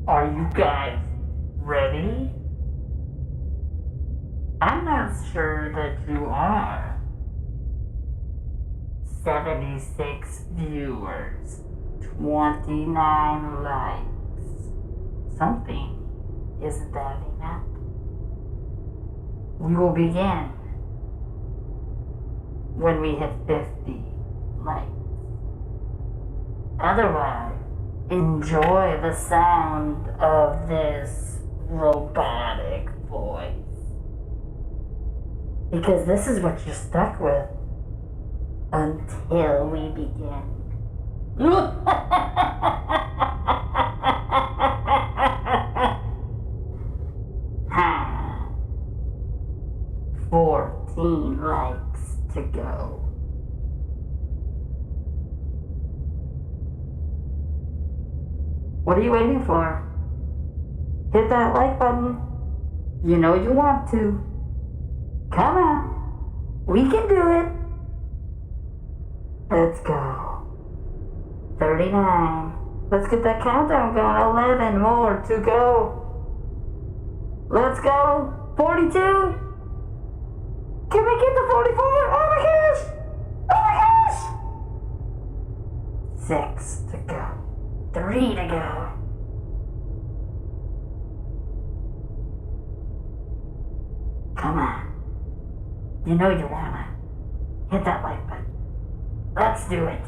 Are you guys ready? I'm not sure that you are. 76 viewers, 29 likes. Something isn't adding up. We will begin when we hit 50 likes. Otherwise, enjoy the sound of this robotic voice. Because this is what you're stuck with until we begin. 14 likes to go. What are you waiting for? Hit that like button. You know you want to. Come on. We can do it. Let's go. 39. Let's get that countdown going. 11 more to go. Let's go. 42. Can we get to 44? Oh my gosh. Oh my gosh. 6 to go. 3 to go. Come on. You know you wanna. Hit that like button. Let's do it.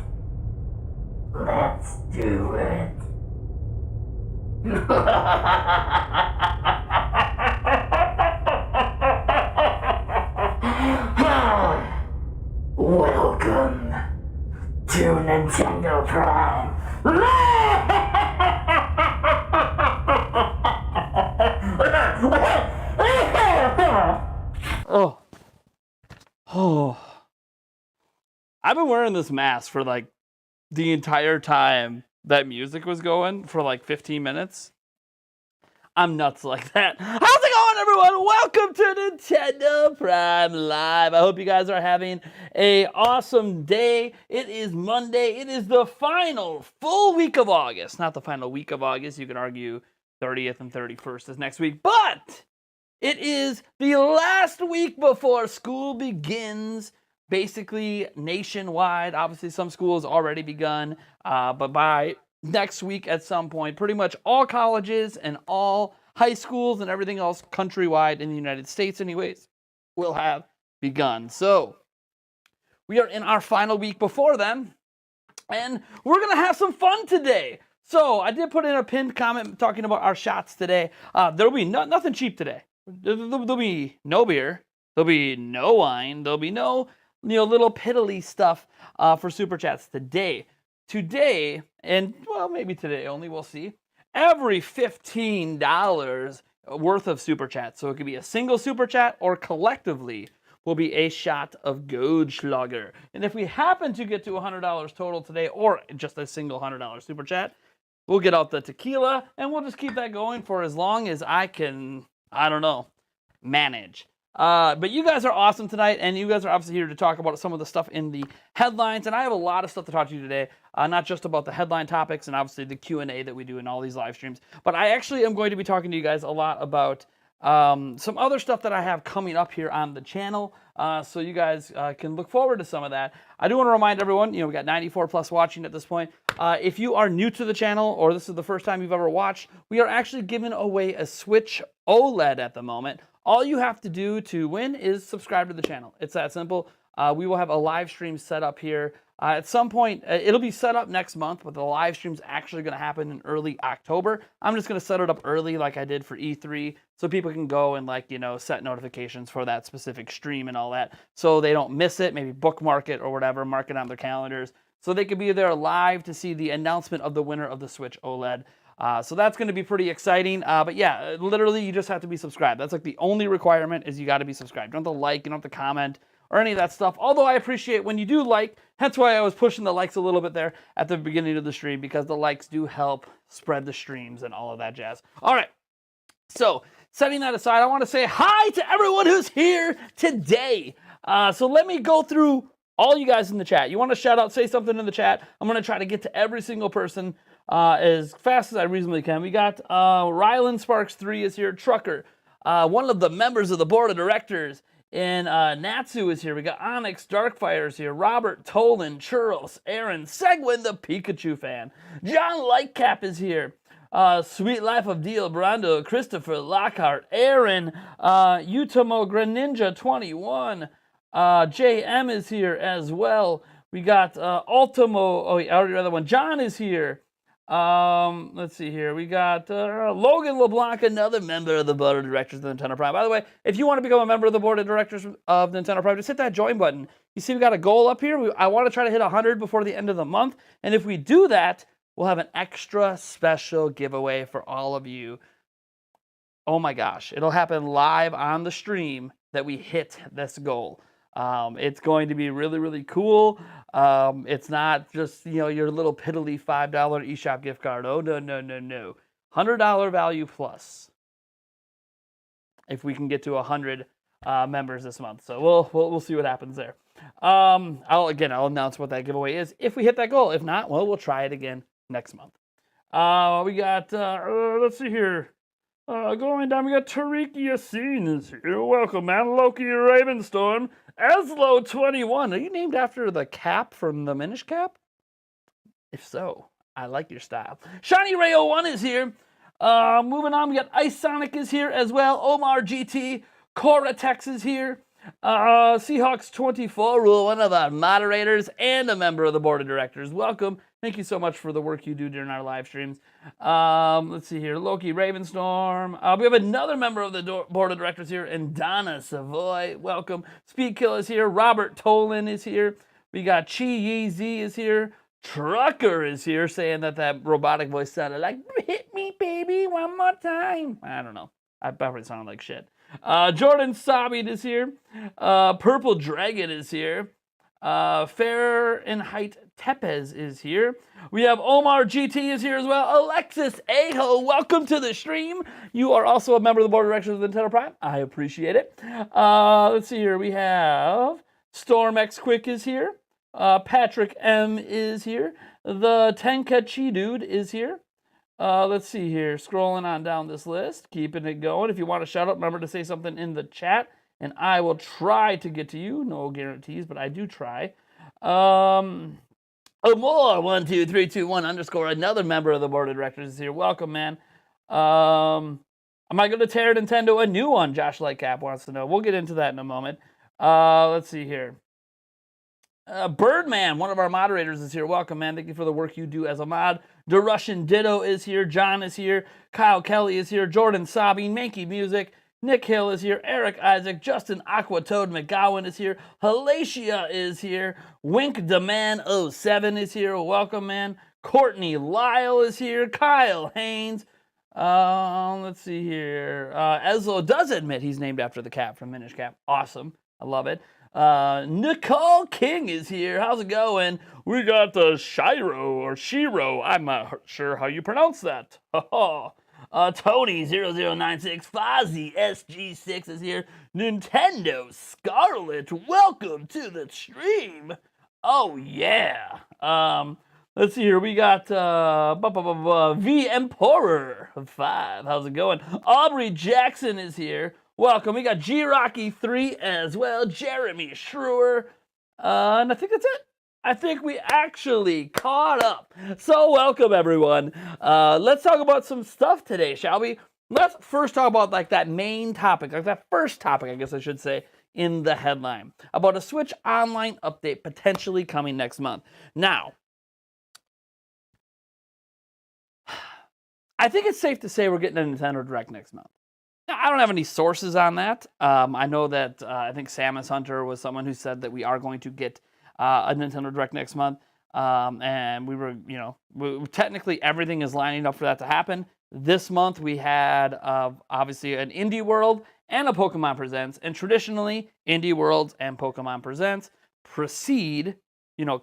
Let's do it. Welcome to Nintendo Prime. Oh. I've been wearing this mask for like the entire time that music was going for like 15 minutes. I'm nuts like that. How's it going, everyone? Welcome to Nintendo Prime Live. I hope you guys are having an awesome day. It is Monday. It is the final full week of August. Not the final week of August. You could argue 30th and 31st is next week. But it is the last week before school begins. Basically nationwide. Obviously, some schools already begun. But by next week at some point, pretty much all colleges and all high schools and everything else countrywide in the United States anyways will have begun. So we are in our final week before them, and we're going to have some fun today. So I did put in a pinned comment talking about our shots today. There'll be nothing cheap today. There'll be no beer. There'll be no wine. There'll be no little piddly stuff for Super Chats today. Today, and well, maybe today only, we'll see, every $15 worth of Super Chat, so it could be a single Super Chat or collectively, will be a shot of Goldschlager. And if we happen to get to $100 total today, or just a single $100 Super Chat, we'll get out the tequila, and we'll just keep that going for as long as I can, manage. But you guys are awesome tonight, and you guys are obviously here to talk about some of the stuff in the headlines, and I have a lot of stuff to talk to you today, not just about the headline topics and obviously the Q&A that we do in all these live streams, but I actually am going to be talking to you guys a lot about some other stuff that I have coming up here on the channel, so you guys can look forward to some of that. I do want to remind everyone, we got 94 plus watching at this point. If you are new to the channel, or this is the first time you've ever watched, we are actually giving away a Switch OLED at the moment. All you have to do to win is subscribe to the channel. It's that simple. We will have a live stream set up here. At some point, it'll be set up next month, but the live stream's actually going to happen in early October. I'm just going to set it up early like I did for E3, so people can go and set notifications for that specific stream and all that, so they don't miss it, maybe bookmark it or whatever, mark it on their calendars, so they could be there live to see the announcement of the winner of the Switch OLED. So that's going to be pretty exciting. But yeah, literally you just have to be subscribed. That's like the only requirement is you got to be subscribed. You don't have to like, you don't have to comment or any of that stuff. Although I appreciate when you do like, hence why I was pushing the likes a little bit there at the beginning of the stream, because the likes do help spread the streams and all of that jazz. All right. So setting that aside, I want to say hi to everyone who's here today. So let me go through all you guys in the chat. You want to shout out, say something in the chat. I'm going to try to get to every single person as fast as I reasonably can. We got Rylan Sparks 3 is here. Trucker, one of the members of the board of directors. And Natsu is here. We got Onyx Darkfire is here. Robert Tolan, Churros, Aaron, Segwin the Pikachu fan. John Lightcap is here. Sweet Life of Dio Brando, Christopher Lockhart, Aaron, Utamo Greninja 21, JM is here as well. We got Ultimo, oh, I already read that one. John is here. Let's see here. We got Logan LeBlanc, another member of the board of directors of Nintendo Prime. By the way, if you want to become a member of the board of directors of Nintendo Prime, just hit that join button. You see we got a goal up here. I want to try to hit 100 before the end of the month. And if we do that, we'll have an extra special giveaway for all of you. Oh my gosh. It'll happen live on the stream that we hit this goal. It's going to be really, really cool. It's not just, your little piddly $5 eShop gift card. Oh, no. $100 value plus. If we can get to 100 members this month. So we'll see what happens there. I'll announce what that giveaway is if we hit that goal. If not, well, we'll try it again next month. We got, let's see here. Going down, we got Tariq Yassin is here. Welcome, man. Loki Ravenstorm. Eslo21. Are you named after the cap from the Minish Cap? If so, I like your style. Shiny Ray 01 is here. Moving on, we got Ice Sonic is here as well. Omar GT. Coratex is here. Seahawks24, one of our moderators and a member of the board of directors. Welcome. Thank you so much for the work you do during our live streams. Let's see here. Loki Ravenstorm. We have another member of the board of directors here, and Donna Savoy. Welcome. Speedkill is here. Robert Tolan is here. We got Chi Yi Z is here. Trucker is here, saying that robotic voice sounded like, hit me, baby, one more time. I don't know. I probably sounded like shit. Jordan Sabit is here. Purple Dragon is here. Fahrenheit Tepes is here. We have Omar GT is here as well. Alexis Aho, welcome to the stream. You are also a member of the board of directors of Nintendo Prime. I appreciate it. Let's see here. We have Storm X Quick is here. Patrick M is here. The Tenkachi Dude is here. Let's see here. Scrolling on down this list. Keeping it going. If you want to shout out, remember to say something in the chat, and I will try to get to you. No guarantees, but I do try. More12321_ another member of the board of directors is here. Welcome, man. Am I going to tear Nintendo a new one? Josh Lightcap wants to know. We'll get into that in a moment. Let's see here. Birdman, one of our moderators, is here. Welcome, man. Thank you for the work you do as a mod. The Russian Ditto is here. John is here. Kyle Kelly is here. Jordan Sabi, Mankey Music. Nick Hill is here. Eric Isaac. Justin Aquatoad McGowan is here. Halacia is here. Wink Deman 07 is here. Welcome, man. Courtney Lyle is here. Kyle Haynes. Let's see here. Eslo does admit he's named after the cap from Minish Cap. Awesome. I love it. Nicole King is here. How's it going? We got the Shiro. I'm not sure how you pronounce that. Tony0096, Fozzie SG6 is here. Nintendo Scarlet, welcome to the stream. Oh yeah. Let's see here. We got V Emperor 5. How's it going? Aubrey Jackson is here. Welcome. We got G Rocky 3 as well. Jeremy Schrewer. And I think that's it. I think we actually caught up. So welcome, everyone. Let's talk about some stuff today, shall we? Let's first talk about that main topic, that first topic, I guess I should say, in the headline, about a Switch Online update potentially coming next month. Now, I think it's safe to say we're getting a Nintendo Direct next month. Now, I don't have any sources on that. I know that I think Samus Hunter was someone who said that we are going to get a Nintendo Direct next month. And we were, technically everything is lining up for that to happen. This month we had obviously an Indie World and a Pokemon Presents. And traditionally, Indie Worlds and Pokemon Presents precede,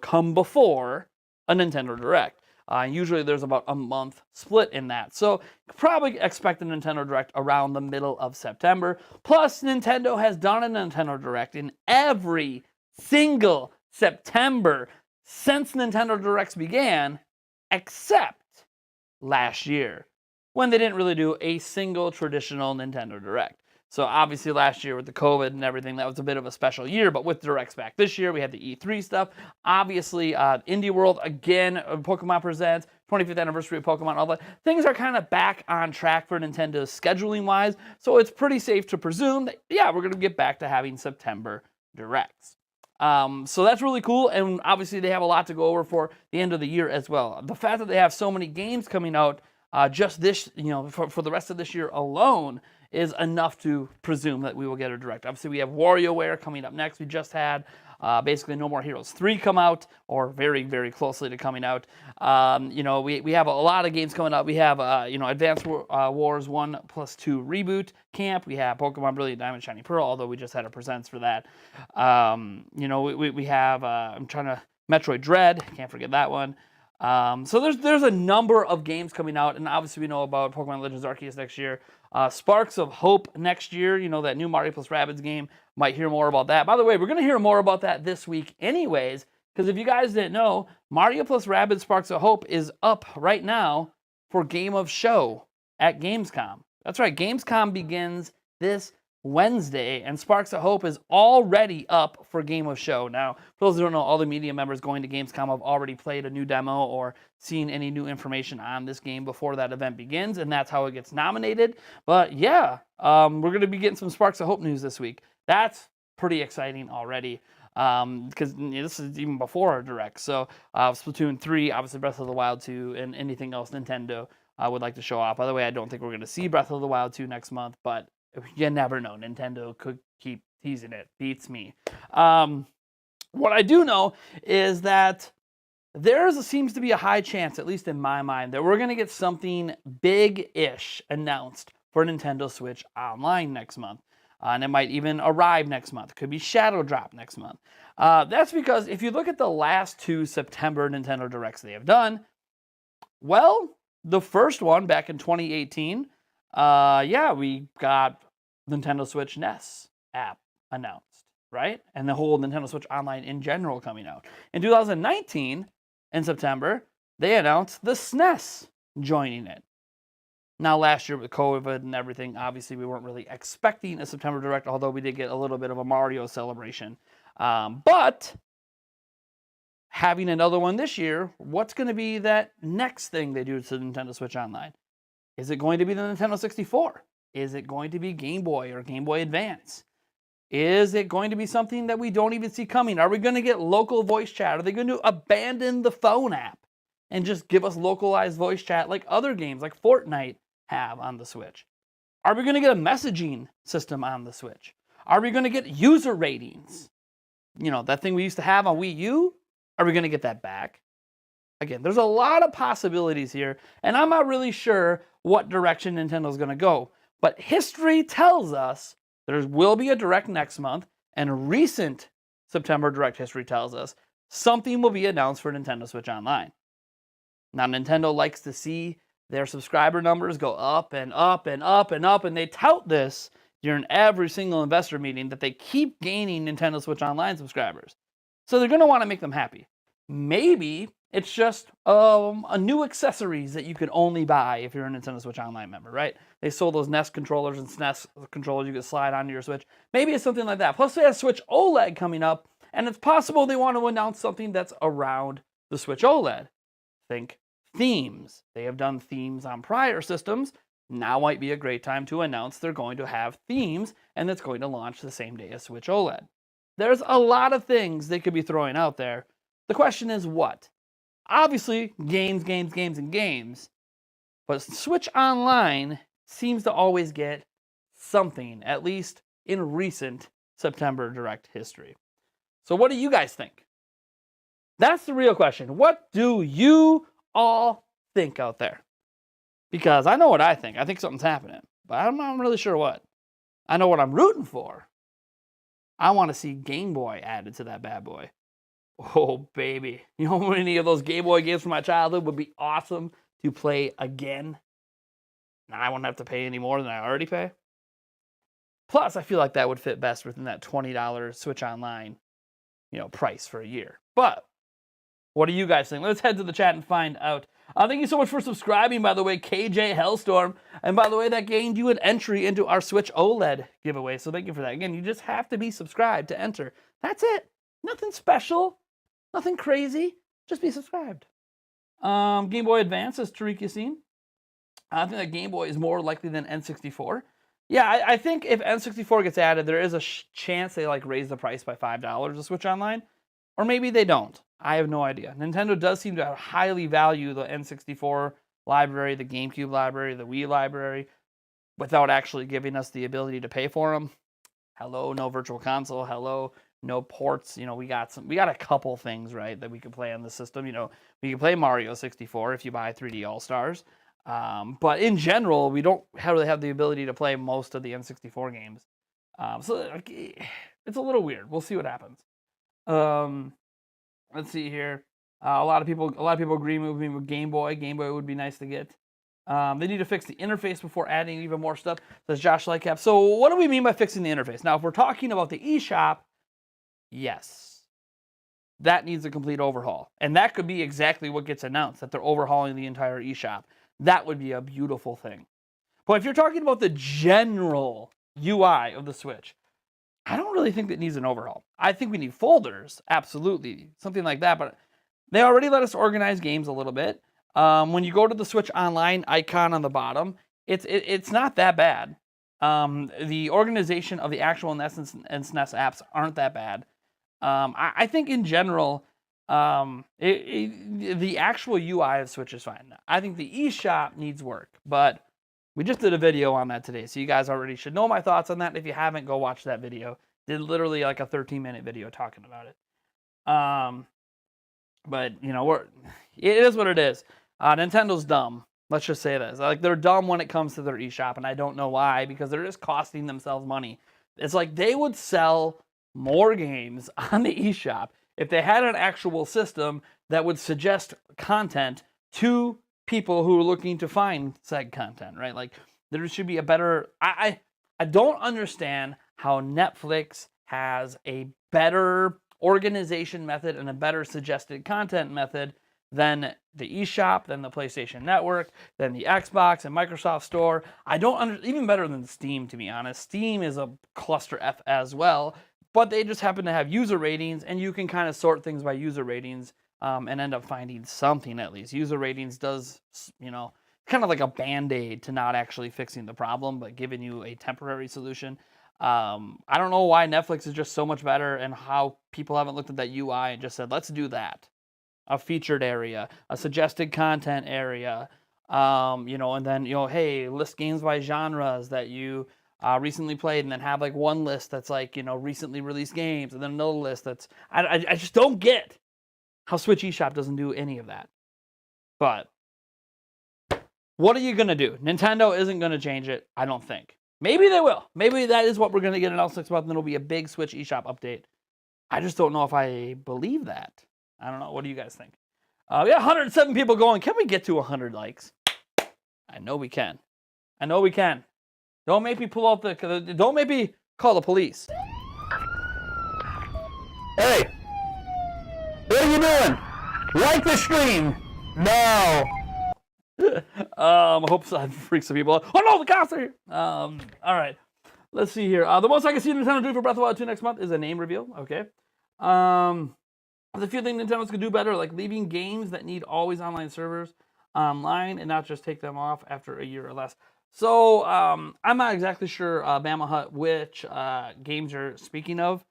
come before a Nintendo Direct. Usually there's about a month split in that. So probably expect a Nintendo Direct around the middle of September. Plus, Nintendo has done a Nintendo Direct in every single September since Nintendo Directs began, except last year, when they didn't really do a single traditional Nintendo Direct. So obviously last year with the COVID and everything, that was a bit of a special year, but with Directs back this year, we had the E3 stuff. Obviously, Indie World, again, Pokemon Presents, 25th anniversary of Pokemon, all that. Things are kind of back on track for Nintendo scheduling-wise, so it's pretty safe to presume that, yeah, we're going to get back to having September Directs. So that's really cool, and obviously they have a lot to go over for the end of the year as well. The fact that they have so many games coming out just this, for the rest of this year alone is enough to presume that we will get a Direct. Obviously, we have WarioWare coming up next. We just had basically No More Heroes 3 come out, or very, very closely to coming out. We have a lot of games coming out. We have, Advanced Wars 1+2 Reboot Camp. We have Pokemon Brilliant Diamond Shiny Pearl, although we just had a Presents for that. We have, Metroid Dread. Can't forget that one. So there's a number of games coming out, and obviously we know about Pokemon Legends Arceus next year. Sparks of Hope next year, that new Mario plus Rabbids game. Might hear more about that. By the way, we're going to hear more about that this week anyways, because if you guys didn't know, Mario plus Rabbids Sparks of Hope is up right now for Game of Show at Gamescom. That's right, Gamescom begins this Wednesday, and Sparks of Hope is already up for Game of Show. Now, for those who don't know, all the media members going to Gamescom have already played a new demo or seen any new information on this game before that event begins, and that's how it gets nominated. But yeah, we're going to be getting some Sparks of Hope news this week. That's pretty exciting already, because this is even before our Direct. So Splatoon 3, obviously Breath of the Wild 2, and anything else Nintendo would like to show off. By the way, I don't think we're going to see Breath of the Wild 2 next month, but you never know. Nintendo could keep teasing it. Beats me. What I do know is that there seems to be a high chance, at least in my mind, that we're going to get something big-ish announced for Nintendo Switch Online next month. And it might even arrive next month. It could be Shadow Drop next month. That's because if you look at the last 2 September Nintendo Directs they have done, well, the first one back in 2018, we got Nintendo Switch NES app announced, right? And the whole Nintendo Switch Online in general coming out. In 2019, in September, they announced the SNES joining it. Now, last year with COVID and everything, obviously we weren't really expecting a September Direct, although we did get a little bit of a Mario celebration. But having another one this year, what's going to be that next thing they do to the Nintendo Switch Online? Is it going to be the Nintendo 64? Is it going to be Game Boy or Game Boy Advance? Is it going to be something that we don't even see coming? Are we going to get local voice chat? Are they going to abandon the phone app and just give us localized voice chat like other games like Fortnite have on the Switch? Are we going to get a messaging system on the Switch? Are we going to get user ratings? That thing we used to have on Wii U? Are we going to get that back? Again, there's a lot of possibilities here, and I'm not really sure what direction Nintendo's going to go. But history tells us there will be a Direct next month, and recent September Direct history tells us something will be announced for Nintendo Switch Online. Now, Nintendo likes to see their subscriber numbers go up and up and up and up, and they tout this during every single investor meeting that they keep gaining Nintendo Switch Online subscribers. So they're going to want to make them happy. Maybe it's just a new accessories that you can only buy if you're a Nintendo Switch Online member, right? They sold those NES controllers and SNES controllers you could slide onto your Switch. Maybe it's something like that. Plus, they have Switch OLED coming up, and it's possible they want to announce something that's around the Switch OLED. Think themes. They have done themes on prior systems. Now might be a great time to announce they're going to have themes, and it's going to launch the same day as Switch OLED. There's a lot of things they could be throwing out there. The question is what? Obviously, games, and games. But Switch Online seems to always get something, at least in recent September Direct history. So what do you guys think? That's the real question. What do you all think out there? Because I know what I think. I think something's happening, but I'm not really sure what. I know what I'm rooting for. I want to see Game Boy added to that bad boy. Oh, baby. You know how many of those Game Boy games from my childhood would be awesome to play again? Now I won't have to pay any more than I already pay. Plus, I feel like that would fit best within that $20 Switch Online, price for a year. But what do you guys think? Let's head to the chat and find out. Thank you so much for subscribing, by the way, KJ Hellstorm. And by the way, that gained you an entry into our Switch OLED giveaway. So thank you for that. Again, you just have to be subscribed to enter. That's it. Nothing special. Nothing crazy. Just be subscribed. Game Boy Advance, as Tariq Yassine. I think that Game Boy is more likely than N64. Yeah, I think if N64 gets added, there is a chance they like raise the price by $5 to Switch Online. Or maybe they don't. I have no idea. Nintendo does seem to highly value the N64 library, the GameCube library, the Wii library, without actually giving us the ability to pay for them. Hello, no virtual console. Hello, no ports. You know, we got a couple things, right, that we can play on the system. You know, we can play Mario 64 if you buy 3D All-Stars. But in general, we don't really have the ability to play most of the N64 games. So it's a little weird. We'll see what happens. Let's see here. A lot of people agree with me with Game Boy. Game Boy would be nice to get. They need to fix the interface before adding even more stuff, says Josh Lightcap. So what do we mean by fixing the interface? Now, if we're talking about the eShop, yes, that needs a complete overhaul. And that could be exactly what gets announced, that they're overhauling the entire eShop. That would be a beautiful thing. But if you're talking about the general UI of the Switch, I don't really think that needs an overhaul. I think we need folders, absolutely, something like that. But they already let us organize games a little bit. When you go to the Switch Online icon on the bottom, it's not that bad. The organization of the actual NES and SNES apps aren't that bad. I think in general, the actual UI of Switch is fine. I think the eShop needs work, but we just did a video on that today, so you guys already should know my thoughts on that. If you haven't, go watch that video. Did literally like a 13-minute video talking about it. But you know, it is what it is. Nintendo's dumb. Let's just say this. Like, they're dumb when it comes to their eShop, and I don't know why, because they're just costing themselves money. It's like they would sell more games on the eShop if they had an actual system that would suggest content to people who are looking to find said content, right? Like, there should be a better... I don't understand how Netflix has a better organization method and a better suggested content method than the eShop, than the PlayStation Network, than the Xbox and Microsoft Store. Even better than Steam, to be honest. Steam is a cluster F as well, but they just happen to have user ratings, and you can kind of sort things by user ratings and end up finding something at least. User ratings does, you know, kind of like a Band-Aid to not actually fixing the problem, but giving you a temporary solution. I don't know why Netflix is just so much better and how people haven't looked at that UI and just said, let's do that. A featured area, a suggested content area, you know, and then, you know, hey, list games by genres that you recently played, and then have like one list that's like, you know, recently released games, and then another list that's... I just don't get how Switch eShop doesn't do any of that. But what are you going to do? Nintendo isn't going to change it, I don't think. Maybe they will. Maybe that is what we're going to get announced next month, and it'll be a big Switch eShop update. I just don't know if I believe that. I don't know. What do you guys think? We got 107 people going. Can we get to 100 likes? I know we can. I know we can. Don't make me pull out don't make me call the police. Hey! What are you doing? Like the stream! No! I hope that freaks some people out. Oh no, the cops are here! Alright. Let's see here. The most I can see Nintendo do for Breath of the Wild 2 next month is a name reveal. Okay. There's a few things Nintendo's could do better, like leaving games that need always online servers online and not just take them off after a year or less. So I'm not exactly sure, Bama Hut, which games you're speaking of.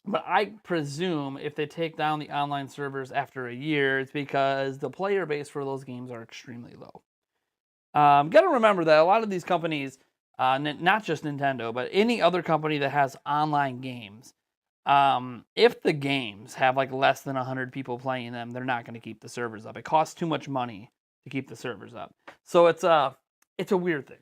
But I presume if they take down the online servers after a year, it's because the player base for those games are extremely low. Got to remember that a lot of these companies, not just Nintendo, but any other company that has online games, if the games have like less than 100 people playing them, they're not going to keep the servers up. It costs too much money to keep the servers up. So it's a weird thing.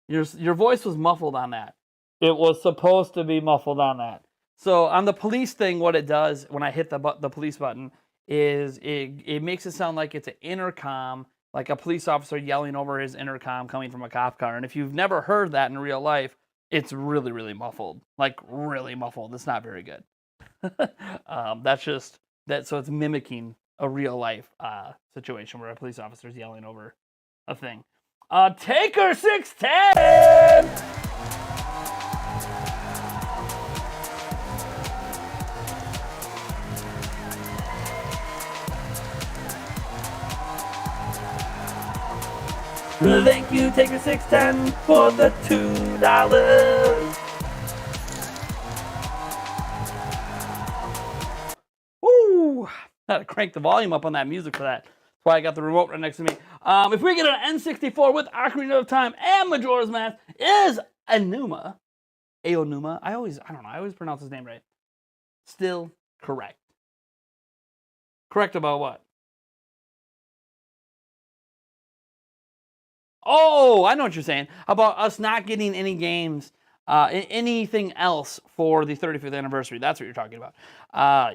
Your voice was muffled on that. It was supposed to be muffled on that. So on the police thing, what it does when I hit the police button is it makes it sound like it's an intercom, like a police officer yelling over his intercom coming from a cop car. And if you've never heard that in real life, it's really, really muffled. Like, really muffled. It's not very good. So it's mimicking a real life situation where a police officer is yelling over a thing. Taker 610. Thank you, Taker 610, for the $2. Woo! Had to crank the volume up on that music for that. That's why I got the remote right next to me. If we get an N64 with Ocarina of Time and Majora's Mask, is Aonuma. I always pronounce his name right. Still correct. Correct about what? Oh, I know what you're saying. About us not getting any games, anything else for the 35th anniversary. That's what you're talking about.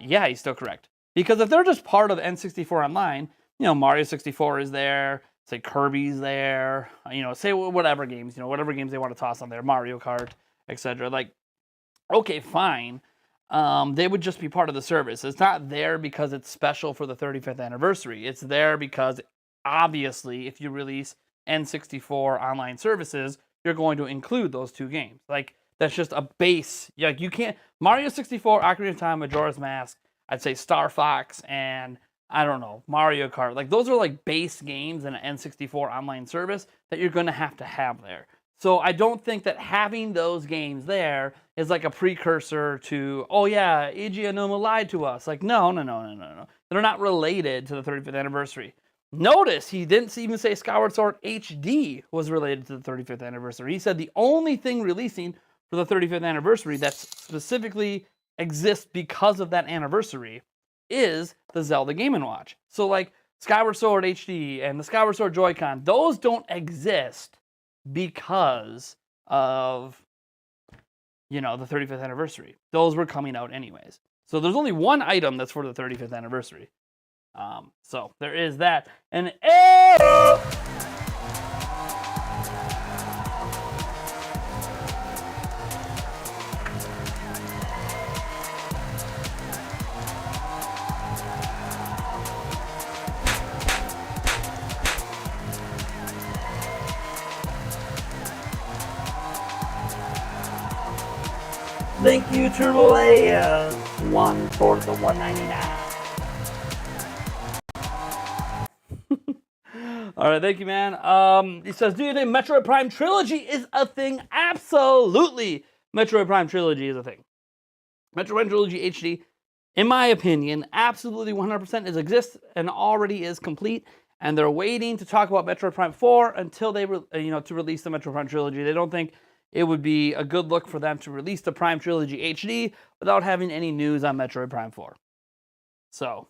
Yeah, he's still correct. Because if they're just part of N64 Online, Mario 64 is there, say Kirby's there, say whatever games, whatever games they want to toss on there, Mario Kart, etc. Like, okay, fine. They would just be part of the service. It's not there because it's special for the 35th anniversary. It's there because, obviously, if you release N64 online services, you're going to include those two games. Like, that's just a base. Like, you can't... Mario 64, Ocarina of Time, Majora's Mask, I'd say Star Fox, and, I don't know, Mario Kart. Like, those are, like, base games in an N64 online service that you're going to have there. So I don't think that having those games there is like a precursor to, oh yeah, Eiji Aonuma lied to us. Like, no. They're not related to the 35th anniversary. Notice he didn't even say Skyward Sword HD was related to the 35th anniversary. He said the only thing releasing for the 35th anniversary that specifically exists because of that anniversary is the Zelda Game & Watch. So like Skyward Sword HD and the Skyward Sword Joy-Con, those don't exist because of, the 35th anniversary. Those were coming out anyways. So there's only one item that's for the 35th anniversary. So there is that. And thank you, Triple A. One for the $1.99. All right, thank you, man. He says, do you think Metroid Prime Trilogy is a thing? Absolutely. Metroid Prime Trilogy is a thing. Metroid Prime Trilogy HD, in my opinion, absolutely 100% exists and already is complete. And they're waiting to talk about Metroid Prime 4 until they, to release the Metroid Prime Trilogy. They don't think it would be a good look for them to release the Prime Trilogy HD without having any news on Metroid Prime 4. So,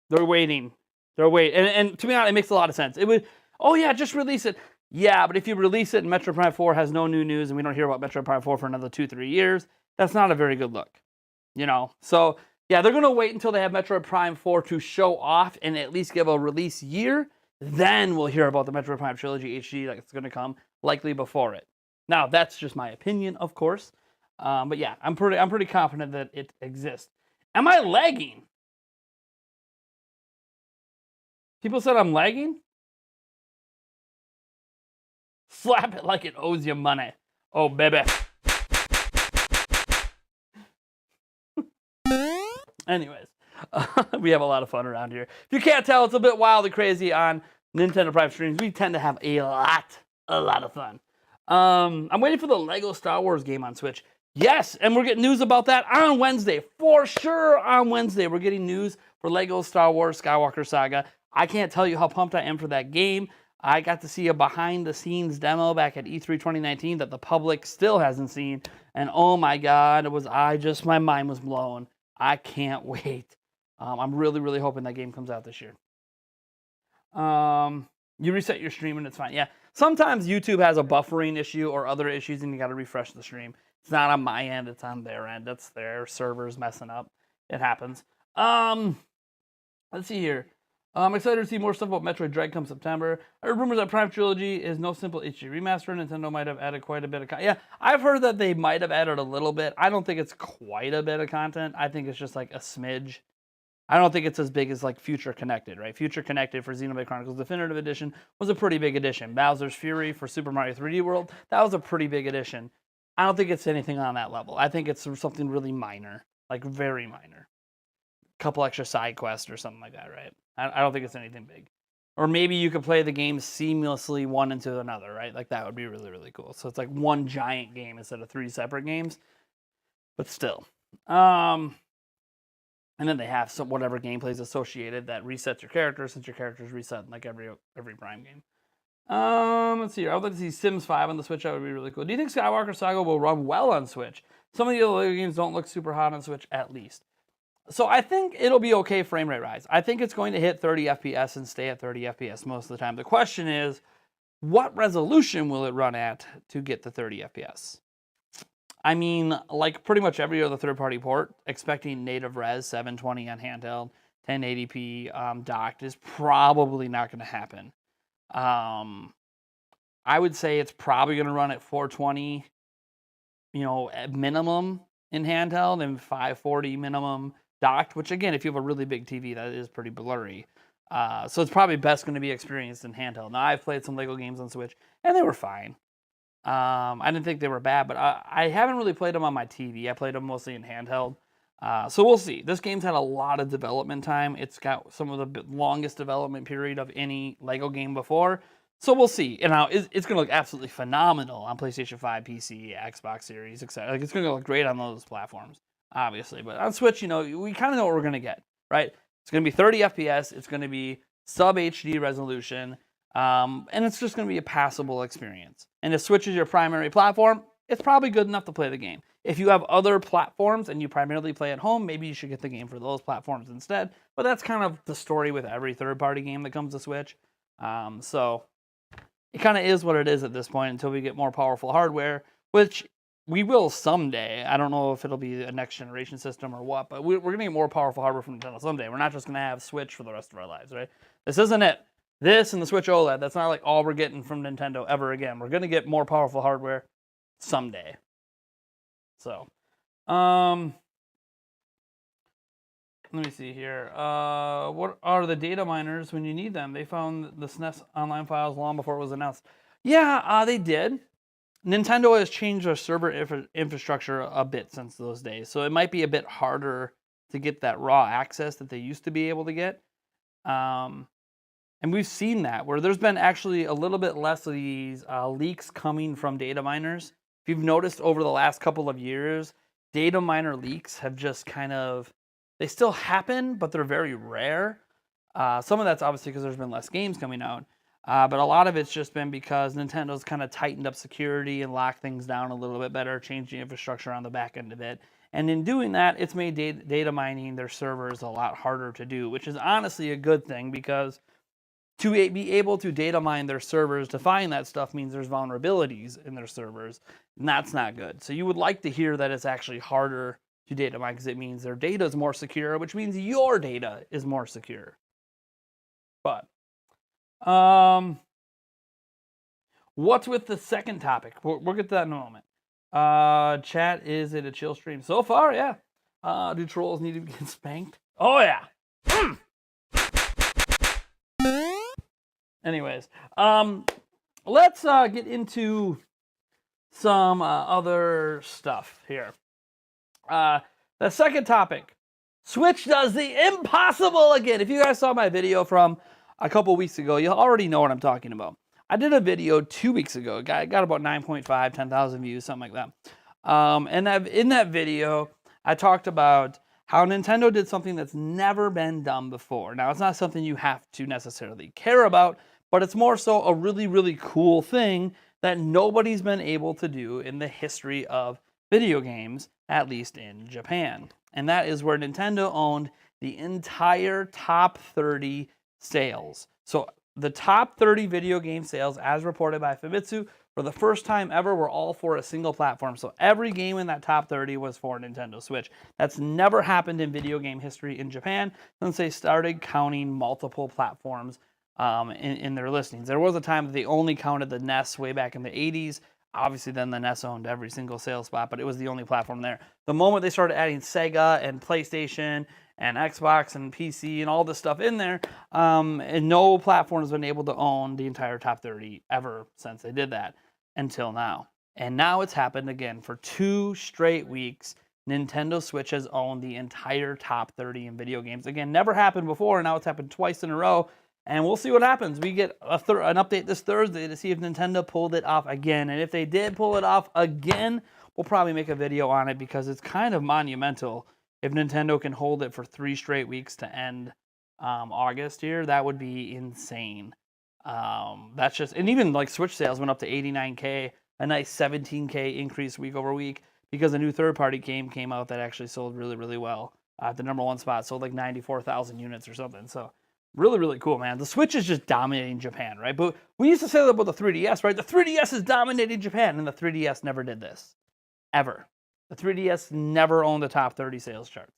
they're waiting. And to be honest, it makes a lot of sense. It would, oh yeah, just release it. Yeah, but if you release it and Metroid Prime 4 has no new news and we don't hear about Metroid Prime 4 for another 2-3 years, that's not a very good look. So yeah, they're going to wait until they have Metroid Prime 4 to show off and at least give a release year. Then we'll hear about the Metroid Prime Trilogy HD that's going to come likely before it. Now, that's just my opinion, of course. But yeah, I'm pretty confident that it exists. Am I lagging? People said I'm lagging? Slap it like it owes you money. Oh, baby. Anyways, we have a lot of fun around here. If you can't tell, it's a bit wild and crazy on Nintendo Prime streams. We tend to have a lot of fun. I'm waiting for the Lego Star Wars game on Switch. Yes, and we're getting news about that on Wednesday. For sure on Wednesday, we're getting news for Lego Star Wars Skywalker Saga. I can't tell you how pumped I am for that game. I got to see a behind-the-scenes demo back at E3 2019 that the public still hasn't seen. And oh my god, my mind was blown. I can't wait. I'm really hoping that game comes out this year. You reset your stream and it's fine. Yeah, sometimes YouTube has a buffering issue or other issues and you got to refresh the stream. It's not on my end, it's on their end. It's their servers messing up. It happens. Let's see here. I'm excited to see more stuff about Metroid Dread come September. I heard rumors that Prime Trilogy is no simple HD remaster. Nintendo might have added quite a bit of content. Yeah, I've heard that they might have added a little bit. I don't think it's quite a bit of content. I think it's just like a smidge. I don't think it's as big as like Future Connected, right? Future Connected for Xenoblade Chronicles Definitive Edition was a pretty big edition. Bowser's Fury for Super Mario 3D World, that was a pretty big edition. I don't think it's anything on that level. I think it's something really minor, like very minor. A couple extra side quests or something like that, right? I don't think it's anything big. Or maybe you could play the game seamlessly one into another, right? Like that would be really, really cool. So it's like one giant game instead of 3 separate games. But still. And then they have some whatever gameplay is associated that resets your character, since your character is reset like every Prime game. Let's see here. I would like to see Sims 5 on the Switch. That would be really cool. Do you think Skywalker Saga will run well on Switch? Some of the other games don't look super hot on Switch, at least. So I think it'll be okay frame rate rise. I think it's going to hit 30 FPS and stay at 30 FPS most of the time. The question is, what resolution will it run at to get to 30 FPS? I mean, like pretty much every other third-party port, expecting native res 720 on handheld, 1080p docked is probably not going to happen. I would say it's probably going to run at 420, at minimum in handheld, and 540 minimum docked, which again, if you have a really big TV, that is pretty blurry. So it's probably best going to be experienced in handheld. Now, I've played some Lego games on Switch, and they were fine. I didn't think they were bad, but I haven't really played them on my TV. I played them mostly in handheld. So we'll see. This game's had a lot of development time. It's got some of the longest development period of any Lego game before. So we'll see. And now it's going to look absolutely phenomenal on PlayStation 5, PC, Xbox Series, etc. Like it's going to look great on those platforms, obviously. But on Switch, we kind of know what we're going to get, right? It's going to be 30 FPS. It's going to be sub HD resolution. And it's just going to be a passable experience. And if Switch is your primary platform, it's probably good enough to play the game. If you have other platforms and you primarily play at home, maybe you should get the game for those platforms instead. But that's kind of the story with every third-party game that comes to Switch. So it kind of is what it is at this point until we get more powerful hardware, which we will someday. I don't know if it'll be a next-generation system or what, but we're going to get more powerful hardware from Nintendo someday. We're not just going to have Switch for the rest of our lives, right? This isn't it. This and the Switch OLED, that's not like all we're getting from Nintendo ever again. We're going to get more powerful hardware someday. So, let me see here. What are the data miners when you need them? They found the SNES online files long before it was announced. Yeah, they did. Nintendo has changed their server infrastructure a bit since those days. So it might be a bit harder to get that raw access that they used to be able to get. And we've seen that, where there's been actually a little bit less of these leaks coming from data miners. If you've noticed over the last couple of years, data miner leaks have just they still happen, but they're very rare. Some of that's obviously because there's been less games coming out. But a lot of it's just been because Nintendo's kind of tightened up security and locked things down a little bit better, changed the infrastructure on the back end of it. And in doing that, it's made data mining their servers a lot harder to do, which is honestly a good thing, because to be able to data mine their servers to find that stuff means there's vulnerabilities in their servers, and that's not good. So you would like to hear that it's actually harder to data mine, because it means their data is more secure, which means your data is more secure. But what's with the second topic? We'll get to that in a moment. Chat, is it a chill stream? So far, yeah. Do trolls need to get spanked? Oh, yeah. Anyways, let's get into some other stuff here. The second topic, Switch does the impossible again. If you guys saw my video from a couple weeks ago, you already know what I'm talking about. I did a video 2 weeks ago. It got about 9.5, 10,000 views, something like that. And in that video, I talked about how Nintendo did something that's never been done before. Now, it's not something you have to necessarily care about, but it's more so a really, really cool thing that nobody's been able to do in the history of video games, at least in Japan. And that is where Nintendo owned the entire top 30 sales. So the top 30 video game sales, as reported by Famitsu, for the first time ever, were all for a single platform. So every game in that top 30 was for Nintendo Switch. That's never happened in video game history in Japan since they started counting multiple platforms in their listings. There was a time that they only counted the NES way back in the 80s. Obviously, then the NES owned every single sales spot, but it was the only platform there. The moment they started adding Sega and PlayStation and Xbox and PC and all this stuff in there. And no platform has been able to own the entire top 30 ever since they did that until now. And now it's happened again for 2 straight weeks. Nintendo Switch has owned the entire top 30 in video games. Again, never happened before, and now it's happened twice in a row. And we'll see what happens. We get an update this Thursday to see if Nintendo pulled it off again. And if they did pull it off again, we'll probably make a video on it because it's kind of monumental. If Nintendo can hold it for 3 straight weeks to end August here, that would be insane. That's just, and even like Switch sales went up to 89K, a nice 17K increase week over week because a new third-party game came out that actually sold really, really well. The #1 spot sold like 94,000 units or something. So really, really cool, man. The Switch is just dominating Japan, right? But we used to say that about the 3DS, right? The 3DS is dominating Japan, and the 3DS never did this. Ever. The 3DS never owned the top 30 sales charts.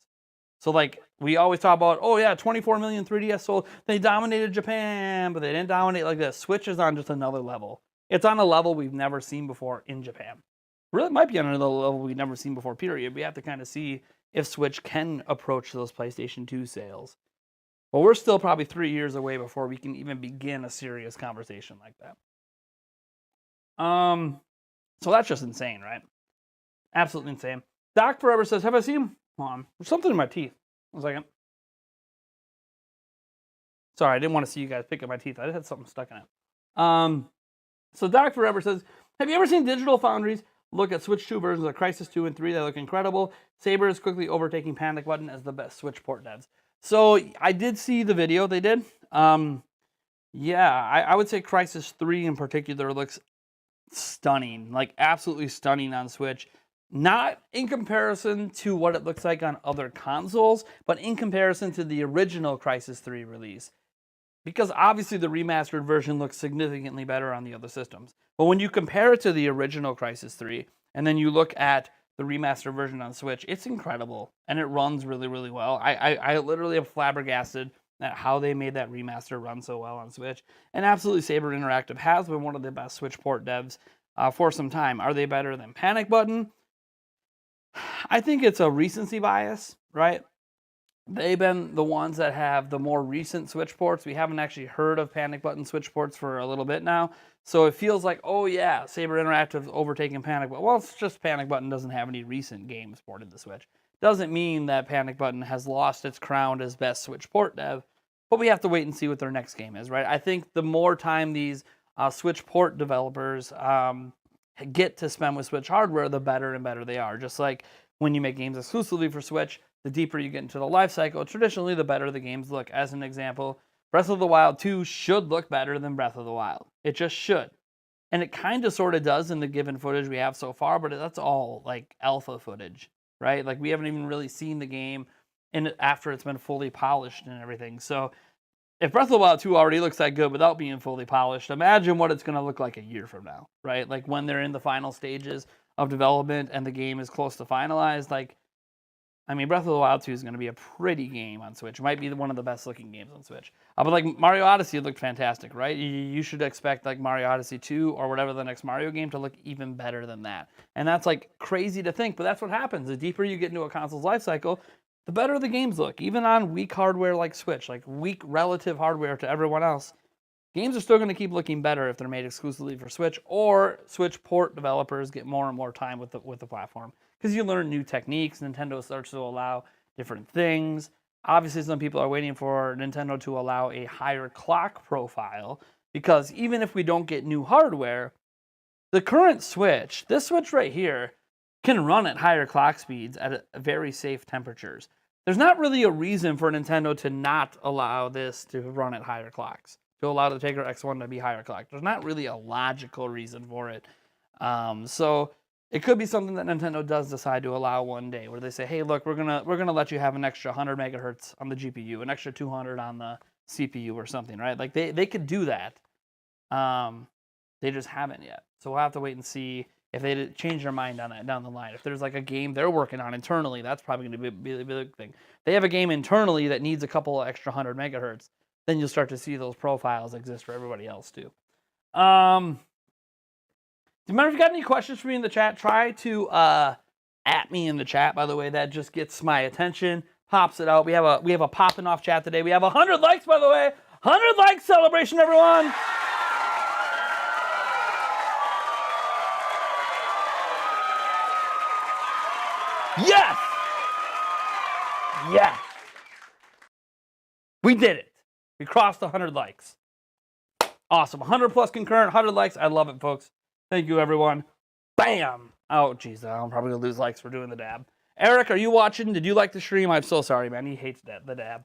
So, like, we always talk about, oh, yeah, 24 million 3DS sold. They dominated Japan, but they didn't dominate like this. Switch is on just another level. It's on a level we've never seen before in Japan. Really might be on another level we've never seen before, period. We have to kind of see if Switch can approach those PlayStation 2 sales. But we're still probably 3 years away before we can even begin a serious conversation like that. So that's just insane, right? Absolutely insane. Doc Forever says, have I seen... Hold on. There's something in my teeth. 1 second. Sorry, I didn't want to see you guys pick up my teeth. I had something stuck in it. So Doc Forever says, have you ever seen Digital Foundries look at Switch 2 versions of Crysis 2 and 3 that look incredible? Saber is quickly overtaking Panic Button as the best Switch port devs. So I did see the video they did. Yeah, I would say Crysis 3 in particular looks stunning, like absolutely stunning on Switch. Not in comparison to what it looks like on other consoles, but in comparison to the original Crysis 3 release. Because obviously the remastered version looks significantly better on the other systems. But when you compare it to the original Crysis 3, and then you look at the remastered version on Switch, it's incredible. And it runs really, really well. I literally am flabbergasted at how they made that remaster run so well on Switch. And absolutely, Saber Interactive has been one of the best Switch port devs for some time. Are they better than Panic Button? I think it's a recency bias, right? They've been the ones that have the more recent Switch ports. We haven't actually heard of Panic Button Switch ports for a little bit now. So it feels like, oh yeah, Saber Interactive's overtaking Panic Button. Well, it's just Panic Button doesn't have any recent games ported to Switch. Doesn't mean that Panic Button has lost its crown as best Switch port dev, but we have to wait and see what their next game is, right? I think the more time these Switch port developers get to spend with Switch hardware, the better and better they are. Just like when you make games exclusively for Switch, the deeper you get into the life cycle, traditionally the better the games look. As an example, Breath of the Wild 2 should look better than Breath of the Wild. It just should. And it kind of sort of does in the given footage we have so far, but that's all like alpha footage, right? Like we haven't even really seen the game after it's been fully polished and everything. So if Breath of the Wild 2 already looks that good without being fully polished, imagine what it's going to look like a year from now, right? Like when they're in the final stages of development and the game is close to finalized. Like, I mean, Breath of the Wild 2 is going to be a pretty game on Switch. It might be one of the best looking games on Switch. But like Mario Odyssey looked fantastic, right? You should expect like Mario Odyssey 2 or whatever the next Mario game to look even better than that. And that's like crazy to think, but that's what happens. The deeper you get into a console's life cycle, the better the games look. Even on weak hardware like Switch, like weak relative hardware to everyone else, games are still going to keep looking better if they're made exclusively for Switch, or Switch port developers get more and more time with the platform. Because you learn new techniques, Nintendo starts to allow different things. Obviously, some people are waiting for Nintendo to allow a higher clock profile, because even if we don't get new hardware, the current Switch, this Switch right here, can run at higher clock speeds at very safe temperatures. There's not really a reason for Nintendo to not allow this to run at higher clocks, to allow the Tegra X1 to be higher clock. There's not really a logical reason for it. So it could be something that Nintendo does decide to allow one day, where they say, hey, look, we're gonna let you have an extra 100 megahertz on the GPU, an extra 200 on the CPU or something, right? Like they could do that. They just haven't yet. So we'll have to wait and see if they change their mind on that down the line. If there's like a game they're working on internally, that's probably going to be a big thing. If they have a game internally that needs a couple of extra 100 megahertz, then you'll start to see those profiles exist for everybody else too. Remember, if you got any questions for me in the chat, try to at me in the chat. By the way, that just gets my attention. pops it out. We have a popping off chat today. We have 100 likes, by the way. 100 likes celebration, everyone. Yes. Yes. We did it. We crossed 100 likes. Awesome. 100 plus concurrent, 100 likes. I love it, folks. Thank you, everyone. Bam. Oh, jeez. I'm probably going to lose likes for doing the dab. Eric, are you watching? Did you like the stream? I'm so sorry, man. He hates the dab.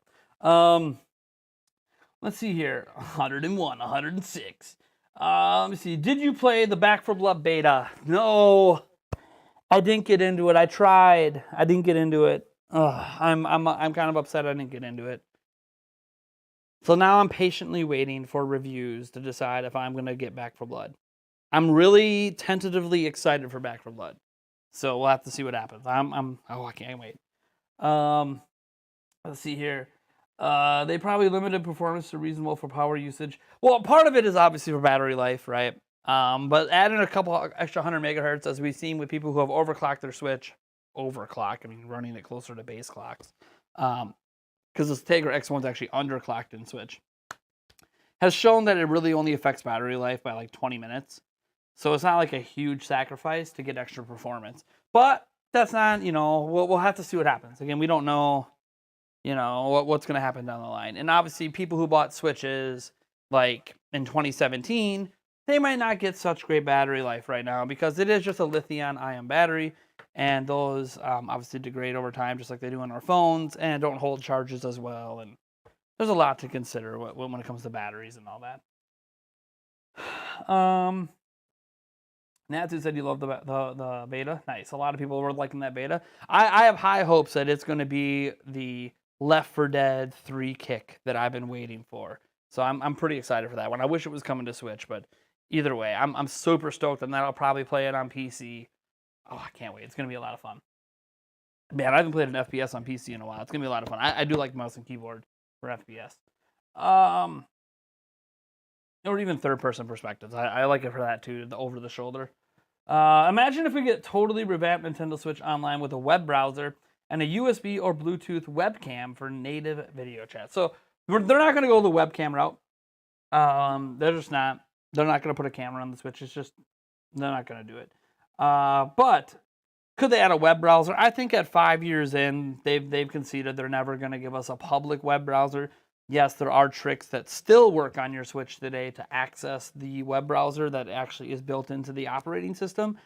Let's see here. 101, 106. Let me see. Did you play the Back 4 Blood beta? No. I didn't get into it. I tried. I didn't get into it. I'm kind of upset I didn't get into it. So now I'm patiently waiting for reviews to decide if I'm going to get Back 4 Blood. I'm really tentatively excited for Back 4 Blood. So we'll have to see what happens. I can't wait. Let's see here. They probably limited performance to reasonable for power usage. Well, part of it is obviously for battery life, right? But adding a couple extra 100 megahertz, as we've seen with people who have overclocked their Switch, running it closer to base clocks, because this Tegra X1 is actually underclocked in Switch, has shown that it really only affects battery life by like 20 minutes. So it's not like a huge sacrifice to get extra performance. But that's not, we'll have to see what happens. Again, we don't know, what's going to happen down the line. And obviously, people who bought Switches like in 2017, they might not get such great battery life right now because it is just a lithium-ion battery. And those obviously degrade over time, just like they do on our phones, and don't hold charges as well. And there's a lot to consider when it comes to batteries and all that. Natsu said you love the beta. Nice. A lot of people were liking that beta. I have high hopes that it's going to be the Left 4 Dead 3 kick that I've been waiting for. So I'm pretty excited for that one. I wish it was coming to Switch, but either way, I'm super stoked on that. I'll probably play it on PC. Oh, I can't wait. It's going to be a lot of fun. Man, I haven't played an FPS on PC in a while. It's going to be a lot of fun. I do like mouse and keyboard for FPS. Or even third-person perspectives. I like it for that, too, the over-the-shoulder. Imagine if we get totally revamped Nintendo Switch Online with a web browser and a USB or Bluetooth webcam for native video chat. So they're not going to go the webcam route. They're just not. They're not going to put a camera on the Switch. It's just, they're not going to do it. But could they add a web browser? I think at 5 years in, they've conceded they're never going to give us a public web browser. Yes, there are tricks that still work on your Switch today to access the web browser that actually is built into the operating system,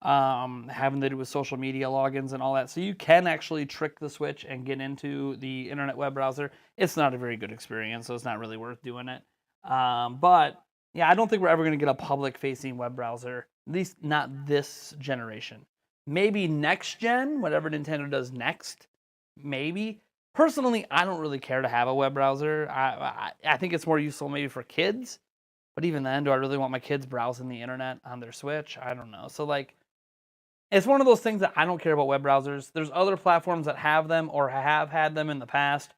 having to do with social media logins and all that. So you can actually trick the Switch and get into the internet web browser. It's not a very good experience, so it's not really worth doing it. But yeah, I don't think we're ever going to get a public-facing web browser, at least not this generation. Maybe next gen, whatever Nintendo does next, maybe. Personally, I don't really care to have a web browser. I think it's more useful maybe for kids. But even then, do I really want my kids browsing the internet on their Switch? I don't know. So, it's one of those things that I don't care about web browsers. There's other platforms that have them or have had them in the past.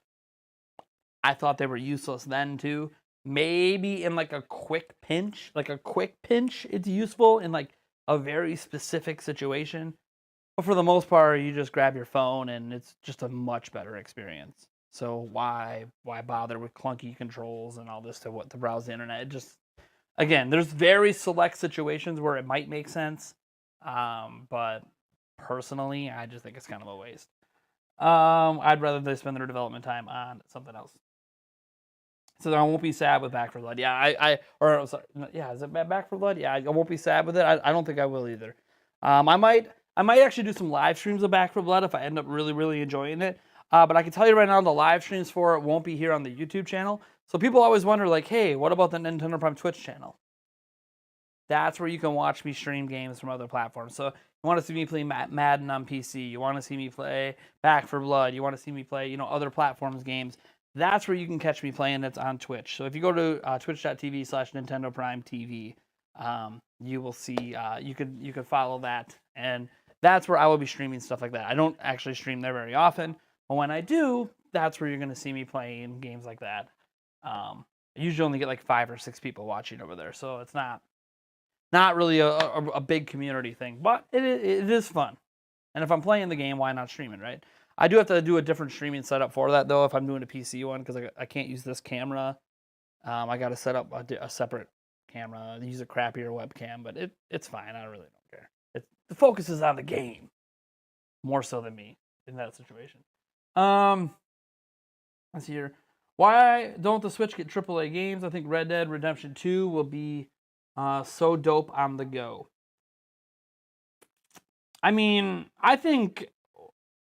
I thought they were useless then, too. Maybe in, a quick pinch. It's useful in, a very specific situation. But for the most part, you just grab your phone and it's just a much better experience. So why bother with clunky controls and all this to browse the internet? It just, again, there's very select situations where it might make sense. But personally, I just think it's kind of a waste. I'd rather they spend their development time on something else. So I won't be sad with Back 4 Blood. Yeah, is it Back 4 Blood? Yeah, I won't be sad with it. I don't think I will either. I might actually do some live streams of Back 4 Blood if I end up really, really enjoying it. But I can tell you right now, the live streams for it won't be here on the YouTube channel. So people always wonder, hey, what about the Nintendo Prime Twitch channel? That's where you can watch me stream games from other platforms. So you want to see me play Madden on PC. You want to see me play Back 4 Blood. You want to see me play, other platforms games. That's where you can catch me playing. It's on Twitch. So if you go to twitch.tv/Nintendo Prime TV, you will see, you could follow that. And that's where I will be streaming stuff like that. I don't actually stream there very often, but when I do, that's where you're going to see me playing games like that. I usually only get 5 or 6 people watching over there, so it's not really a big community thing, but it is fun. And if I'm playing the game, why not stream it, right? I do have to do a different streaming setup for that, though, if I'm doing a PC one, because I can't use this camera. I got to set up a separate camera, use a crappier webcam, but it's fine. I really don't care. The focus is on the game, more so than me in that situation. Let's see here. Why don't the Switch get AAA games? I think Red Dead Redemption 2 will be so dope on the go. I mean, I think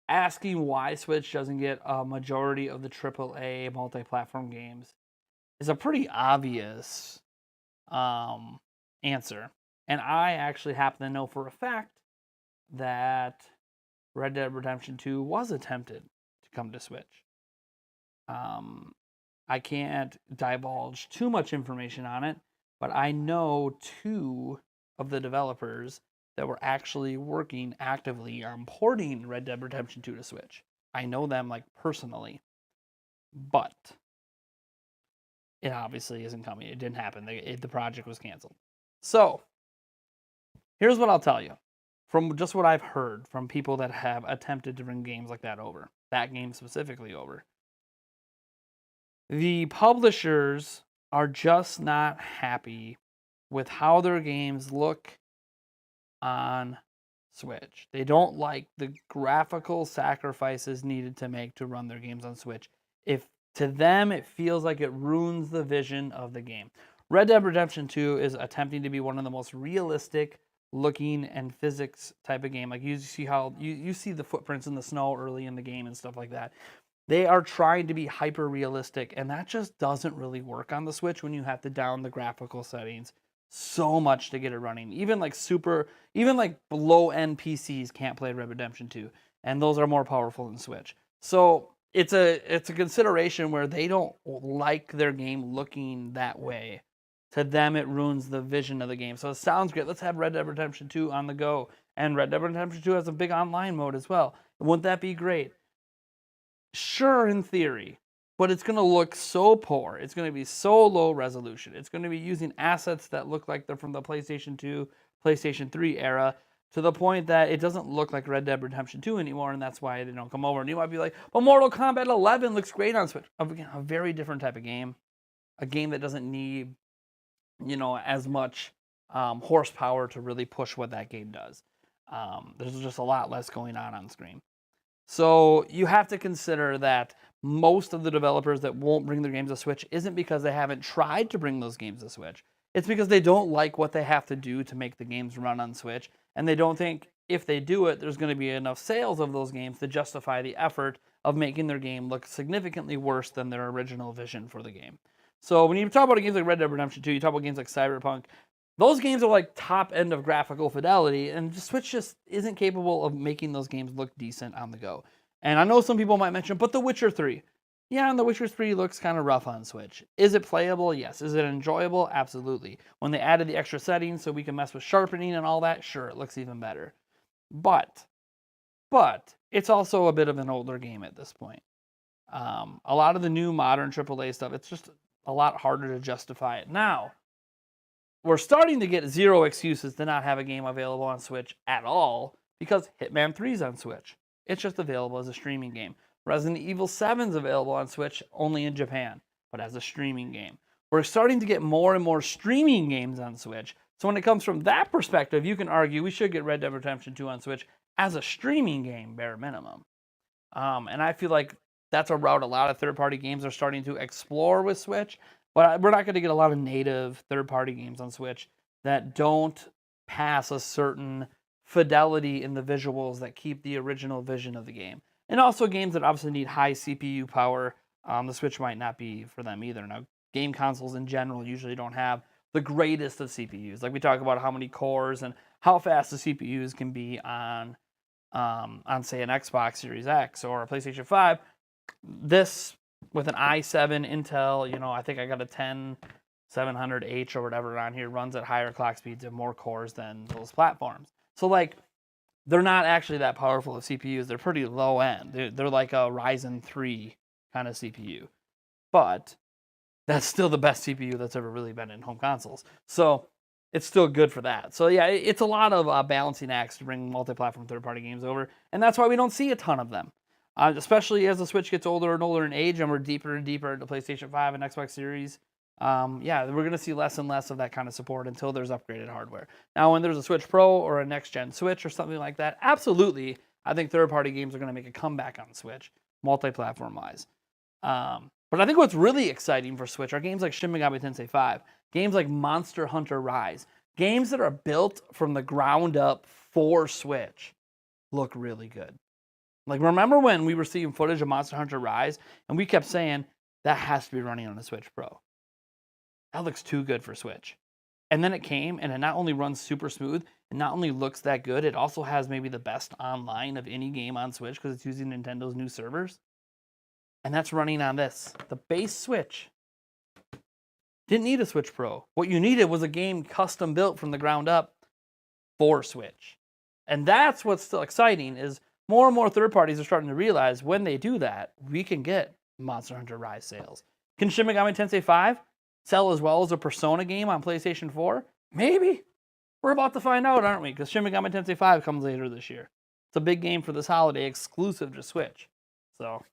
asking why Switch doesn't get a majority of the AAA multi-platform games is a pretty obvious answer. And I actually happen to know for a fact that Red Dead Redemption 2 was attempted to come to Switch. I can't divulge too much information on it, but I know 2 of the developers that were actually working actively on porting Red Dead Redemption 2 to Switch. I know them like personally, but it obviously isn't coming. It didn't happen. The project was canceled. So here's what I'll tell you from just what I've heard from people that have attempted to bring games like that over, that game specifically over. The publishers are just not happy with how their games look on Switch. They don't like the graphical sacrifices needed to make to run their games on Switch. If to them it feels like it ruins the vision of the game. Red Dead Redemption 2 is attempting to be one of the most realistic looking and physics type of game. Like you see how you see the footprints in the snow early in the game and stuff like that. They are trying to be hyper realistic, and that just doesn't really work on the Switch when you have to down the graphical settings so much to get it running. Even like low end PCs can't play Red Dead Redemption 2, and those are more powerful than Switch. So it's a consideration where they don't like their game looking that way. To them, it ruins the vision of the game. So it sounds great. Let's have Red Dead Redemption 2 on the go, and Red Dead Redemption 2 has a big online mode as well. Wouldn't that be great? Sure, in theory, but it's going to look so poor. It's going to be so low resolution. It's going to be using assets that look like they're from the PlayStation 2, PlayStation 3 era, to the point that it doesn't look like Red Dead Redemption 2 anymore, and that's why they don't come over. And you might be like, but Mortal Kombat 11 looks great on Switch. Again, a very different type of game. A game that doesn't need, as much horsepower to really push what that game does. There's just a lot less going on screen. So you have to consider that most of the developers that won't bring their games to Switch isn't because they haven't tried to bring those games to Switch. It's because they don't like what they have to do to make the games run on Switch, and they don't think if they do it, there's going to be enough sales of those games to justify the effort of making their game look significantly worse than their original vision for the game. So when you talk about games like Red Dead Redemption 2, you talk about games like Cyberpunk, those games are like top end of graphical fidelity, and the Switch just isn't capable of making those games look decent on the go. And I know some people might mention, but The Witcher 3. Yeah, and The Witcher 3 looks kind of rough on Switch. Is it playable? Yes. Is it enjoyable? Absolutely. When they added the extra settings so we can mess with sharpening and all that, sure, it looks even better. But it's also a bit of an older game at this point. A lot of the new modern AAA stuff, it's just a lot harder to justify it now. We're starting to get zero excuses to not have a game available on Switch at all because Hitman 3 is on Switch. It's just available as a streaming game. Resident Evil 7 is available on Switch only in Japan, but as a streaming game. We're starting to get more and more streaming games on Switch. So when it comes from that perspective, you can argue we should get Red Dead Redemption 2 on Switch as a streaming game, bare minimum. And I feel like that's a route a lot of third-party games are starting to explore with Switch. But we're not going to get a lot of native third-party games on Switch that don't pass a certain fidelity in the visuals that keep the original vision of the game. And also games that obviously need high CPU power, the Switch might not be for them either. Now, game consoles in general usually don't have the greatest of CPUs. Like we talk about how many cores and how fast the CPUs can be on say, an Xbox Series X or a PlayStation 5. This with an i7 Intel, I think I got a 10700H or whatever on here, runs at higher clock speeds and more cores than those platforms. So, they're not actually that powerful of CPUs. They're pretty low end. They're like a Ryzen 3 kind of CPU. But that's still the best CPU that's ever really been in home consoles. So, it's still good for that. So, yeah, it's a lot of balancing acts to bring multi-platform third-party games over. And that's why we don't see a ton of them. especially as the Switch gets older and older in age, and we're deeper and deeper into PlayStation 5 and Xbox Series. Yeah, we're going to see less and less of that kind of support until there's upgraded hardware. Now, when there's a Switch Pro or a next-gen Switch or something like that, absolutely, I think third-party games are going to make a comeback on Switch, multi-platform-wise. But I think what's really exciting for Switch are games like Shin Megami Tensei 5, games like Monster Hunter Rise, games that are built from the ground up for Switch look really good. Like, remember when we were seeing footage of Monster Hunter Rise, and we kept saying, that has to be running on a Switch Pro. That looks too good for Switch. And then it came, and it not only runs super smooth, it not only looks that good, it also has maybe the best online of any game on Switch because it's using Nintendo's new servers. And that's running on this, the base Switch. Didn't need a Switch Pro. What you needed was a game custom built from the ground up for Switch. And that's what's still exciting is more and more third parties are starting to realize when they do that, we can get Monster Hunter Rise sales. Can Shin Megami Tensei 5 sell as well as a Persona game on PlayStation 4? Maybe. We're about to find out, aren't we? Because Shin Megami Tensei 5 comes later this year. It's a big game for this holiday, exclusive to Switch. So,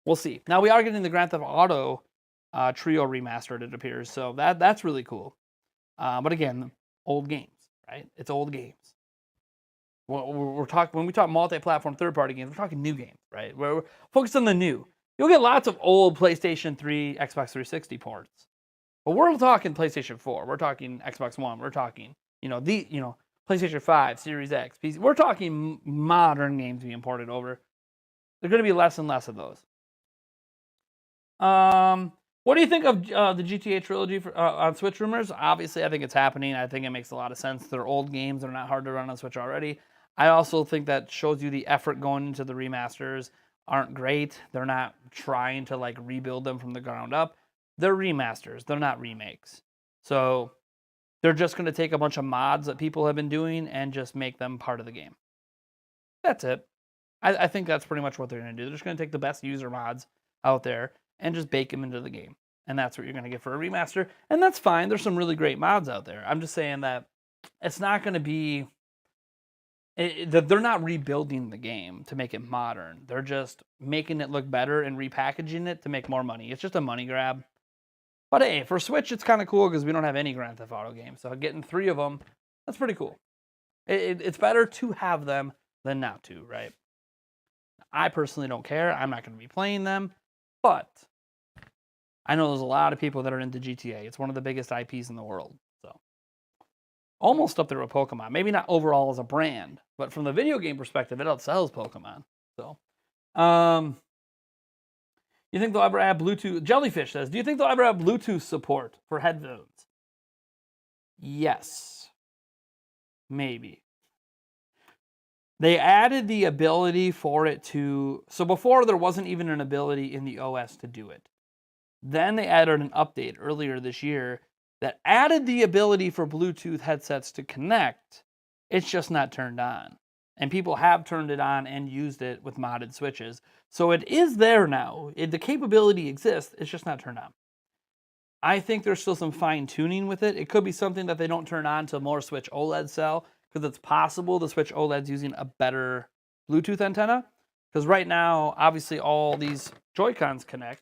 we'll see. Now, we are getting the Grand Theft Auto Trio remastered, it appears. So, that's really cool. But again, old games, right? It's old games. We're talking when we talk multi-platform third-party games, we're talking new games, right? We're focused on the new. You'll get lots of old PlayStation 3, Xbox 360 ports, but we're talking PlayStation 4. We're talking Xbox One. We're talking, PlayStation 5, Series X, PC. We're talking modern games being ported over. There's going to be less and less of those. What do you think of the GTA Trilogy on Switch rumors? Obviously, I think it's happening. I think it makes a lot of sense. They're old games. They're not hard to run on Switch already. I also think that shows you the effort going into the remasters aren't great. They're not trying to rebuild them from the ground up. They're remasters. They're not remakes. So they're just going to take a bunch of mods that people have been doing and just make them part of the game. That's it. I think that's pretty much what they're going to do. They're just going to take the best user mods out there and just bake them into the game. And that's what you're going to get for a remaster. And that's fine. There's some really great mods out there. I'm just saying that it's not going to be... they're not rebuilding the game to make it modern. They're just making it look better and repackaging it to make more money. It's just a money grab. But hey, for Switch, it's kind of cool because we don't have any Grand Theft Auto games. So getting 3 of them, that's pretty cool. It's better to have them than not to, right? I personally don't care. I'm not going to be playing them. But I know there's a lot of people that are into GTA. It's one of the biggest IPs in the world. So almost up there with Pokemon. Maybe not overall as a brand, but from the video game perspective, it outsells Pokemon. So, you think they'll ever add Bluetooth? Jellyfish says, do you think they'll ever have Bluetooth support for headphones? Yes. Maybe. They added the ability for it to... So before, there wasn't even an ability in the OS to do it. Then they added an update earlier this year that added the ability for Bluetooth headsets to connect. It's just not turned on. And people have turned it on and used it with modded switches. So it is there now. The capability exists. It's just not turned on. I think there's still some fine tuning with it. It could be something that they don't turn on until more Switch OLEDs sell, because it's possible the Switch OLED's using a better Bluetooth antenna. Because right now, obviously, all these Joy-Cons connect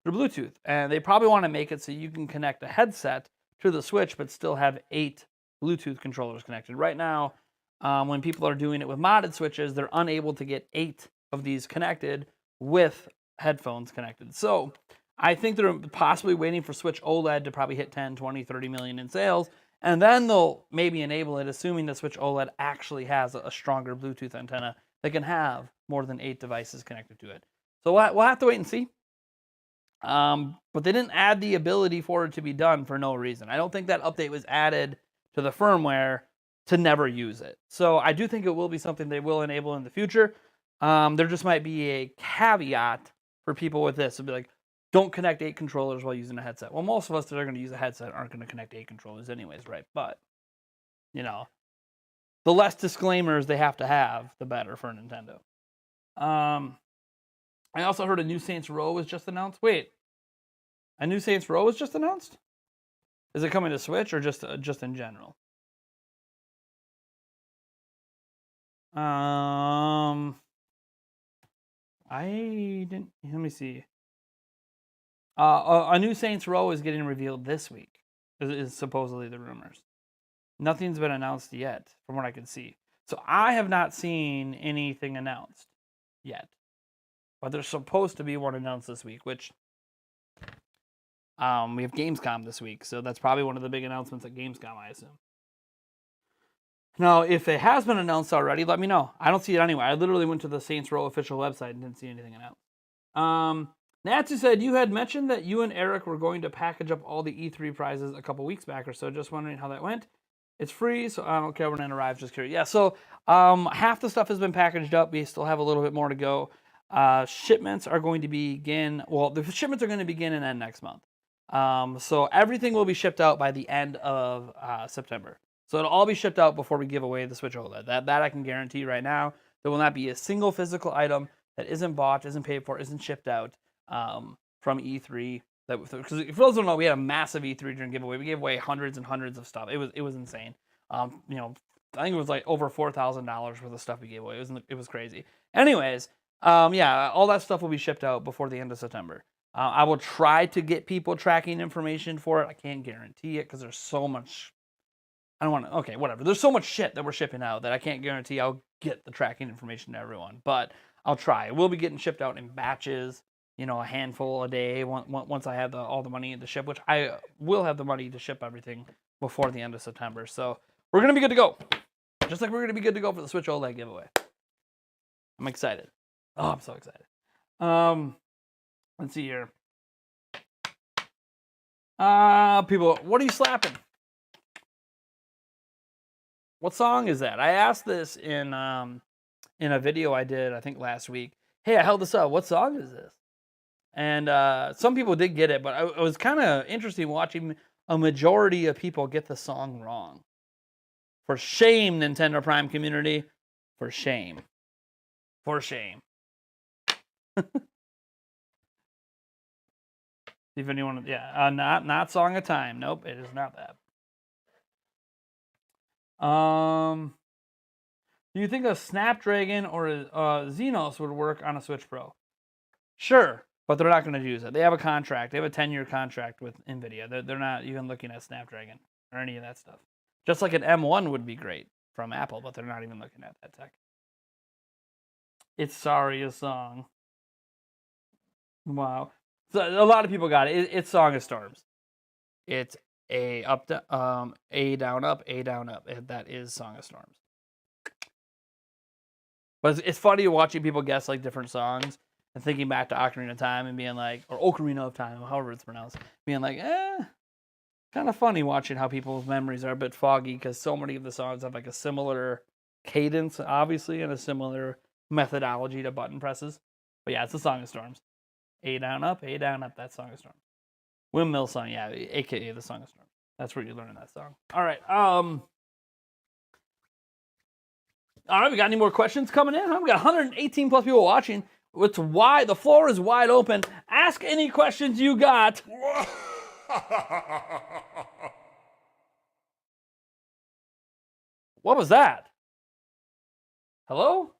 through Bluetooth. And they probably want to make it so you can connect a headset to the Switch, but still have 8 Bluetooth controllers connected. Right now, when people are doing it with modded switches, they're unable to get 8 of these connected with headphones connected. So I think they're possibly waiting for Switch OLED to probably hit 10, 20, 30 million in sales. And then they'll maybe enable it, assuming the Switch OLED actually has a stronger Bluetooth antenna that can have more than 8 devices connected to it. So we'll have to wait and see. But they didn't add the ability for it to be done for no reason. I don't think that update was added to the firmware to never use it. So I do think it will be something they will enable in the future. There just might be a caveat for people with this. It'll be like, don't connect 8 controllers while using a headset. Well, most of us that are going to use a headset aren't going to connect 8 controllers anyways, right? But, the less disclaimers they have to have, the better for Nintendo. I also heard a new Saints Row was just announced. Wait, a new Saints Row was just announced? Is it coming to Switch or just in general? I didn't. Let me see. A new Saints Row is getting revealed this week. Is supposedly the rumors. Nothing's been announced yet, from what I can see. So I have not seen anything announced yet. But there's supposed to be one announced this week, which we have Gamescom this week, so that's probably one of the big announcements at Gamescom, I assume. Now, if it has been announced already, let me know. I don't see it anywhere. I literally went to the Saints Row official website and didn't see anything announced. Natsu said you had mentioned that you and Eric were going to package up all the E3 prizes a couple weeks back or so. Just wondering how that went. It's free, so I don't care when it arrives. Just curious. Yeah, so half the stuff has been packaged up. We still have a little bit more to go. Shipments are going to begin. Well, the shipments are going to begin and end next month. So everything will be shipped out by the end of September. So it'll all be shipped out before we give away the Switch OLED. That I can guarantee right now. There will not be a single physical item that isn't bought, isn't paid for, isn't shipped out from E3. Because for those who don't know, we had a massive E3 during giveaway. We gave away hundreds and hundreds of stuff. It was insane. I think it was like over $4,000 worth of stuff we gave away. It was crazy. Anyways, yeah, all that stuff will be shipped out before the end of September. I will try to get people tracking information for it. I can't guarantee it because there's so much. I don't want to. Okay, whatever. There's so much shit that we're shipping out that I can't guarantee I'll get the tracking information to everyone. But I'll try. We'll be getting shipped out in batches. A handful a day once I have all the money to ship, which I will have the money to ship everything before the end of September. So we're going to be good to go. Just like we're going to be good to go for the Switch OLED giveaway. I'm excited. Oh, I'm so excited. Let's see here. People, what are you slapping? What song is that? I asked this in a video I did, I think last week. Hey, I held this up. What song is this? And some people did get it, but it was kind of interesting watching a majority of people get the song wrong. For shame, Nintendo Prime community. For shame. For shame. If anyone, yeah, not Song of Time. Nope, it is not that. Do you think a Snapdragon or a Xenos would work on a Switch Pro? Sure. But they're not going to use it. They have a contract. They have a 10-year contract with NVIDIA. They're not even looking at Snapdragon or any of that stuff. Just like an M1 would be great from Apple, but they're not even looking at that tech. It's Sorry, a song. Wow. So a lot of people got it. It's Song of Storms. It's A down up, A down up. That is Song of Storms. But it's funny watching people guess like different songs. And thinking back to Ocarina of Time and being like, or Ocarina of Time, however it's pronounced, being like, kind of funny watching how people's memories are a bit foggy because so many of the songs have like a similar cadence, obviously, and a similar methodology to button presses. But yeah, it's the Song of Storms. A down up, that Song of Storms. Windmill song, yeah, aka the Song of Storms. That's where you're learning that song. All right, we got any more questions coming in? We got 118 plus people watching. It's wide. The floor is wide open. Ask any questions you got. What was that? Hello?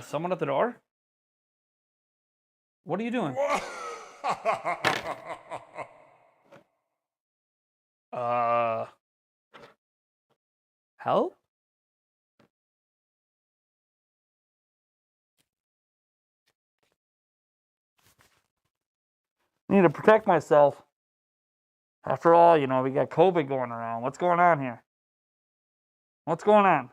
Someone at the door? What are you doing? Help? I need to protect myself. After all, we got COVID going around. What's going on here? What's going on?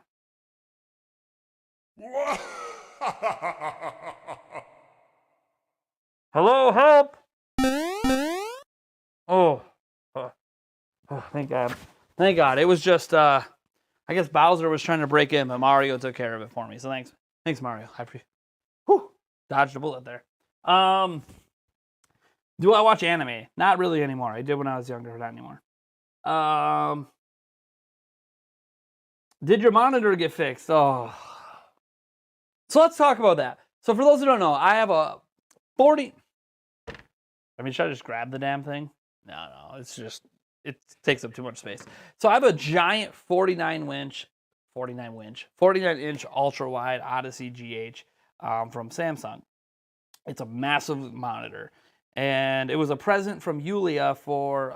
Hello, help! Oh, thank God. Thank God. It was just, I guess Bowser was trying to break in, but Mario took care of it for me. So thanks. Thanks, Mario. I appreciate it. Dodged a bullet there. Do I watch anime? Not really anymore. I did when I was younger, but not anymore. Did your monitor get fixed? Oh. So let's talk about that. So for those who don't know, I have a 40... should I just grab the damn thing? No. It takes up too much space. So I have a giant 49-inch ultra-wide Odyssey GH. from Samsung. It's a massive monitor. And it was a present from Yulia for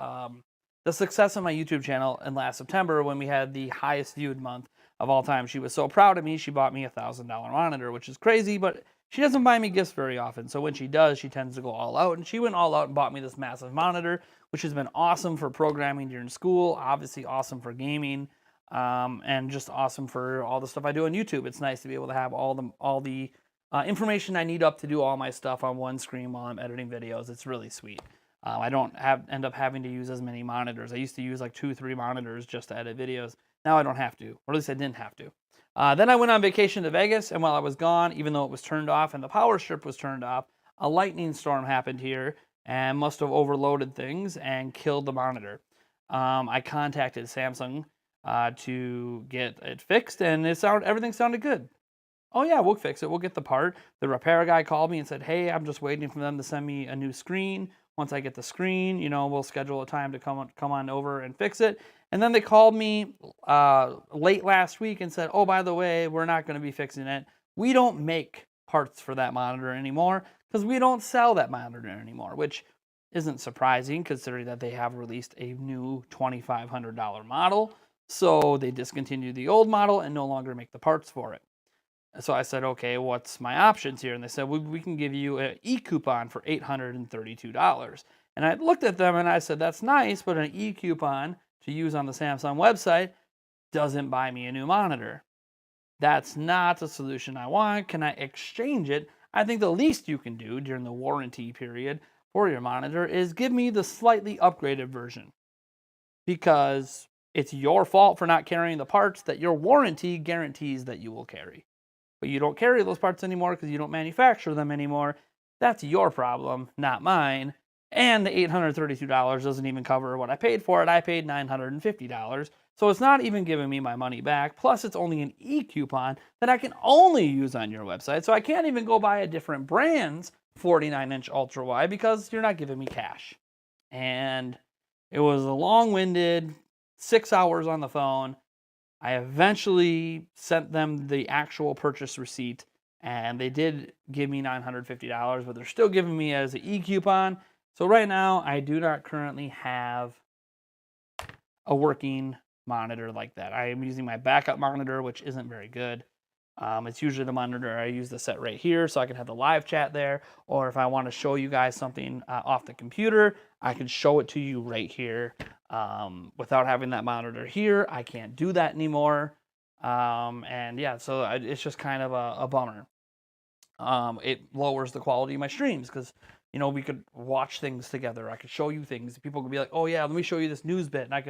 the success of my YouTube channel in last September when we had the highest viewed month of all time. She was so proud of me, she bought me a $1,000 monitor, which is crazy, but she doesn't buy me gifts very often. So when she does, she tends to go all out. And she went all out and bought me this massive monitor, which has been awesome for programming during school, obviously awesome for gaming, and just awesome for all the stuff I do on YouTube. It's nice to be able to have all the information I need up to do all my stuff on one screen while I'm editing videos. It's really sweet. I don't end up having to use as many monitors. I used to use like 2-3 monitors just to edit videos. Now I don't have to, or at least I didn't have to. Then I went on vacation to Vegas, and while I was gone, even though it was turned off and the power strip was turned off, a lightning storm happened here and must have overloaded things and killed the monitor. I contacted Samsung to get it fixed, and everything sounded good. Oh yeah, we'll fix it. We'll get the part. The repair guy called me and said, hey, I'm just waiting for them to send me a new screen. Once I get the screen, we'll schedule a time to come on over and fix it. And then they called me late last week and said, oh, by the way, we're not going to be fixing it. We don't make parts for that monitor anymore because we don't sell that monitor anymore, which isn't surprising considering that they have released a new $2,500 model. So they discontinued the old model and no longer make the parts for it. So I said, okay, what's my options here? And they said, we can give you an e-coupon for $832. And I looked at them and I said, that's nice, but an e-coupon to use on the Samsung website doesn't buy me a new monitor. That's not the solution I want. Can I exchange it? I think the least you can do during the warranty period for your monitor is give me the slightly upgraded version. Because it's your fault for not carrying the parts that your warranty guarantees that you will carry. But you don't carry those parts anymore because you don't manufacture them anymore. That's your problem, not mine. And the $832 doesn't even cover what I paid for it. I paid $950. So it's not even giving me my money back. Plus, it's only an e-coupon that I can only use on your website. So I can't even go buy a different brand's 49-inch ultra wide because you're not giving me cash. And it was a long-winded 6 hours on the phone. I eventually sent them the actual purchase receipt, and they did give me $950, but they're still giving me as an e-coupon. So right now, I do not currently have a working monitor like that. I am using my backup monitor, which isn't very good. It's usually the monitor I use to set right here so I can have the live chat there. Or if I want to show you guys something off the computer, I can show it to you right here. Without having that monitor here, I can't do that anymore. And yeah, so it's just kind of a bummer. It lowers the quality of my streams because, we could watch things together. I could show you things. People could be like, oh yeah, let me show you this news bit. And I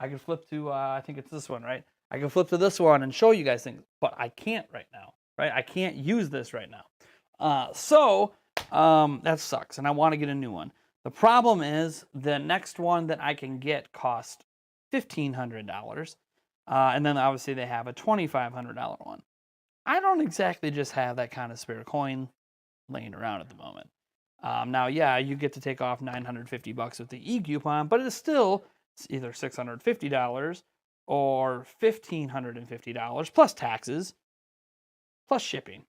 could flip to, I think it's this one, right? I can flip to this one and show you guys things, but I can't right now, right? I can't use this right now. So that sucks, and I want to get a new one. The problem is the next one that I can get costs $1,500, and then obviously they have a $2,500 one. I don't exactly just have that kind of spare coin laying around at the moment. Now, yeah, you get to take off $950 with the e-coupon, but it's either $650 or $1,550 plus taxes, plus shipping.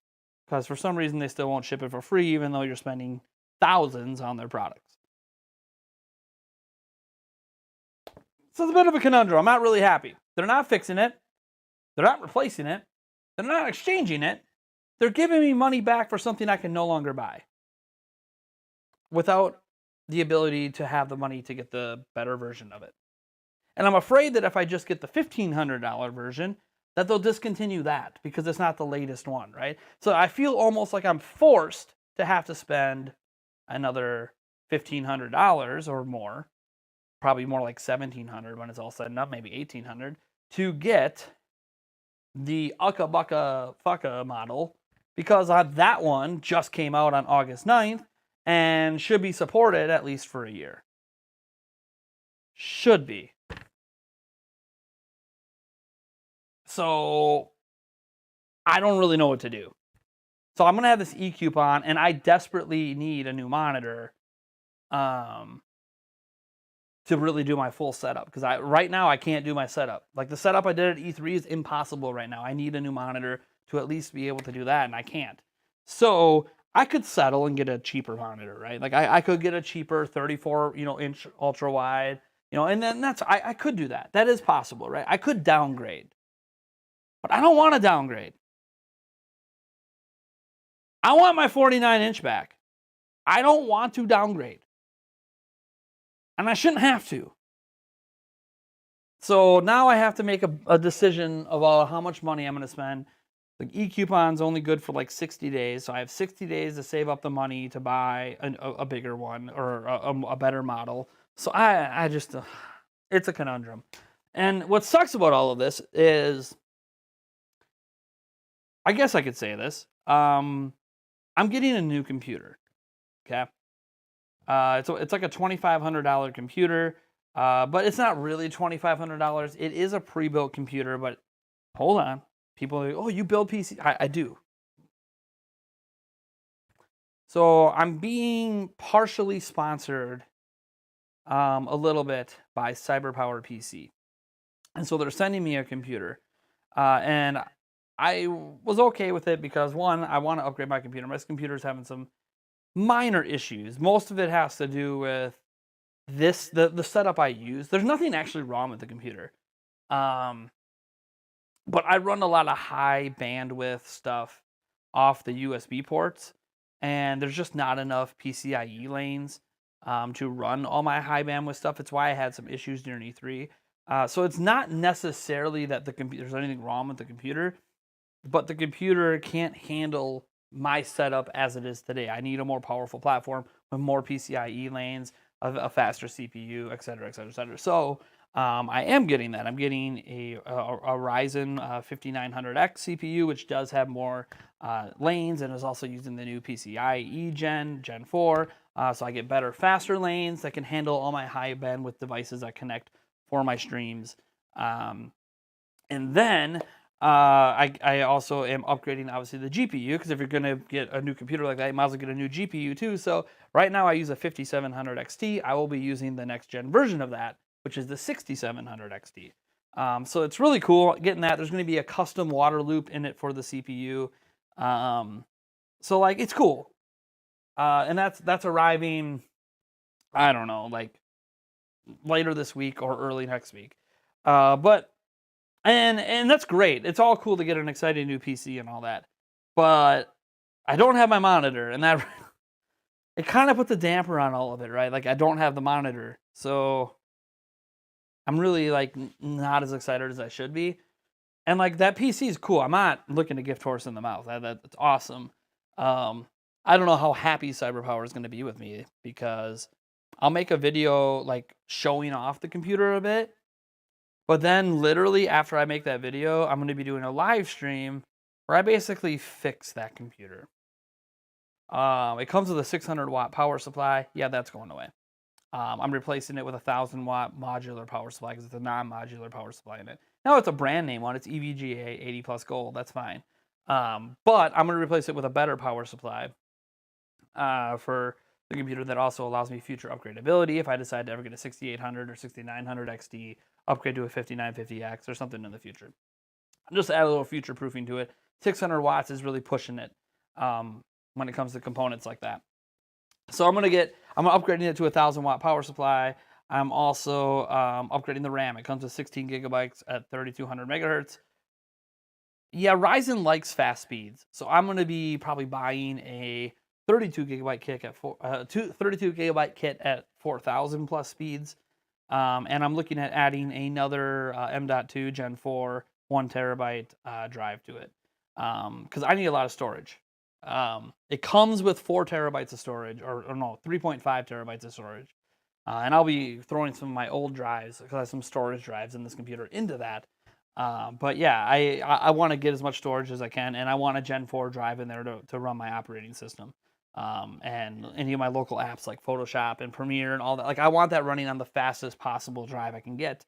Because for some reason they still won't ship it for free, even though you're spending thousands on their products. So it's a bit of a conundrum. I'm not really happy. They're not fixing it. They're not replacing it. They're not exchanging it. They're giving me money back for something I can no longer buy without the ability to have the money to get the better version of it. And I'm afraid that if I just get the $1,500 version, that they'll discontinue that because it's not the latest one, right? So I feel almost like I'm forced to have to spend another $1,500 or more, probably more like $1,700 when it's all said and done, maybe $1,800, to get the Ucka Bucka Fucka model because that one just came out on August 9th and should be supported at least for a year. Should be. So I don't really know what to do. So I'm going to have this e-coupon, and I desperately need a new monitor to really do my full setup. Because right now I can't do my setup. Like the setup I did at E3 is impossible right now. I need a new monitor to at least be able to do that, and I can't. So I could settle and get a cheaper monitor, right? Like I could get a cheaper 34, inch ultra wide, and then I could do that. That is possible, right? I could downgrade, but I don't want to downgrade. I want my 49-inch back. I don't want to downgrade. And I shouldn't have to. So now I have to make a decision about how much money I'm going to spend. The e-coupon's only good for like 60 days. So I have 60 days to save up the money to buy a bigger one or a better model. So I just, it's a conundrum. And what sucks about all of this is, I guess I could say this. I'm getting a new computer. Okay. It's like a $2,500 computer. But it's not really $2,500. It is a pre-built computer, but hold on. People are like, oh, you build PC? I do. So I'm being partially sponsored a little bit by CyberPower PC. And so they're sending me a computer. And I was okay with it because, one, I want to upgrade my computer. My computer's having some minor issues. Most of it has to do with the setup I use. There's nothing actually wrong with the computer. But I run a lot of high bandwidth stuff off the USB ports, and there's just not enough PCIe lanes to run all my high bandwidth stuff. It's why I had some issues during E3. So it's not necessarily that there's anything wrong with the computer, but the computer can't handle my setup as it is today. I need a more powerful platform with more PCIe lanes, a faster CPU, et cetera, et cetera, et cetera. So I am getting that. I'm getting a Ryzen 5900X CPU, which does have more lanes and is also using the new PCIe Gen 4. So I get better, faster lanes that can handle all my high bandwidth devices that connect for my streams. And then I also am upgrading, obviously, the GPU, because if you're going to get a new computer like that, you might as well get a new GPU too. So right now I use a 5700 XT. I will be using the next gen version of that, which is the 6700 XT. So it's really cool getting that. There's going to be a custom water loop in it for the CPU. So like, it's cool. And that's arriving, I don't know, like later this week or early next week. And that's great. It's all cool to get an exciting new PC and all that. But I don't have my monitor, and that it kind of puts a damper on all of it, right? Like I don't have the monitor. So I'm really like not as excited as I should be. And like that PC is cool. I'm not looking to gift horse in the mouth. That's awesome. I don't know how happy CyberPower is going to be with me, because I'll make a video like showing off the computer a bit. But then literally after I make that video, I'm going to be doing a live stream where I basically fix that computer. It comes with a 600 watt power supply. Yeah, that's going away. I'm replacing it with a 1,000 watt modular power supply because it's a non-modular power supply in it. Now it's a brand name one. It's EVGA 80 plus gold. That's fine. But I'm going to replace it with a better power supply for the computer that also allows me future upgradability if I decide to ever get a 6800 or 6900 XT, upgrade to a 5950X or something in the future. Just add a little future proofing to it. 600 watts is really pushing it when it comes to components like that. So I'm upgrading it to a 1,000 watt power supply. I'm also upgrading the RAM. It comes with 16 gigabytes at 3200 megahertz. Yeah, Ryzen likes fast speeds, so I'm going to be probably buying a 32 gigabyte kit at 32 gigabyte kit at 4,000 plus speeds. And I'm looking at adding another M.2 Gen 4 1 terabyte drive to it, because I need a lot of storage. It comes with 4 terabytes of storage, or no, 3.5 terabytes of storage. And I'll be throwing some of my old drives, because I have some storage drives in this computer, into that. But yeah, I want to get as much storage as I can, and I want a Gen 4 drive in there to run my operating system. And any of my local apps like Photoshop and Premiere and all that. Like I want that running on the fastest possible drive I can get,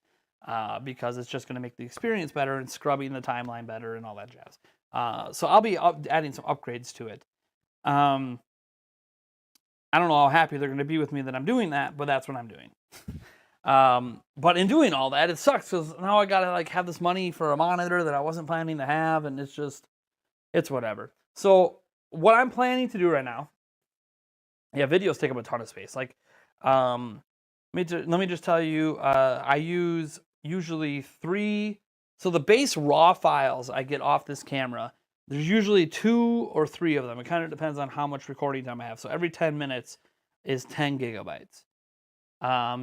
because it's just going to make the experience better and scrubbing the timeline better and all that jazz. So I'll be adding some upgrades to it. I don't know how happy they're going to be with me that I'm doing that, but that's what I'm doing. But in doing all that, it sucks because now I got to like have this money for a monitor that I wasn't planning to have, and it's whatever. So what I'm planning to do right now, yeah, videos take up a ton of space. Like, let me just tell you, I use usually 3. So the base raw files I get off this camera, there's usually 2 or 3 of them. It kind of depends on how much recording time I have. So every 10 minutes is 10 gigabytes.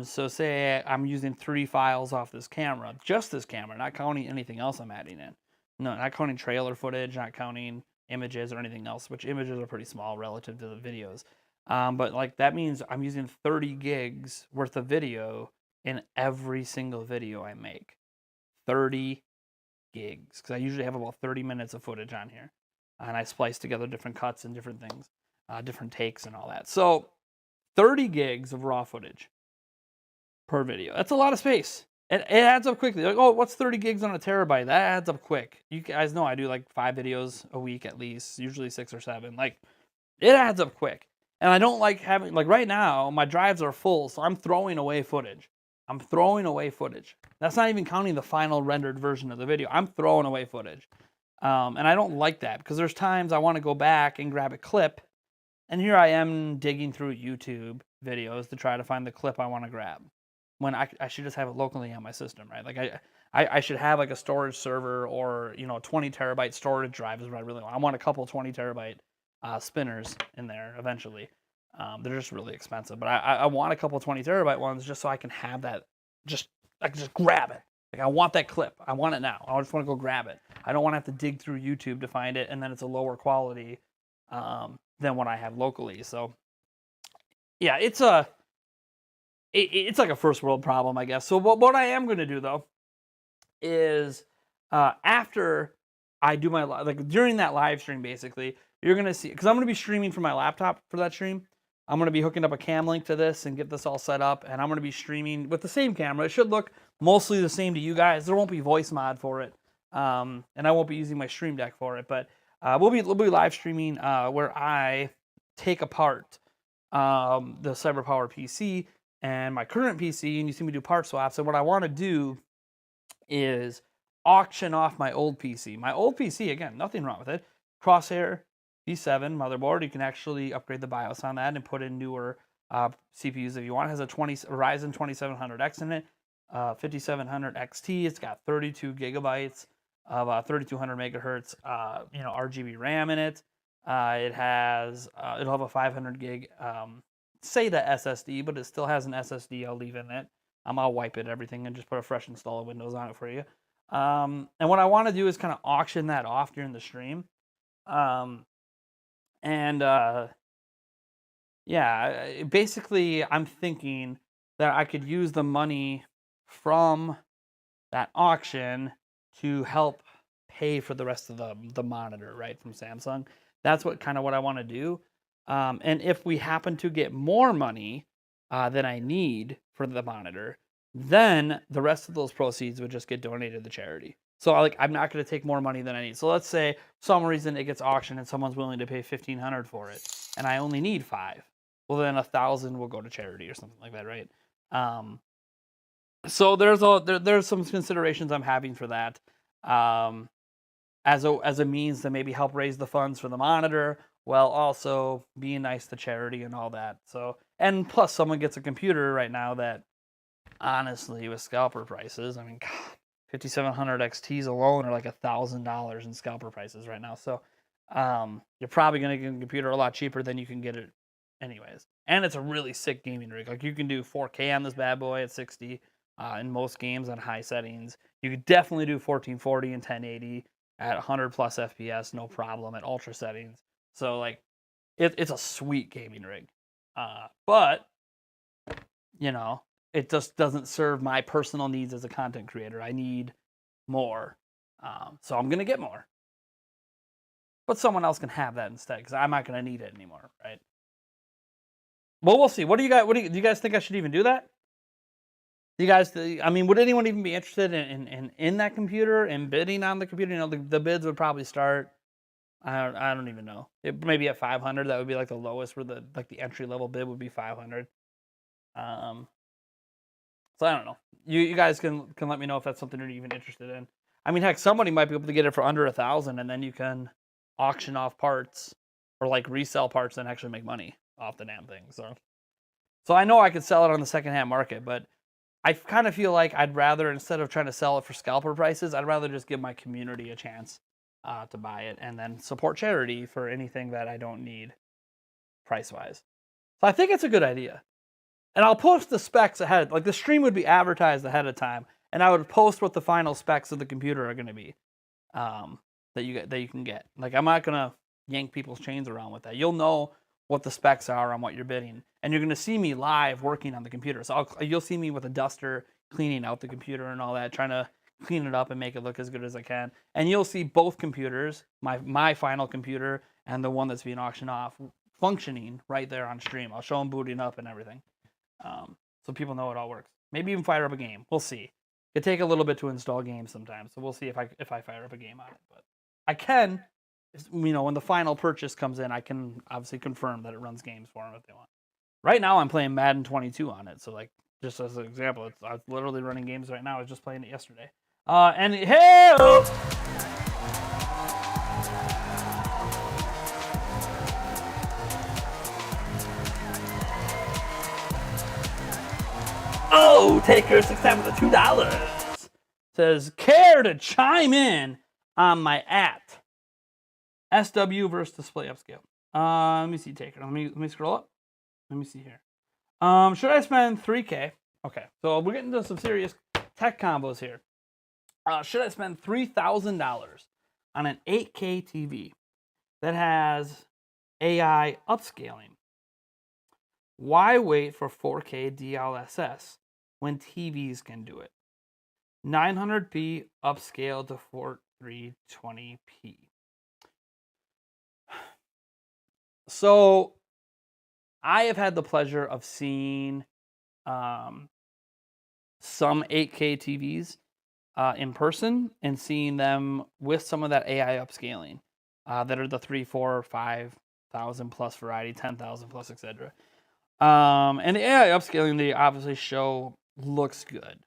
So say I'm using 3 files off this camera, just this camera, not counting anything else I'm adding in. No, not counting trailer footage, not counting images or anything else, which images are pretty small relative to the videos. But like that means I'm using 30 gigs worth of video in every single video I make. 30 gigs, because I usually have about 30 minutes of footage on here, and I splice together different cuts and different things, different takes and all that. So 30 gigs of raw footage per video. That's a lot of space. It adds up quickly. Like, oh, what's 30 gigs on a terabyte? That adds up quick. You guys know I do like 5 videos a week at least, usually 6 or 7. Like, it adds up quick. And I don't like having, like right now, my drives are full, so I'm throwing away footage. That's not even counting the final rendered version of the video. I'm throwing away footage. And I don't like that, because there's times I want to go back and grab a clip, and here I am digging through YouTube videos to try to find the clip I want to grab, when I should just have it locally on my system, right? Like I should have like a storage server, or 20 terabyte storage drive is what I really want. I want a couple 20 terabyte spinners in there eventually. They're just really expensive, but I want a couple 20 terabyte ones just so I can have that. I can just grab it. Like, I want that clip. I want it now. I just want to go grab it. I don't want to have to dig through YouTube to find it, and then it's a lower quality than what I have locally. So yeah, it's like a first world problem, I guess. So what I am going to do though is after I do my during that live stream, basically, you're going to see, because I'm going to be streaming from my laptop for that stream. I'm going to be hooking up a cam link to this and get this all set up, and I'm going to be streaming with the same camera. It should look mostly the same to you guys. There won't be voice mod for it, and I won't be using my Stream Deck for it. But we'll be live streaming where I take apart the CyberPower PC and my current PC, and you see me do part swaps. And what I want to do is auction off my old PC. My old PC, again, nothing wrong with it. Crosshair V7 motherboard. You can actually upgrade the BIOS on that and put in newer CPUs if you want. It has a Ryzen 2700X in it, 5700 XT. It's got 32 gigabytes of 3200 megahertz, RGB RAM in it. It'll have a 500 gig SATA SSD, but it still has an SSD I'll leave in it. I'll wipe it, everything, and just put a fresh install of Windows on it for you. And what I want to do is kind of auction that off during the stream. Basically, I'm thinking that I could use the money from that auction to help pay for the rest of the monitor, right, from Samsung. That's what I want to do. And if we happen to get more money than I need for the monitor, then the rest of those proceeds would just get donated to charity. So I'm not going to take more money than I need. So let's say for some reason it gets auctioned and someone's willing to pay $1,500 for it, and I only need $5. Well, then $1,000 will go to charity or something like that, right? So there's some considerations I'm having for that, as a means to maybe help raise the funds for the monitor, while also being nice to charity and all that. So, and plus someone gets a computer right now that, honestly, with scalper prices, I mean, God, 5700 XTs alone are like $1,000 in scalper prices right now. So you're probably going to get a computer a lot cheaper than you can get it anyways. And it's a really sick gaming rig. Like, you can do 4K on this bad boy at 60 in most games on high settings. You could definitely do 1440 and 1080 at 100 plus FPS, no problem, at ultra settings. So it's a sweet gaming rig. But it just doesn't serve my personal needs as a content creator. I need more. So I'm going to get more. But someone else can have that instead, because I'm not going to need it anymore, right? Well, we'll see. Do you guys think I should even do that? Would anyone even be interested in that computer and bidding on the computer? The bids would probably start, I don't even know. Maybe at 500, that would be like the lowest, where the entry level bid would be 500. So I don't know. You guys can let me know if that's something you're even interested in. I mean, heck, somebody might be able to get it for under $1,000, and then you can auction off parts or like resell parts and actually make money off the damn thing. So I know I could sell it on the secondhand market, but I kind of feel like I'd rather, instead of trying to sell it for scalper prices, I'd rather just give my community a chance to buy it and then support charity for anything that I don't need price wise. So I think it's a good idea. And I'll post the specs ahead. Like the stream would be advertised ahead of time, and I would post what the final specs of the computer are going to be that you can get. Like I'm not gonna yank people's chains around with that. You'll know what the specs are on what you're bidding, and you're gonna see me live working on the computer. So you'll see me with a duster cleaning out the computer and all that, trying to clean it up and make it look as good as I can. And you'll see both computers, my final computer and the one that's being auctioned off, functioning right there on stream. I'll show them booting up and everything, so people know it all works. Maybe even fire up a game. We'll see. It take a little bit to install games sometimes, so we'll see if I fire up a game on it. But I can, when the final purchase comes in, I can obviously confirm that it runs games for them if they want. Right now, I'm playing Madden 22 on it, so like just as an example, I'm literally running games right now. I was just playing it yesterday. And hey! Oh, Taker 6 times the $2 says, care to chime in on my SW versus display upscale. Let me see, Taker. Let me scroll up. Let me see here. Should I spend $3K? Okay, so we're getting into some serious tech combos here. Should I spend $3,000 on an 8K TV that has AI upscaling? Why wait for 4K DLSS when TVs can do it? 900p upscale to 320p. So I have had the pleasure of seeing some 8K TVs in person and seeing them with some of that AI upscaling that are the 3, 4, 5,000 plus variety, 10,000 plus, etc. And the AI upscaling they obviously show looks good.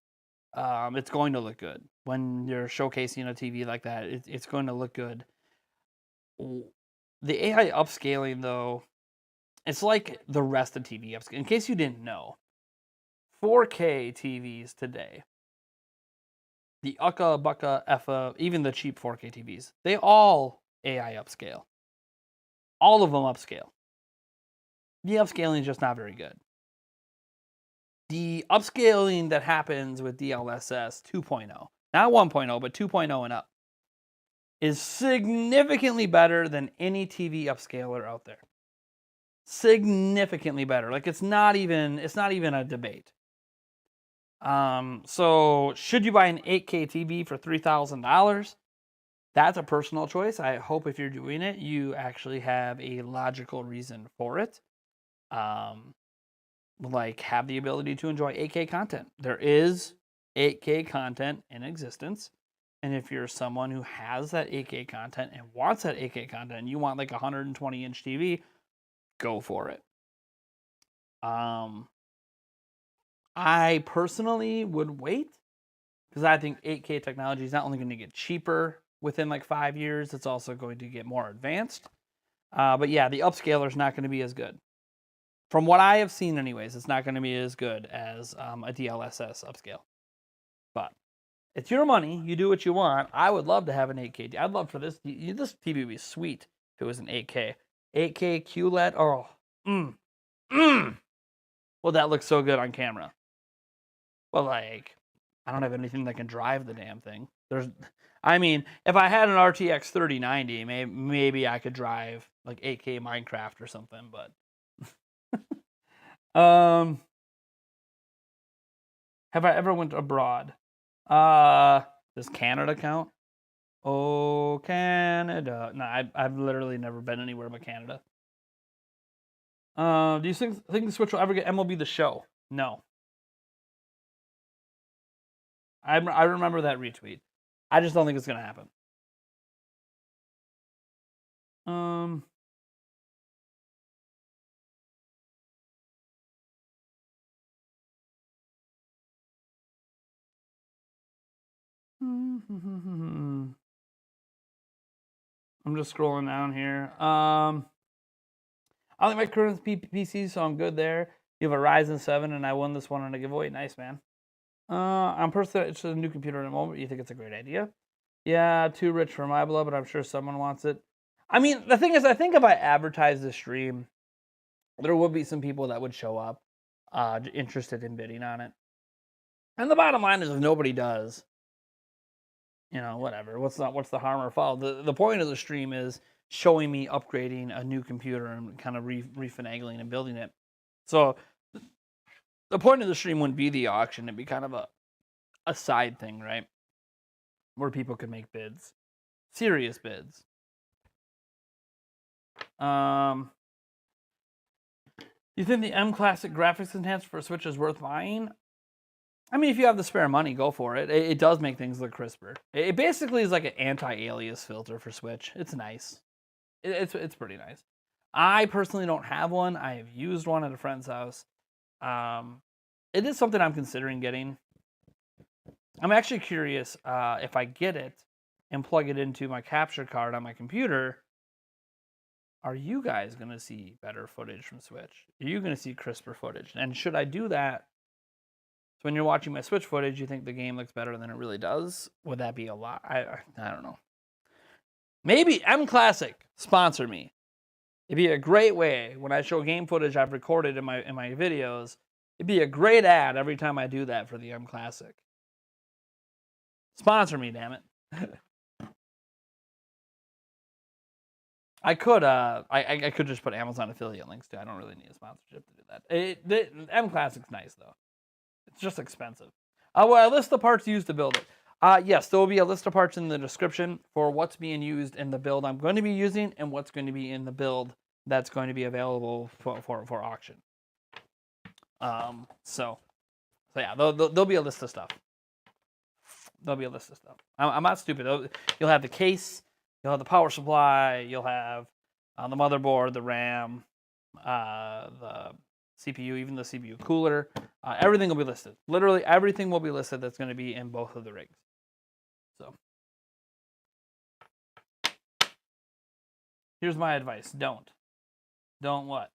It's going to look good when you're showcasing a TV like that. It's going to look good. The AI upscaling, though, it's like the rest of TV upscaling. In case you didn't know, 4K TVs today, the Ucka, Bucka, Effa, even the cheap 4K TVs, they all AI upscale. All of them upscale. The upscaling is just not very good. The upscaling that happens with DLSS 2.0, not 1.0, but 2.0 and up, is significantly better than any TV upscaler out there. Significantly better. Like it's not even a debate. So should you buy an 8K TV for $3,000? That's a personal choice. I hope if you're doing it, you actually have a logical reason for it. Like have the ability to enjoy 8K content. There is 8K content in existence. And if you're someone who has that 8K content and wants that 8K content and you want like a 120-inch TV, go for it. I personally would wait because I think 8K technology is not only going to get cheaper within like 5 years, it's also going to get more advanced. But yeah, the upscaler is not going to be as good. From what I have seen anyways, it's not going to be as good as a DLSS upscale. But it's your money. You do what you want. I would love to have an 8K. I'd love for this. This TV would be sweet if it was an 8K. 8K QLED. Oh, well, that looks so good on camera. Well, like, I don't have anything that can drive the damn thing. If I had an RTX 3090, maybe I could drive like 8K Minecraft or something. But have I ever went abroad? Does Canada count? Oh, Canada. No, I've literally never been anywhere but Canada. Do you think the Switch will ever get MLB The Show? No. I remember that retweet. I just don't think it's going to happen. I'm just scrolling down here. I like my current PC, so I'm good there. You have a Ryzen 7, and I won this one on a giveaway. Nice, man. I'm personally interested in a new computer in a moment. You think it's a great idea? Yeah, too rich for my blood, but I'm sure someone wants it. I mean, the thing is, I think if I advertise the stream, there would be some people that would show up interested in bidding on it. And the bottom line is, if nobody does, whatever. What's the harm or foul? The point of the stream is showing me upgrading a new computer and kind of refinagling and building it. So the point of the stream wouldn't be the auction. It'd be kind of a side thing, right? Where people could make bids. Serious bids. You think the M Classic graphics enhancer for Switch is worth buying? I mean, if you have the spare money, go for it. It does make things look crisper. It basically is like an anti-alias filter for Switch. It's nice. It's pretty nice. I personally don't have one. I have used one at a friend's house. It is something I'm considering getting. I'm actually curious if I get it and plug it into my capture card on my computer, are you guys going to see better footage from Switch? Are you going to see crisper footage? And should I do that? So when you're watching my Switch footage, you think the game looks better than it really does? Would that be a lot? I don't know. Maybe M Classic sponsor me. It'd be a great way when I show game footage I've recorded in my videos. It'd be a great ad every time I do that for the M Classic. Sponsor me, damn it. I could just put Amazon affiliate links too. I don't really need a sponsorship to do that. The M Classic's nice though. It's just expensive. Will I list the parts used to build it? Yes, there will be a list of parts in the description for what's being used in the build I'm going to be using and what's going to be in the build that's going to be available for auction. So yeah, there'll be a list of stuff. There'll be a list of stuff. I'm not stupid. You'll have the case, you'll have the power supply, you'll have the motherboard, the RAM, the CPU, even the CPU cooler. Everything will be listed. Literally everything will be listed that's going to be in both of the rigs. So here's my advice. Don't what?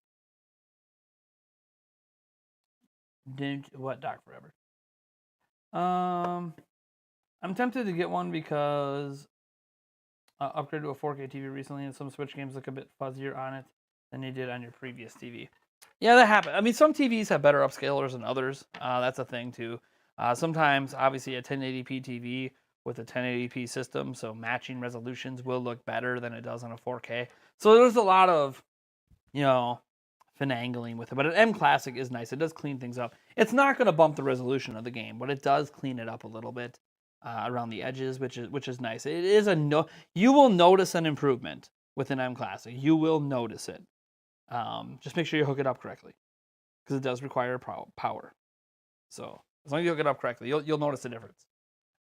Don't what, Doc Forever? I'm tempted to get one because I upgraded to a 4K TV recently, and some Switch games look a bit fuzzier on it than they did on your previous TV. Yeah, that happened. I mean, some TVs have better upscalers than others. That's a thing too. Sometimes, obviously, a 1080p TV with a 1080p system, so matching resolutions will look better than it does on a 4K. So there's a lot of, finagling with it. But an M Classic is nice. It does clean things up. It's not going to bump the resolution of the game, but it does clean it up a little bit. Around the edges, which is nice. It is you will notice an improvement with an M Classic. You will notice it. Just make sure you hook it up correctly, because it does require power. So as long as you hook it up correctly, you'll notice the difference.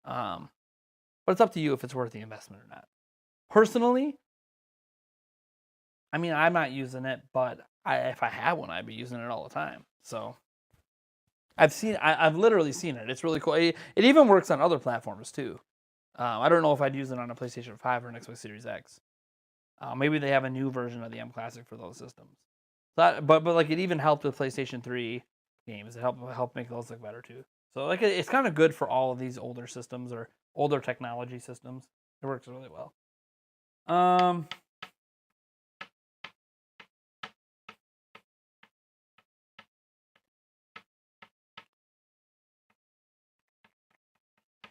But it's up to you if it's worth the investment or not. Personally, I mean, I'm not using it, but if I had one, I'd be using it all the time. So I've literally seen it. It's really cool. It even works on other platforms too. I don't know if I'd use it on a PlayStation 5 or an Xbox Series X. Maybe they have a new version of the M Classic for those systems. But like it even helped with PlayStation 3 games. It helped make those look better too. So like it's kind of good for all of these older systems or older technology systems. It works really well.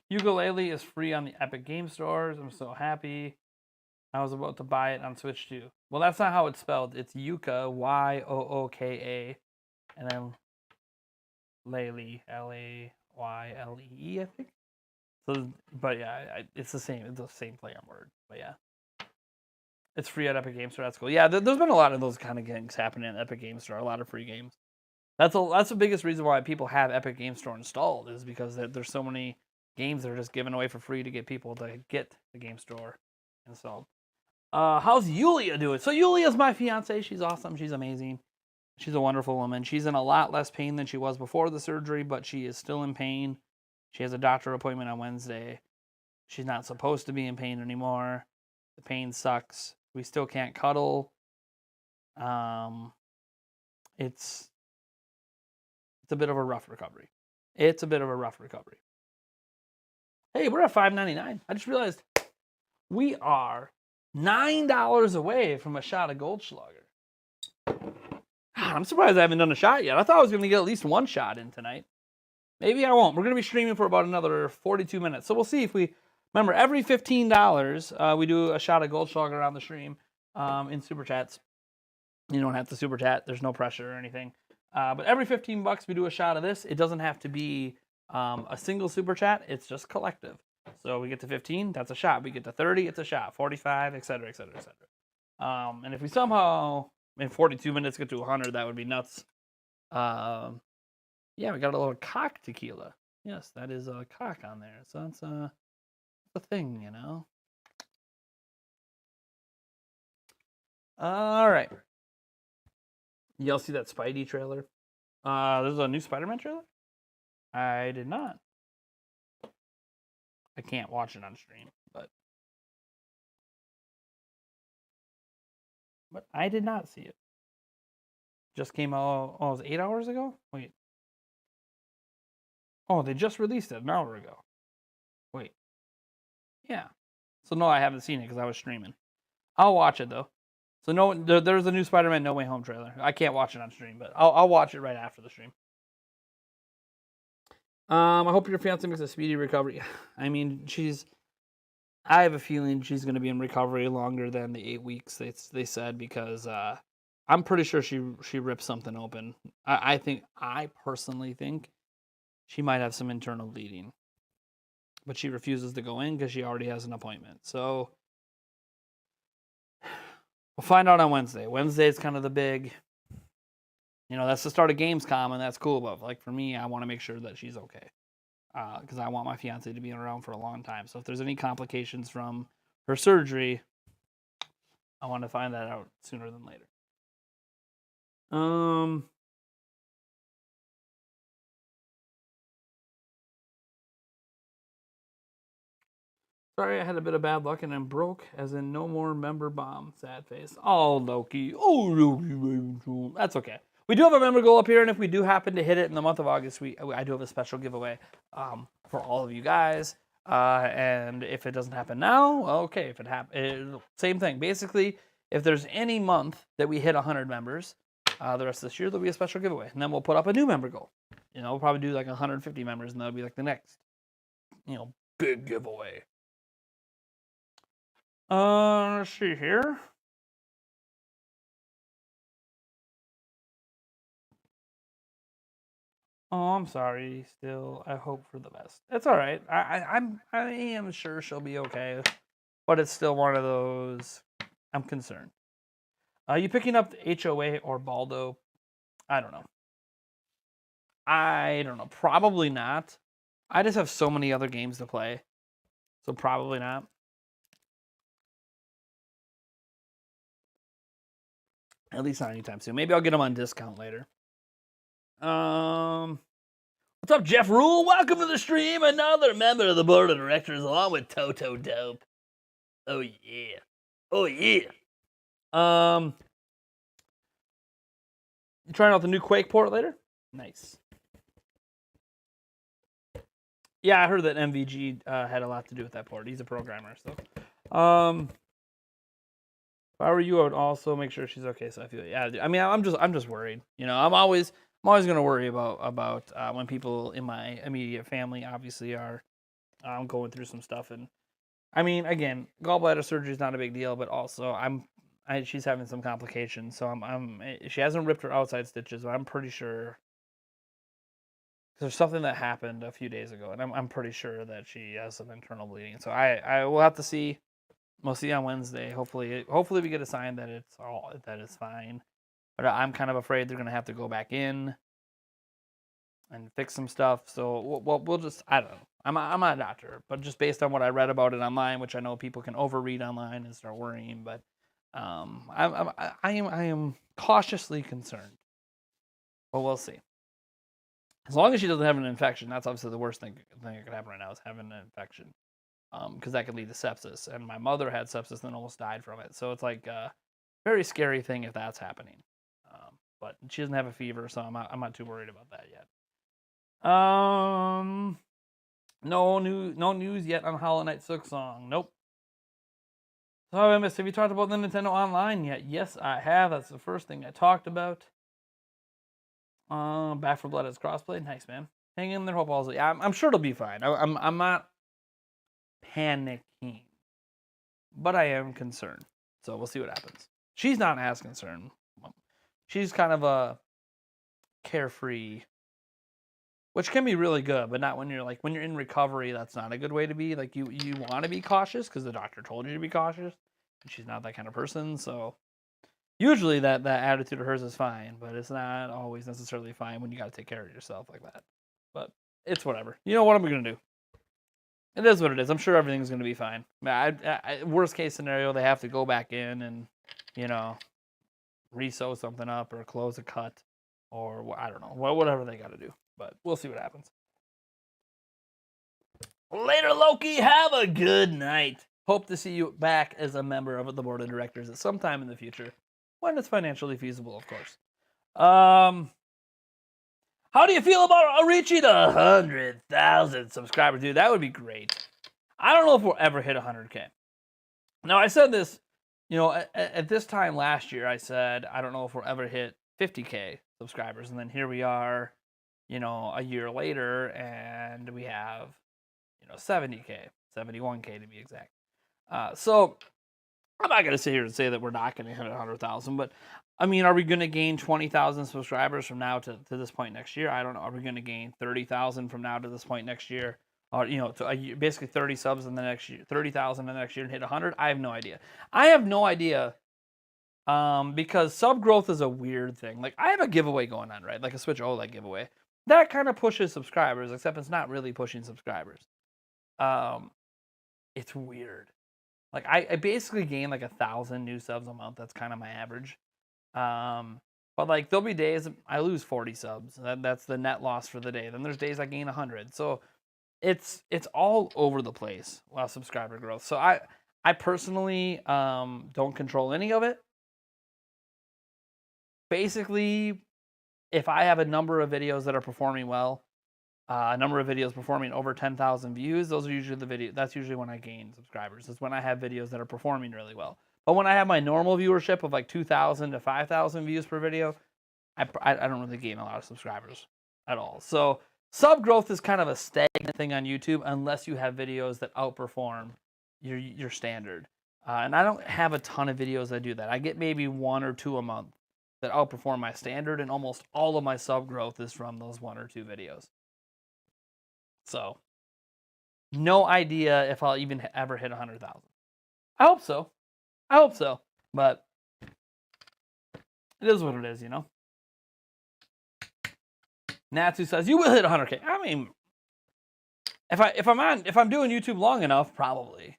Ukulele is free on the Epic Game Stores. I'm so happy. I was about to buy it on Switch too. Well, that's not how it's spelled. It's Yuka, Yooka, and then Laylee, Laylee, I think. So, but yeah, it's the same. It's the same play on word. But yeah, it's free at Epic Game Store. That's cool. Yeah, there's been a lot of those kind of things happening at Epic Game Store. A lot of free games. That's the biggest reason why people have Epic Game Store installed, is because there's so many games that are just given away for free to get people to get the game store installed. How's Yulia doing? So Yulia's my fiance. She's awesome. She's amazing. She's a wonderful woman. She's in a lot less pain than she was before the surgery, but she is still in pain. She has a doctor appointment on Wednesday. She's not supposed to be in pain anymore. The pain sucks. We still can't cuddle. it's a bit of a rough recovery. It's a bit of a rough recovery. Hey, we're at $5.99. I just realized we are $9 away from a shot of Goldschlager. God, I'm surprised I haven't done a shot yet. I thought I was going to get at least one shot in tonight. Maybe I won't. We're going to be streaming for about another 42 minutes. So we'll see if we... Remember, every $15, we do a shot of Goldschlager on the stream in Super Chats. You don't have to Super Chat. There's no pressure or anything. But every $15, we do a shot of this. It doesn't have to be a single Super Chat. It's just collective. So we get to 15, that's a shot. We get to 30, it's a shot. 45, etc., etc., etc. And if we somehow, in 42 minutes, get to 100, that would be nuts. Yeah, we got a little cock tequila. Yes, that is a cock on there. So that's a thing, you know. All right. Y'all see that Spidey trailer? There's a new Spider-Man trailer? I did not. I can't watch it on stream, but I did not see it. Just came out, it was 8 hours ago? Wait. Oh, they just released it an hour ago. Wait. Yeah. So no, I haven't seen it because I was streaming. I'll watch it though. So no, there's a new Spider-Man No Way Home trailer. I can't watch it on stream, but I'll watch it right after the stream. I hope your fiance makes a speedy recovery. I mean, I have a feeling she's going to be in recovery longer than the 8 weeks they said, because I'm pretty sure she ripped something open. I personally think she might have some internal bleeding, but she refuses to go in because she already has an appointment. So we'll find out on Wednesday. Wednesday is kind of the big, that's the start of Gamescom, and that's cool. But like for me, I want to make sure that she's okay, because I want my fiance to be around for a long time. So if there's any complications from her surgery, I want to find that out sooner than later. Sorry, I had a bit of bad luck and I'm broke, as in no more member bomb. Sad face. Oh, Loki. Oh, Loki. That's okay. We do have a member goal up here, and if we do happen to hit it in the month of August, I do have a special giveaway for all of you guys. And if it doesn't happen now, okay. If it happens, same thing. Basically, if there's any month that we hit 100 members, the rest of this year, there'll be a special giveaway. And then we'll put up a new member goal. We'll probably do like 150 members, and that'll be like the next, big giveaway. Let's see here. Oh, I'm sorry. Still, I hope for the best. It's all right. I am sure she'll be okay, but it's still one of those. I'm concerned. You picking up the HOA or Baldo? I don't know. Probably not. I just have so many other games to play, so probably not. At least not anytime soon. Maybe I'll get them on discount later. What's up, Jeff Rule? Welcome to the stream. Another member of the board of directors, along with Toto Dope. Oh yeah. Oh yeah. You trying out the new Quake port later? Nice. Yeah, I heard that MVG had a lot to do with that port. He's a programmer, so. If I were you, I would also make sure she's okay. So I feel, yeah. I mean, I'm just worried. I'm always gonna worry about when people in my immediate family obviously are going through some stuff. And I mean, again, gallbladder surgery is not a big deal, but also she's having some complications. So she hasn't ripped her outside stitches, but I'm pretty sure there's something that happened a few days ago, and I'm pretty sure that she has some internal bleeding. So I will have to see. We'll see on Wednesday. Hopefully we get a sign that it's fine. But I'm kind of afraid they're gonna have to go back in and fix some stuff. So we'll just, I don't know. I'm not a doctor, but just based on what I read about it online, which I know people can overread online and start worrying, but I am cautiously concerned. But we'll see. As long as she doesn't have an infection, that's obviously the worst thing that could happen right now, is having an infection. Because that could lead to sepsis. And my mother had sepsis and almost died from it. So it's like a very scary thing if that's happening. but she doesn't have a fever, so I'm not too worried about that yet. No news yet on Hollow Knight Silksong. Nope. So I missed. Have you talked about the Nintendo Online yet? Yes, I have. That's the first thing I talked about. Back 4 Blood as crossplay. Nice, man. Hang in there, hope all's yeah. I'm sure it'll be fine. I'm not panicking, but I am concerned. So we'll see what happens. She's not as concerned. She's kind of a carefree, which can be really good, but not when you're in recovery. That's not a good way to be. Like you want to be cautious because the doctor told you to be cautious, and she's not that kind of person. So usually that attitude of hers is fine, but it's not always necessarily fine when you got to take care of yourself like that. But it's whatever. You know what am I gonna do? It is what it is. I'm sure everything's gonna be fine. Worst case scenario, they have to go back in and re-sew something up or close a cut or I don't know, whatever they got to do. But we'll see what happens. Later, Loki. Have a good night. Hope to see you back as a member of the board of directors at some time in the future, when it's financially feasible, of course. How do you feel about reaching 100,000 subscribers, dude? That would be great. I don't know if we'll ever hit 100K. Now, I said this, at this time last year, I said I don't know if we'll ever hit 50K subscribers, and then here we are. A year later, and we have, 70K, 71K to be exact. So I'm not going to sit here and say that we're not going to hit 100,000, but I mean, are we going to gain 20,000 subscribers from now to this point next year? I don't know. Are we going to gain 30,000 from now to this point next year? Or, basically 30 subs in the next year, 30,000 in the next year and hit 100? I have no idea. Because sub growth is a weird thing. Like, I have a giveaway going on, right? Like a Switch OLED giveaway. That kind of pushes subscribers, except it's not really pushing subscribers. It's weird. Like, I basically gain like 1,000 new subs a month. That's kind of my average. But like, there'll be days I lose 40 subs. That's the net loss for the day. Then there's days I gain 100. So it's all over the place while subscriber growth. So I personally don't control any of it. Basically, if I have a number of videos that are performing well, a number of videos performing over 10,000 views, those are usually the video. That's usually when I gain subscribers. It's when I have videos that are performing really well. But when I have my normal viewership of like 2,000 to 5,000 views per video, I don't really gain a lot of subscribers at all. So sub growth is kind of a stagnant thing on YouTube unless you have videos that outperform your standard. And I don't have a ton of videos that do that. I get maybe 1 or 2 a month that outperform my standard, and almost all of my sub growth is from those 1 or 2 videos. So, no idea if I'll even ever hit 100,000. I hope so. But it is what it is, Natsu says you will hit 100K. I mean, if I'm doing YouTube long enough, probably.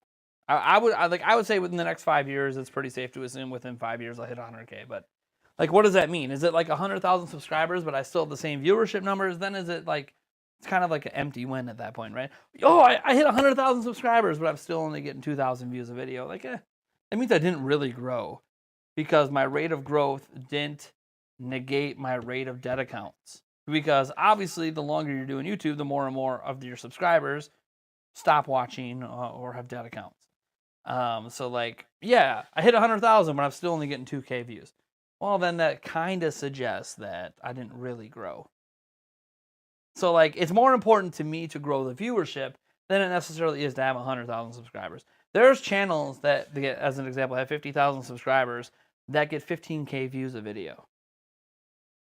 I would say within the next 5 years, it's pretty safe to assume within 5 years I'll hit 100K. But like, what does that mean? Is it like 100,000 subscribers, but I still have the same viewership numbers? Then is it like, it's kind of like an empty win at that point, right? Oh, I hit 100,000 subscribers, but I'm still only getting 2,000 views a video. Like, that means I didn't really grow, because my rate of growth didn't negate my rate of dead accounts. Because obviously, the longer you're doing YouTube, the more and more of your subscribers stop watching or have dead accounts. So like, yeah, I hit 100,000, but I'm still only getting 2K views. Well, then that kind of suggests that I didn't really grow. So like, it's more important to me to grow the viewership than it necessarily is to have 100,000 subscribers. There's channels that, as an example, have 50,000 subscribers that get 15K views a video.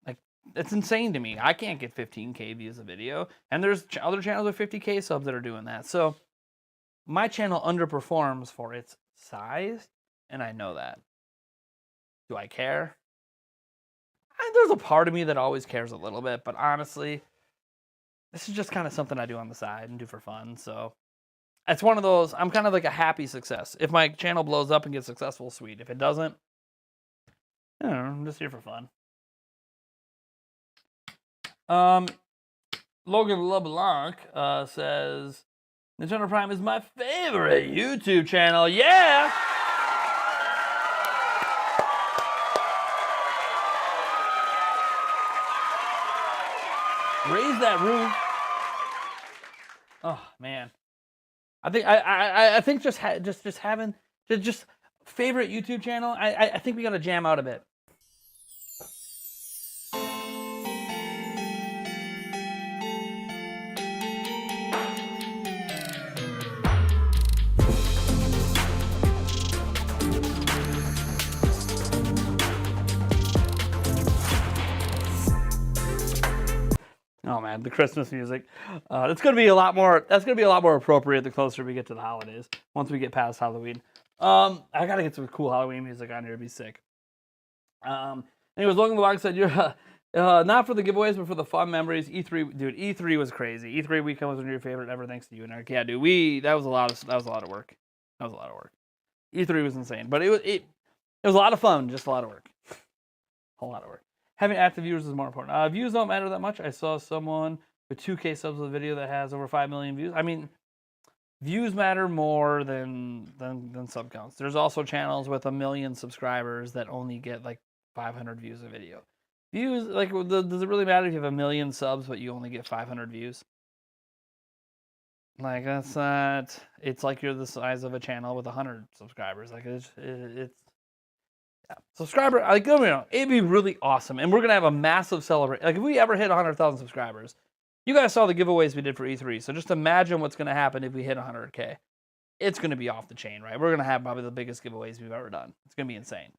Like, it's insane to me. I can't get 15K views a video. And there's other channels with 50K subs that are doing that. So my channel underperforms for its size, and I know that. Do I care? There's a part of me that always cares a little bit, but honestly, this is just kind of something I do on the side and do for fun. So it's one of those, I'm kind of like a happy success. If my channel blows up and gets successful, sweet. If it doesn't, I don't know, I'm just here for fun. Logan LeBlanc says, Nintendo Prime is my favorite YouTube channel. Yeah! Raise that roof. Oh man, I think just having just favorite YouTube channel. I think we gotta jam out a bit. Oh man, the Christmas music. That's gonna be a lot more. That's gonna be a lot more appropriate the closer we get to the holidays. Once we get past Halloween, I gotta get some cool Halloween music on here. It'd be sick. Anyways, Logan Vlog said you're not for the giveaways, but for the fun memories. E3, dude. E3 was crazy. E3 weekend was one of your favorite ever. Thanks to you and Eric. Yeah, dude. That was a lot of work. That was a lot of work. E3 was insane, but it was a lot of fun. Just a lot of work. A lot of work. Having active viewers is more important. Views don't matter that much. I saw someone with 2K subs with a video that has over 5 million views. I mean, views matter more than sub counts. There's also channels with 1 million subscribers that only get like 500 views a video. Views, like, does it really matter if you have 1 million subs but you only get 500 views? Like, that's not. It's like you're the size of a channel with 100 subscribers. Like, it's yeah. Subscriber, like, let me know. It'd be really awesome, and we're gonna have a massive celebration. Like, if we ever hit 100,000 subscribers, you guys saw the giveaways we did for E3. So just imagine what's gonna happen if we hit 100K. It's gonna be off the chain, right? We're gonna have probably the biggest giveaways we've ever done. It's gonna be insane.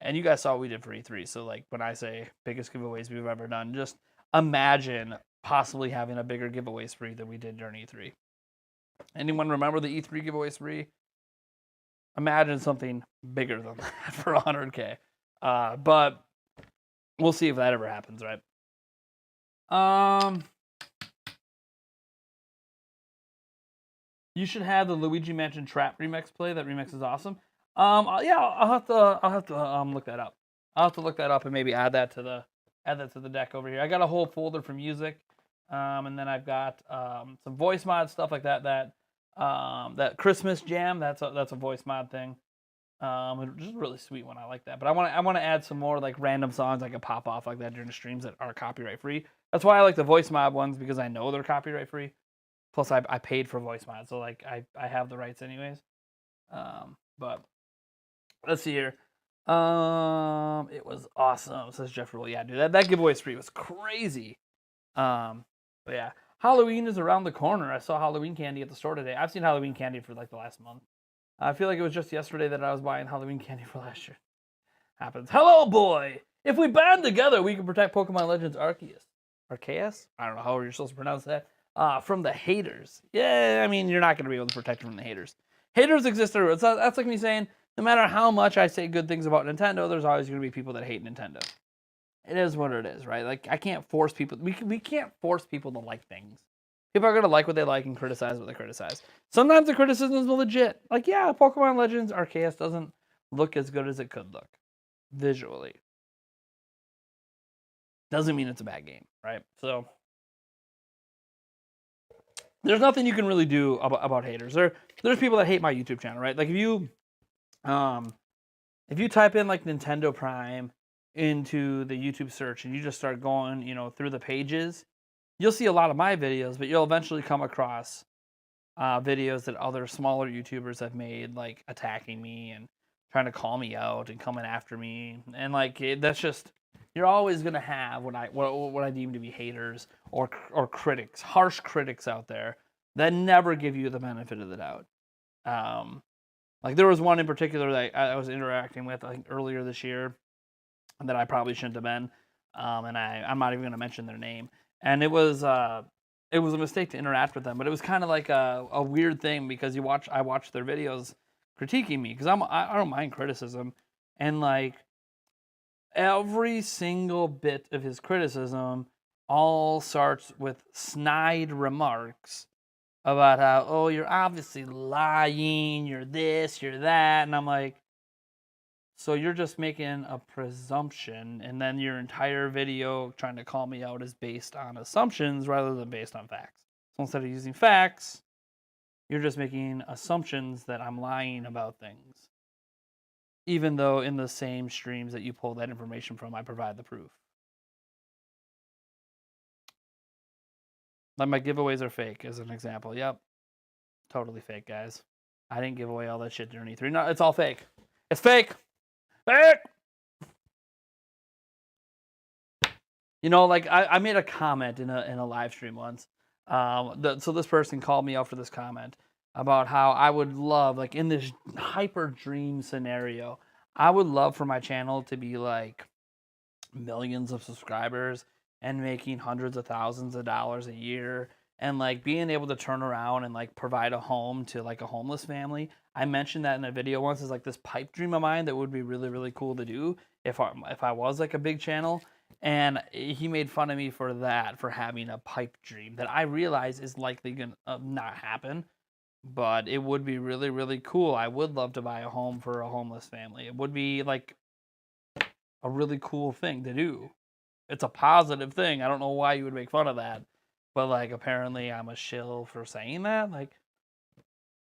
And you guys saw what we did for E3. So like when I say biggest giveaways we've ever done, just imagine possibly having a bigger giveaway spree than we did during E3. Anyone remember the E3 giveaway spree? Imagine something bigger than that for 100K. But we'll see if that ever happens, right? You should have the Luigi Mansion Trap remix play. That remix is awesome. Yeah, I'll have to look that up. I'll have to look that up and maybe add that to the deck over here. I got a whole folder for music, and then I've got some voice mod stuff like that. That Christmas jam. That's a voice mod thing. Which is a really sweet one. I like that. But I want to add some more like random songs I can pop off like that during the streams that are copyright free. That's why I like the voice mod ones, because I know they're copyright free. Plus I paid for voice mod, so like I have the rights anyways. But let's see here. It was awesome, says Jeff Rule. Yeah, dude, that giveaway spree was crazy. But yeah, Halloween is around the corner. I saw Halloween candy at the store today. I've seen Halloween candy for like the last month. I feel like it was just yesterday that I was buying Halloween candy for last year. Happens. Hello, boy! If we band together, we can protect Pokemon Legends Arceus. Arceus? I don't know how you're supposed to pronounce that. From the haters. Yeah, I mean, you're not going to be able to protect them from the haters. Haters exist everywhere. That's like me saying, no matter how much I say good things about Nintendo, there's always going to be people that hate Nintendo. It is what it is, right? Like, I can't force people. We can't force people to like things. People are going to like what they like and criticize what they criticize. Sometimes the criticism is legit. Like, yeah, Pokemon Legends Arceus doesn't look as good as it could look visually. Doesn't mean it's a bad game, right? So there's nothing you can really do about haters. There's people that hate my YouTube channel, right? Like if you type in like Nintendo Prime into the YouTube search and you just start going, through the pages, you'll see a lot of my videos, but you'll eventually come across videos that other smaller YouTubers have made, like attacking me and trying to call me out and coming after me, and like that's just. You're always gonna have what I deem to be haters or critics, harsh critics out there that never give you the benefit of the doubt. Like there was one in particular that I was interacting with, I think earlier this year, that I probably shouldn't have been, and I'm not even gonna mention their name. And it was a mistake to interact with them, but it was kind of like a weird thing because I watch their videos critiquing me because I don't mind criticism, and like. Every single bit of his criticism all starts with snide remarks about how, oh, you're obviously lying, you're this, you're that. And I'm like, so you're just making a presumption, and then your entire video trying to call me out is based on assumptions rather than based on facts. So instead of using facts, you're just making assumptions that I'm lying about things. Even though in the same streams that you pull that information from, I provide the proof. Like my giveaways are fake, as an example. Yep. Totally fake, guys. I didn't give away all that shit during E3. No, it's all fake. It's fake. Fake! You know, like I made a comment in a live stream once. So this person called me out for this comment about how I would love, like in this hyper dream scenario, I would love for my channel to be like millions of subscribers and making hundreds of thousands of dollars a year and like being able to turn around and like provide a home to like a homeless family. I mentioned that in a video once as like this pipe dream of mine that would be really, really cool to do if I was like a big channel. And he made fun of me for that, for having a pipe dream that I realize is likely gonna not happen, but it would be really, really cool. I would love to buy a home for a homeless family. It would be like a really cool thing to do. It's a positive thing. I don't know why you would make fun of that, but like apparently I'm a shill for saying that, like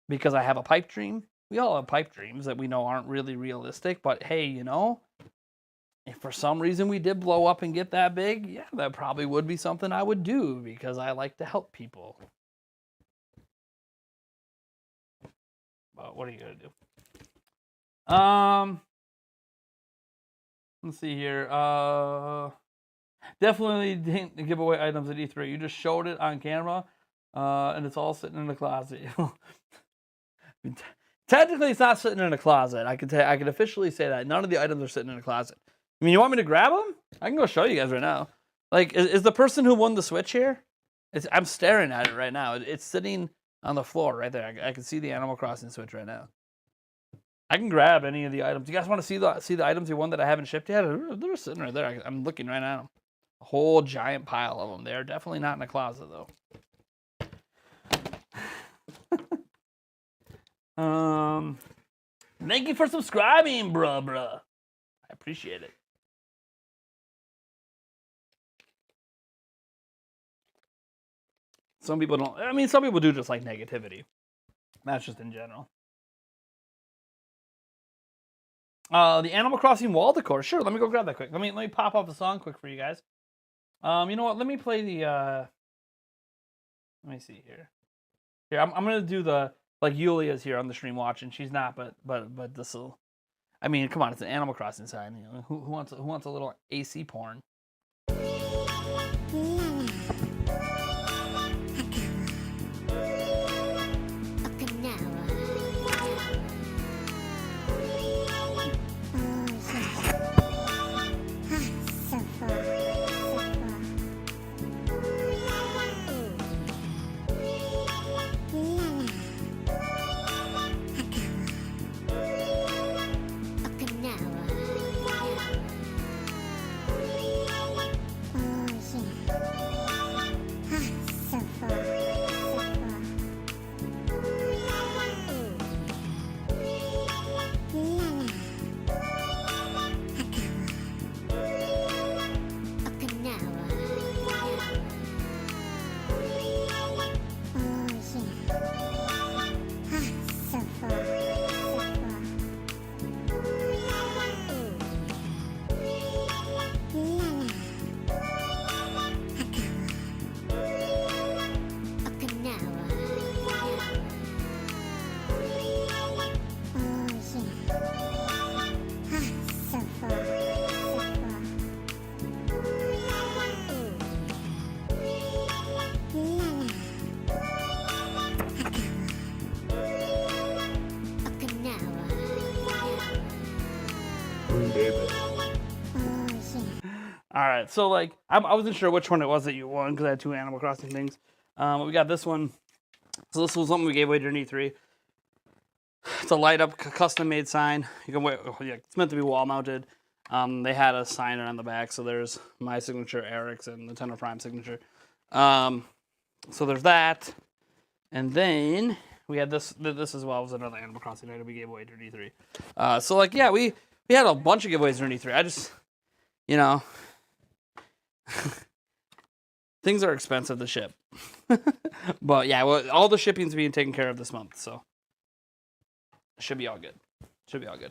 because I have a pipe dream. We all have pipe dreams that we know aren't really realistic, but hey, you know, if for some reason we did blow up and get that big, yeah, that probably would be something I would do because I like to help people. But what are you gonna do? Let's see here. Definitely didn't give away items at E3. You just showed it on camera, and it's all sitting in the closet. Technically, it's not sitting in a closet. I can officially say that none of the items are sitting in a closet. I mean, you want me to grab them? I can go show you guys right now. Like, is the person who won the Switch here? I'm staring at it right now. It's sitting on the floor right there. I can see the Animal Crossing Switch right now. I can grab any of the items. You guys want to see the items you won that I haven't shipped yet? They're sitting right there. I'm looking right at them. A whole giant pile of them. They're definitely not in a closet though. Thank you for subscribing, bruh. I appreciate it. Some people don't. I mean, some people do just like negativity. That's just in general. The Animal Crossing wall decor. Sure, let me go grab that quick. Let me pop off the song quick for you guys. You know what? Let me play the. Let me see here. Here, I'm gonna do the like Yulia's here on the stream watching. She's not, but this will. I mean, come on, it's an Animal Crossing sign. You know, who wants a little AC porn? All right, so like I wasn't sure which one it was that you won because I had two Animal Crossing things. But we got this one. So this was something we gave away during E3. It's a light up custom made sign. You can wait. Yeah, it's meant to be wall mounted. They had a sign on the back, so there's my signature, Eric's, and Nintendo Prime signature. So there's that, and then we had this. This as well was another Animal Crossing item we gave away during E3. So like yeah, we had a bunch of giveaways during E3. I just, you know. Things are expensive to ship. But yeah, well, all the shipping's being taken care of this month, so it should be all good. Should be all good.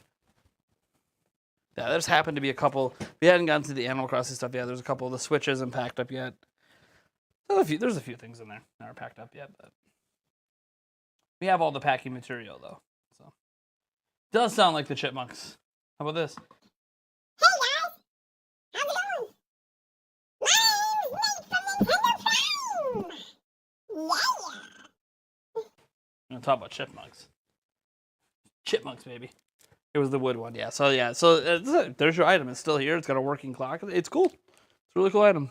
Yeah, there's happened to be a couple. We hadn't gotten to the Animal Crossing stuff yet. There's a couple of the Switch isn't packed up yet. There's a few things in there that aren't packed up yet, but we have all the packing material though. So does sound like the Chipmunks. How about this? Hey guys, how's it going? My name's Nate from Nintendo Prime. Yeah. I'm gonna talk about Chipmunks. Chipmunks, baby. It was the wood one, yeah. So yeah, so there's your item. It's still here. It's got a working clock. It's cool. It's a really cool item.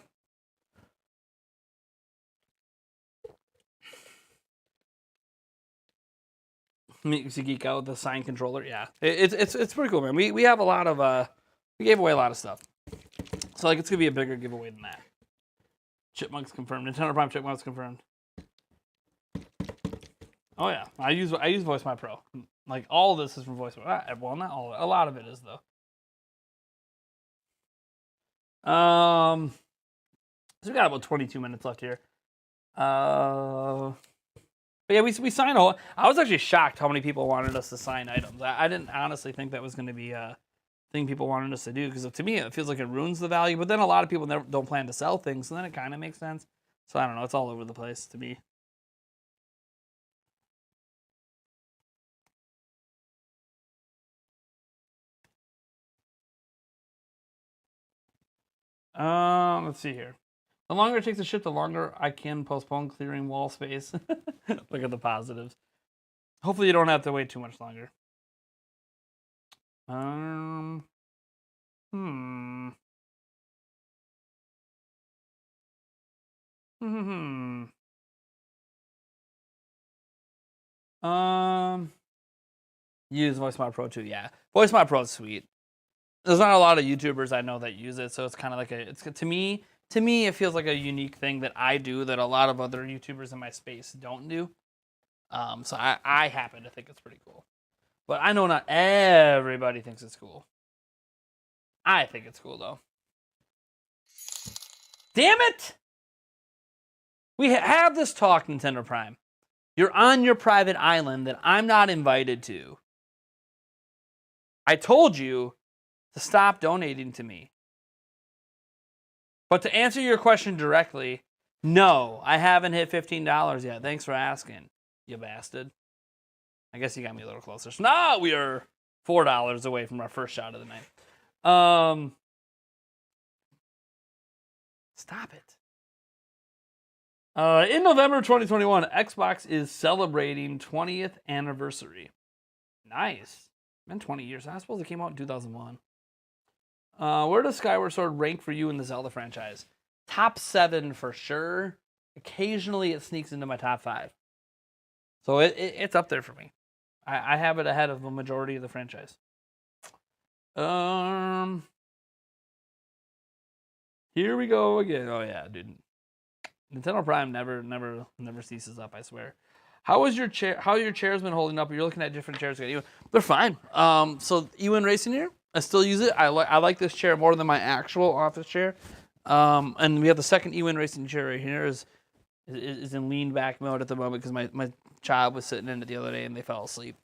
Makes you geek out with the sign controller. Yeah, it's pretty cool, man. We have a lot of we gave away a lot of stuff. So like it's gonna be a bigger giveaway than that. Chipmunks confirmed. Nintendo Prime Chipmunks confirmed. Oh yeah, I use Voice My Pro. Like all of this is from Voice My. Well, not all. A lot of it is though. So we got about 22 minutes left here. But yeah, we signed all. I was actually shocked how many people wanted us to sign items. I didn't honestly think that was going to be a thing people wanted us to do because to me it feels like it ruins the value. But then a lot of people don't plan to sell things, so then it kind of makes sense. So I don't know. It's all over the place to me. Let's see here. The longer it takes to ship, the longer I can postpone clearing wall space. Look at the positives. Hopefully you don't have to wait too much longer. Use Voice My Pro too, yeah. Voice My Pro is sweet. There's not a lot of YouTubers I know that use it, so it's kind of like to me it feels like a unique thing that I do that a lot of other YouTubers in my space don't do. So I happen to think it's pretty cool. But I know not everybody thinks it's cool. I think it's cool though. Damn it! We have this talk, Nintendo Prime. You're on your private island that I'm not invited to. I told you to stop donating to me. But to answer your question directly, no, I haven't hit $15 yet. Thanks for asking, you bastard. I guess you got me a little closer. So now we are $4 away from our first shot of the night. Stop it. In November 2021, Xbox is celebrating 20th anniversary. Nice. Been 20 years. I suppose it came out in 2001. Where does Skyward Sword rank for you in the Zelda franchise? Top 7 for sure. Occasionally it sneaks into my top 5. So it's up there for me. I have it ahead of the majority of the franchise. Here we go again. Oh yeah, dude. Nintendo Prime never ceases up, I swear. How is your chair? How your chair's been holding up? You're looking at different chairs. They're fine. So Ewan Racing here, I still use it. I like this chair more than my actual office chair. And we have the second Ewan Racing chair right here is in lean back mode at the moment because my child was sitting in it the other day and they fell asleep.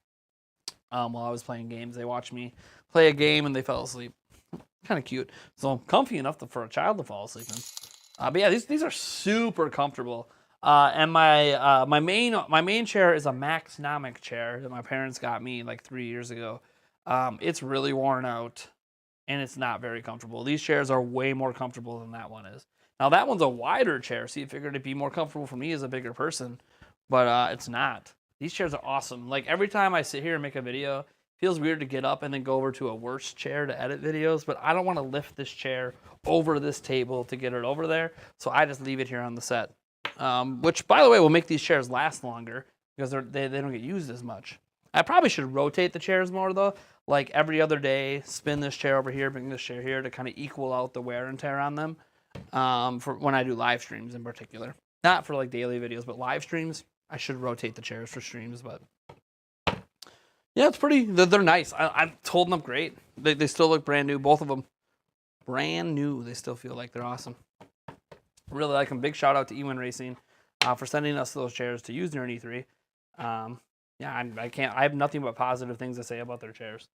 While I was playing games, they watched me play a game and they fell asleep. Kind of cute. So comfy enough for a child to fall asleep in. But yeah, these are super comfortable. And my main chair is a Maxnomic chair that my parents got me like 3 years ago. It's really worn out, and it's not very comfortable. These chairs are way more comfortable than that one is. Now that one's a wider chair, so you figured it'd be more comfortable for me as a bigger person, but it's not. These chairs are awesome. Like every time I sit here and make a video, it feels weird to get up and then go over to a worse chair to edit videos, but I don't want to lift this chair over this table to get it over there, so I just leave it here on the set. Which, by the way, will make these chairs last longer because they don't get used as much. I probably should rotate the chairs more, though. Like every other day, spin this chair over here, bring this chair here to kind of equal out the wear and tear on them for when I do live streams in particular. Not for like daily videos, but live streams. I should rotate the chairs for streams, but yeah, it's pretty. They're nice. I'm holding up great. They still look brand new. Both of them brand new. They still feel like they're awesome. Really like them. Big shout out to Ewan Racing for sending us those chairs to use during E3. Yeah, I have nothing but positive things to say about their chairs.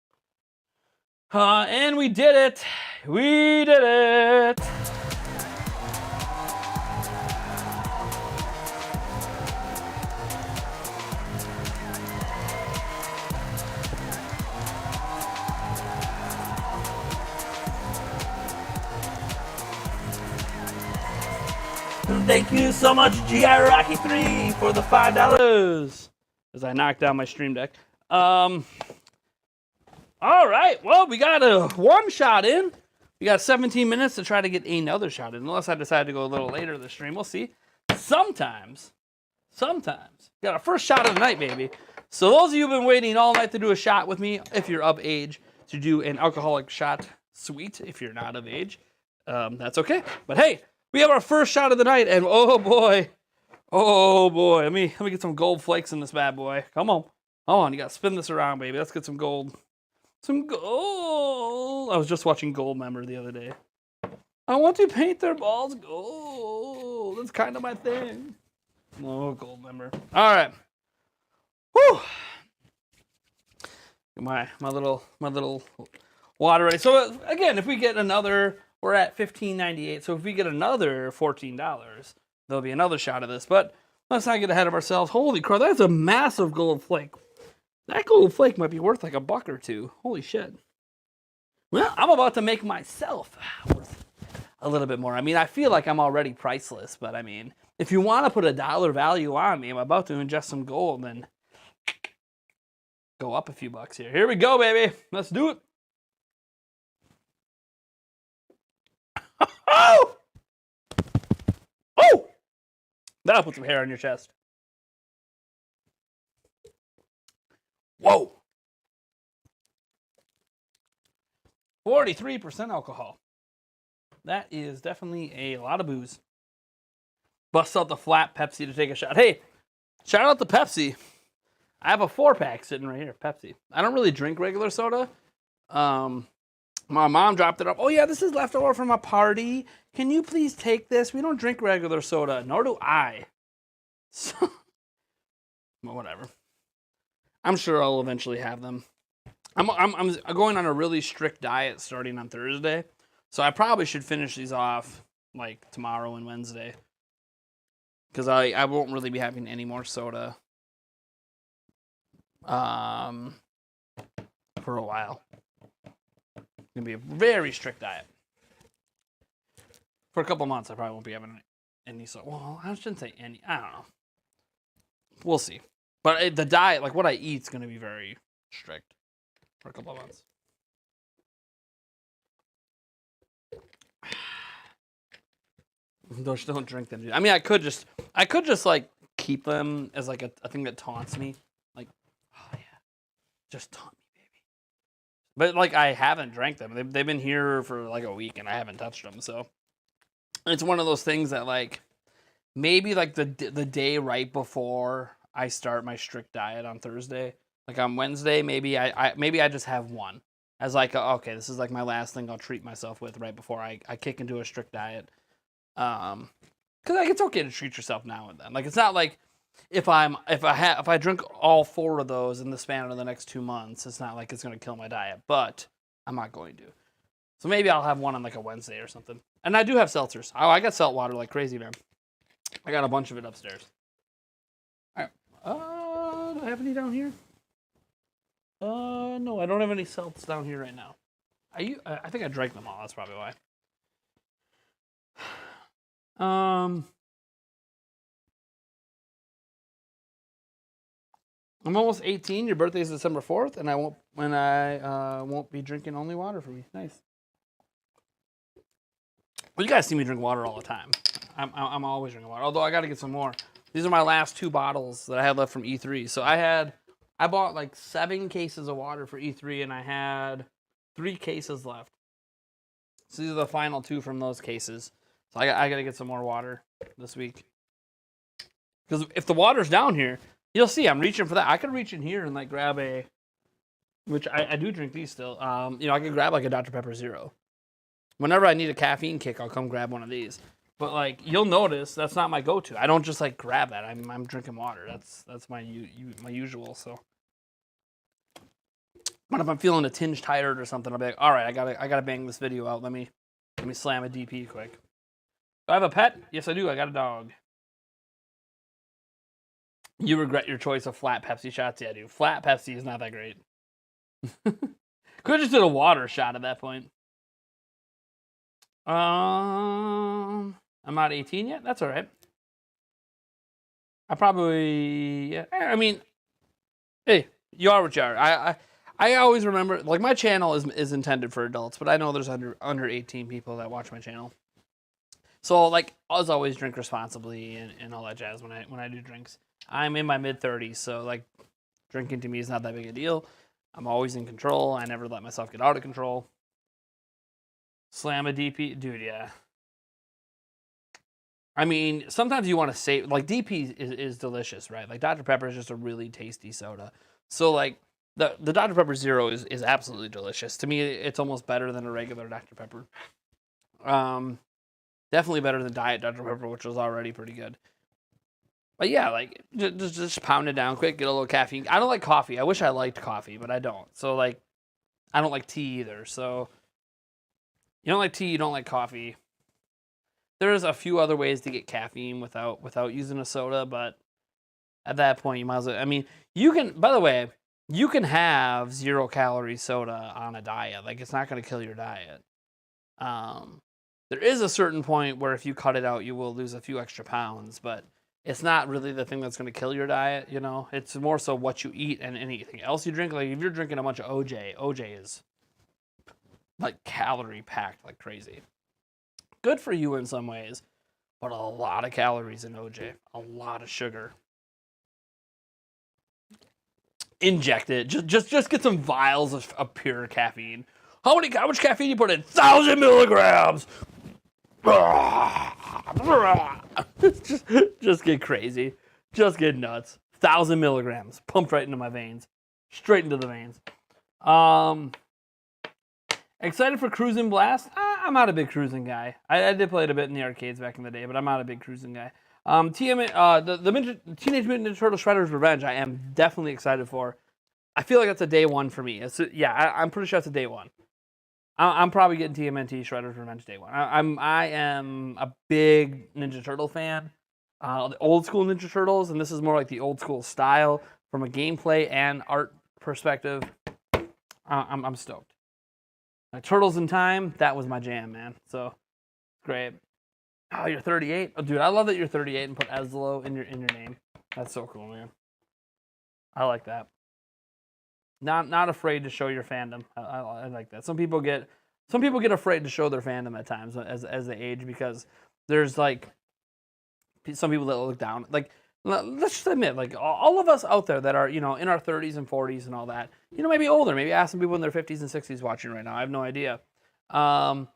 And we did it. We did it. Thank you so much, G.I. Rocky 3, for the $5. As I knocked down my stream deck. All right. Well, we got a one shot in. We got 17 minutes to try to get another shot in. Unless I decide to go a little later in the stream. We'll see. Sometimes. Got our first shot of the night, baby. So those of you who've been waiting all night to do a shot with me, if you're of age, to do an alcoholic shot sweet, if you're not of age, that's okay. But hey, we have our first shot of the night, and oh boy, let me get some gold flakes in this bad boy. Come on, you gotta spin this around, baby. Let's get some gold. Some gold. I was just watching Goldmember the other day. I want to paint their balls gold. That's kind of my thing. Oh, Goldmember. All right. Whew. My little water ready. So again, if we get another, we're at $15.98. So if we get another $14, there'll be another shot of this. But let's not get ahead of ourselves. Holy crap, that's a massive gold flake. That gold flake might be worth like $1 or $2. Holy shit. Well, I'm about to make myself worth a little bit more. I mean, I feel like I'm already priceless, but I mean, if you want to put $1 value on me, I'm about to ingest some gold and go up a few bucks here. Here we go, baby. Let's do it. Oh! Oh! That'll put some hair on your chest. Whoa. 43% alcohol. That is definitely a lot of booze. Bust out the flat Pepsi to take a shot. Hey, shout out to Pepsi. I have a 4-pack sitting right here, Pepsi. I don't really drink regular soda. My mom dropped it off. Oh yeah, this is leftover from a party. Can you please take this? We don't drink regular soda, nor do I. So, well, whatever. I'm sure I'll eventually have them. I'm going on a really strict diet starting on Thursday, so I probably should finish these off like tomorrow and Wednesday, because I won't really be having any more soda for a while. It's gonna be a very strict diet for a couple months. I probably won't be having any soda. Well, I shouldn't say any. I don't know. We'll see. But the diet, like what I eat, is gonna be very strict for a couple of months. Don't drink them, dude. I mean, I could just like keep them as like a thing that taunts me. Like, oh yeah, just taunt me, baby. But like, I haven't drank them. They've been here for like a week and I haven't touched them. So it's one of those things that like maybe like the day right before I start my strict diet on Thursday, like on Wednesday, maybe I just have one as like okay, this is like my last thing I'll treat myself with right before I kick into a strict diet. Because like it's okay to treat yourself now and then. Like it's not like if I drink all 4 of those in the span of the next 2 months, it's not like it's gonna kill my diet. But I'm not going to. So maybe I'll have one on like a Wednesday or something. And I do have seltzers. Oh, I got salt water like crazy, man. I got a bunch of it upstairs. All right. Do I have any down here? No, I don't have any seltz down here right now. I think I drank them all. That's probably why. I'm almost 18. Your birthday is December 4th, and I won't be drinking only water for me. Nice. Well, you guys see me drink water all the time. I'm always drinking water. Although I got to get some more. These are my last 2 bottles that I had left from E3. So I bought like 7 cases of water for E3, and I had 3 cases left. So these are the final 2 from those cases. So I got to get some more water this week. Because if the water's down here, you'll see I'm reaching for that. I could reach in here and like grab a, which I do drink these still. I could grab like a Dr. Pepper Zero. Whenever I need a caffeine kick, I'll come grab one of these. But like you'll notice, that's not my go-to. I don't just like grab that. I'm drinking water. That's my usual. So, but if I'm feeling a tinge tired or something, I'll be like, all right, I gotta bang this video out. Let me slam a DP quick. Do I have a pet? Yes, I do. I got a dog. You regret your choice of flat Pepsi shots? Yeah, dude. Flat Pepsi is not that great. Could have just did a water shot at that point. I'm not 18 yet. That's all right. I probably. Yeah, I mean, hey, you are what you are. I always remember, like, my channel is intended for adults, but I know there's under 18 people that watch my channel. So, like, as always, drink responsibly and all that jazz when I do drinks. I'm in my mid-30s, so, like, drinking to me is not that big a deal. I'm always in control. I never let myself get out of control. Slam a DP. Dude, yeah. I mean, sometimes you want to save, like, DP is delicious, right? Like, Dr. Pepper is just a really tasty soda. So, like, the Dr. Pepper Zero is absolutely delicious. To me, it's almost better than a regular Dr. Pepper. Definitely better than Diet Dr. Pepper, which was already pretty good. But yeah, like, just pound it down quick, get a little caffeine. I don't like coffee. I wish I liked coffee, but I don't. So, like, I don't like tea either. So, you don't like tea, you don't like coffee. There's a few other ways to get caffeine without using a soda, but at that point, you might as well. I mean, you can, by the way, you can have 0-calorie soda on a diet. Like, it's not going to kill your diet. There is a certain point where if you cut it out, you will lose a few extra pounds, but it's not really the thing that's going to kill your diet, you know? It's more so what you eat and anything else you drink. Like, if you're drinking a bunch of OJ is, like, calorie-packed like crazy. Good for you in some ways, but a lot of calories in OJ. A lot of sugar. Inject it. Just get some vials of pure caffeine. How much caffeine you put in? 1,000 milligrams. just get crazy. Just get nuts. 1,000 milligrams pumped right into my veins, straight into the veins. Excited for Cruisin' Blast? I'm not a big cruising guy. I did play it a bit in the arcades back in the day, but I'm not a big cruising guy. The Teenage Mutant Ninja Turtle Shredder's Revenge, I am definitely excited for. I feel like that's a day one for me. I'm pretty sure that's a day one. I'm probably getting TMNT Shredder's Revenge day one. I am a big Ninja Turtle fan. The old school Ninja Turtles, and this is more like the old school style from a gameplay and art perspective. I'm stoked. Turtles in Time, that was my jam, man. So, great. Oh, you're 38? Oh, dude, I love that you're 38 and put Eslo in your name. That's so cool, man. I like that. Not afraid to show your fandom. I like that. Some people get afraid to show their fandom at times as they age, because there's, like, some people that look down. Like, let's just admit, like, all of us out there that are, you know, in our 30s and 40s and all that, you know, maybe older, maybe ask some people in their 50s and 60s watching right now. I have no idea. All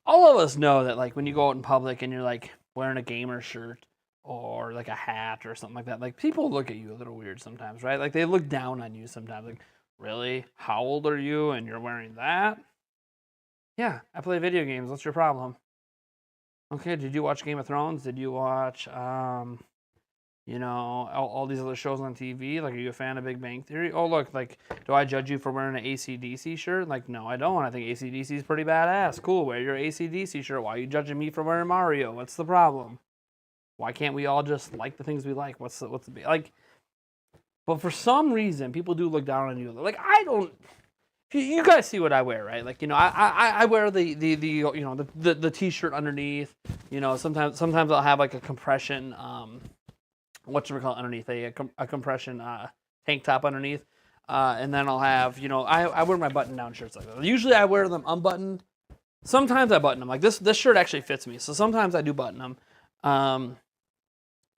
of us know that, like, when you go out in public and you're, like, wearing a gamer shirt or, like, a hat or something like that, like, people look at you a little weird sometimes, right? Like, they look down on you sometimes. Like, really? How old are you and you're wearing that? Yeah, I play video games. What's your problem? Okay, did you watch Game of Thrones? Did you watch, you know, all these other shows on TV? Like, are you a fan of Big Bang Theory? Oh, look, like, do I judge you for wearing an AC/DC shirt? Like, no, I don't. I think AC/DC is pretty badass. Cool, wear your AC/DC shirt. Why are you judging me for wearing Mario? What's the problem? Why can't we all just like the things we like? What's the like? But for some reason, people do look down on you. Like, I don't. You guys see what I wear, right? Like, you know, I wear the you know, the t-shirt underneath. You know, sometimes I'll have, like, a compression whatchamacallit underneath, a compression tank top underneath, and then I'll have, you know, I wear my button down shirts like that. Usually I wear them unbuttoned. Sometimes I button them. Like, this shirt actually fits me, so sometimes I do button them.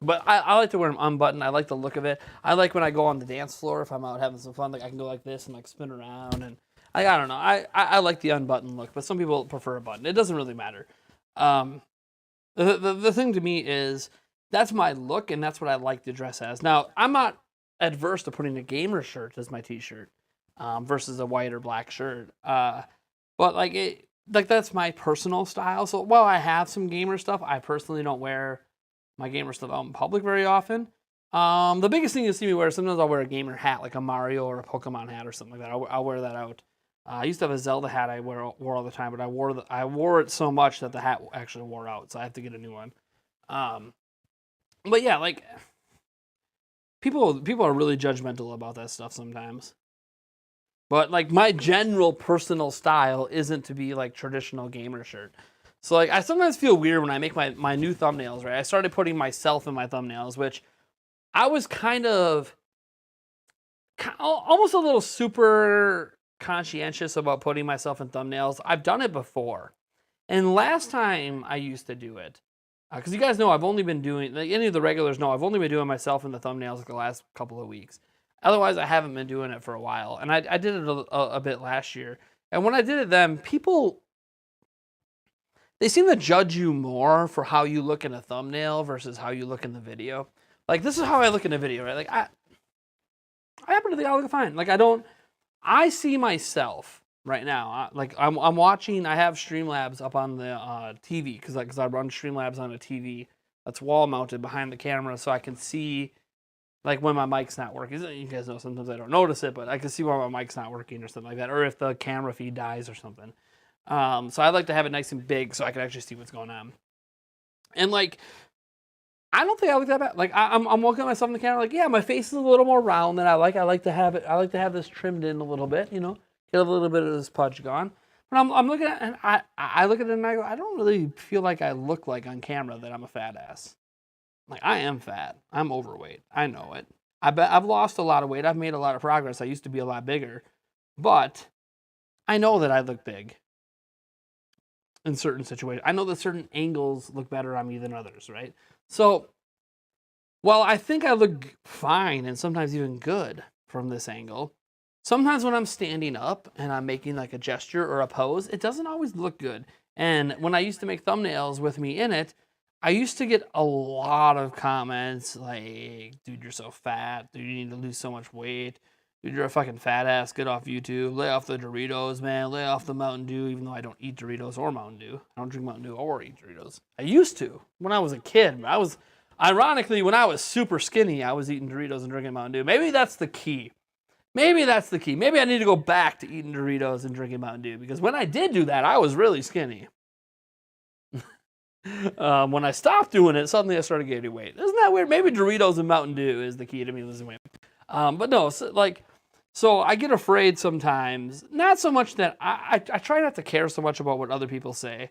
But I like to wear them unbuttoned. I like the look of it. I like when I go on the dance floor, if I'm out having some fun, like, I can go like this and, like, spin around, and I don't know. I like the unbuttoned look, but some people prefer a button. It doesn't really matter. The thing to me is, that's my look, and that's what I like to dress as. Now, I'm not adverse to putting a gamer shirt as my t-shirt versus a white or black shirt. But, like, that's my personal style. So while I have some gamer stuff, I personally don't wear my gamer stuff out in public very often. The biggest thing you see me wear, sometimes I'll wear a gamer hat, like a Mario or a Pokemon hat or something like that. I'll wear that out. I used to have a Zelda hat I wore all the time, but I wore it so much that the hat actually wore out, so I have to get a new one. But yeah, like, people are really judgmental about that stuff sometimes. But, like, my general personal style isn't to be, like, traditional gamer shirt. So like I sometimes feel weird when I make my new thumbnails, right? I started putting myself in my thumbnails, which I was kind of almost a little super conscientious about putting myself in thumbnails. I've done it before. And last time I used to do it, because you guys know I've only been doing, like any of the regulars know, I've only been doing myself in the thumbnails like the last couple of weeks. Otherwise, I haven't been doing it for a while. And I did it a bit last year. And when I did it then, people, they seem to judge you more for how you look in a thumbnail versus how you look in the video. Like, this is how I look in a video, right? Like, I happen to think I look fine. Like, I see myself right now. Like, I'm watching, I have Streamlabs up on the TV, because I run Streamlabs on a TV that's wall mounted behind the camera, so I can see, like, when my mic's not working. You guys know sometimes I don't notice it, but I can see when my mic's not working or something like that, or if the camera feed dies or something. So I like to have it nice and big so I can actually see what's going on. And, like, I don't think I look that bad. Like, I'm looking at myself in the camera, like, yeah, my face is a little more round than I like. I like to have this trimmed in a little bit, you know, get a little bit of this pudge gone. But I'm looking at it, and I look at it and I go, I don't really feel like I look like on camera that I'm a fat ass. Like, I am fat. I'm overweight. I know it. I've lost a lot of weight. I've made a lot of progress. I used to be a lot bigger. But I know that I look big in certain situations. I know that certain angles look better on me than others, right? So, while I think I look fine and sometimes even good from this angle, sometimes when I'm standing up and I'm making like a gesture or a pose, it doesn't always look good. And when I used to make thumbnails with me in it, I used to get a lot of comments like, dude, you're so fat. Dude, you need to lose so much weight. Dude, you're a fucking fat ass. Get off YouTube. Lay off the Doritos, man. Lay off the Mountain Dew, even though I don't eat Doritos or Mountain Dew. I don't drink Mountain Dew or eat Doritos. I used to when I was a kid. Ironically, when I was super skinny, I was eating Doritos and drinking Mountain Dew. Maybe that's the key. Maybe I need to go back to eating Doritos and drinking Mountain Dew, because when I did do that, I was really skinny. When I stopped doing it, suddenly I started gaining weight. Isn't that weird? Maybe Doritos and Mountain Dew is the key to me losing weight. But no, so I get afraid sometimes. Not so much that I try not to care so much about what other people say,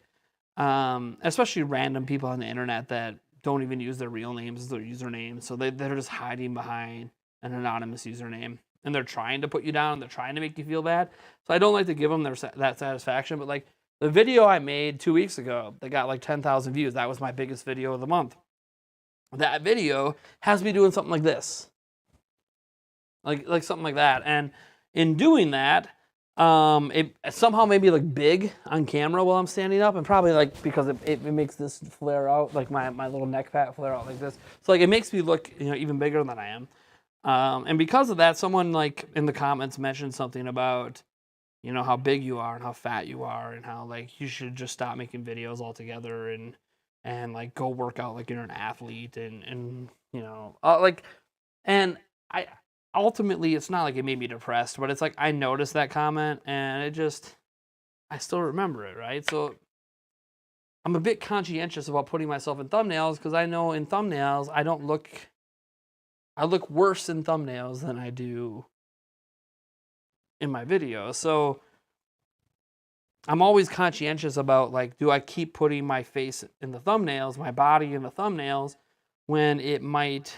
especially random people on the internet that don't even use their real names as their username. So they're just hiding behind an anonymous username, and they're trying to put you down. They're trying to make you feel bad. So I don't like to give them that satisfaction. But like the video I made 2 weeks ago that got like 10,000 views, that was my biggest video of the month. That video has me doing something like this. Like something like that. And in doing that, it somehow made me look big on camera while I'm standing up, and probably like because it makes this flare out, like my little neck fat flare out like this. So like it makes me look, you know, even bigger than I am. And because of that, someone like in the comments mentioned something about, you know, how big you are and how fat you are and how like you should just stop making videos altogether and like go work out like you're an athlete and you know, and I ultimately, it's not like it made me depressed, but it's like I noticed that comment and I still remember it, right? So I'm a bit conscientious about putting myself in thumbnails, because I know in thumbnails I look worse in thumbnails than I do in my videos. So I'm always conscientious about, like, do I keep putting my face in the thumbnails, my body in the thumbnails, when it might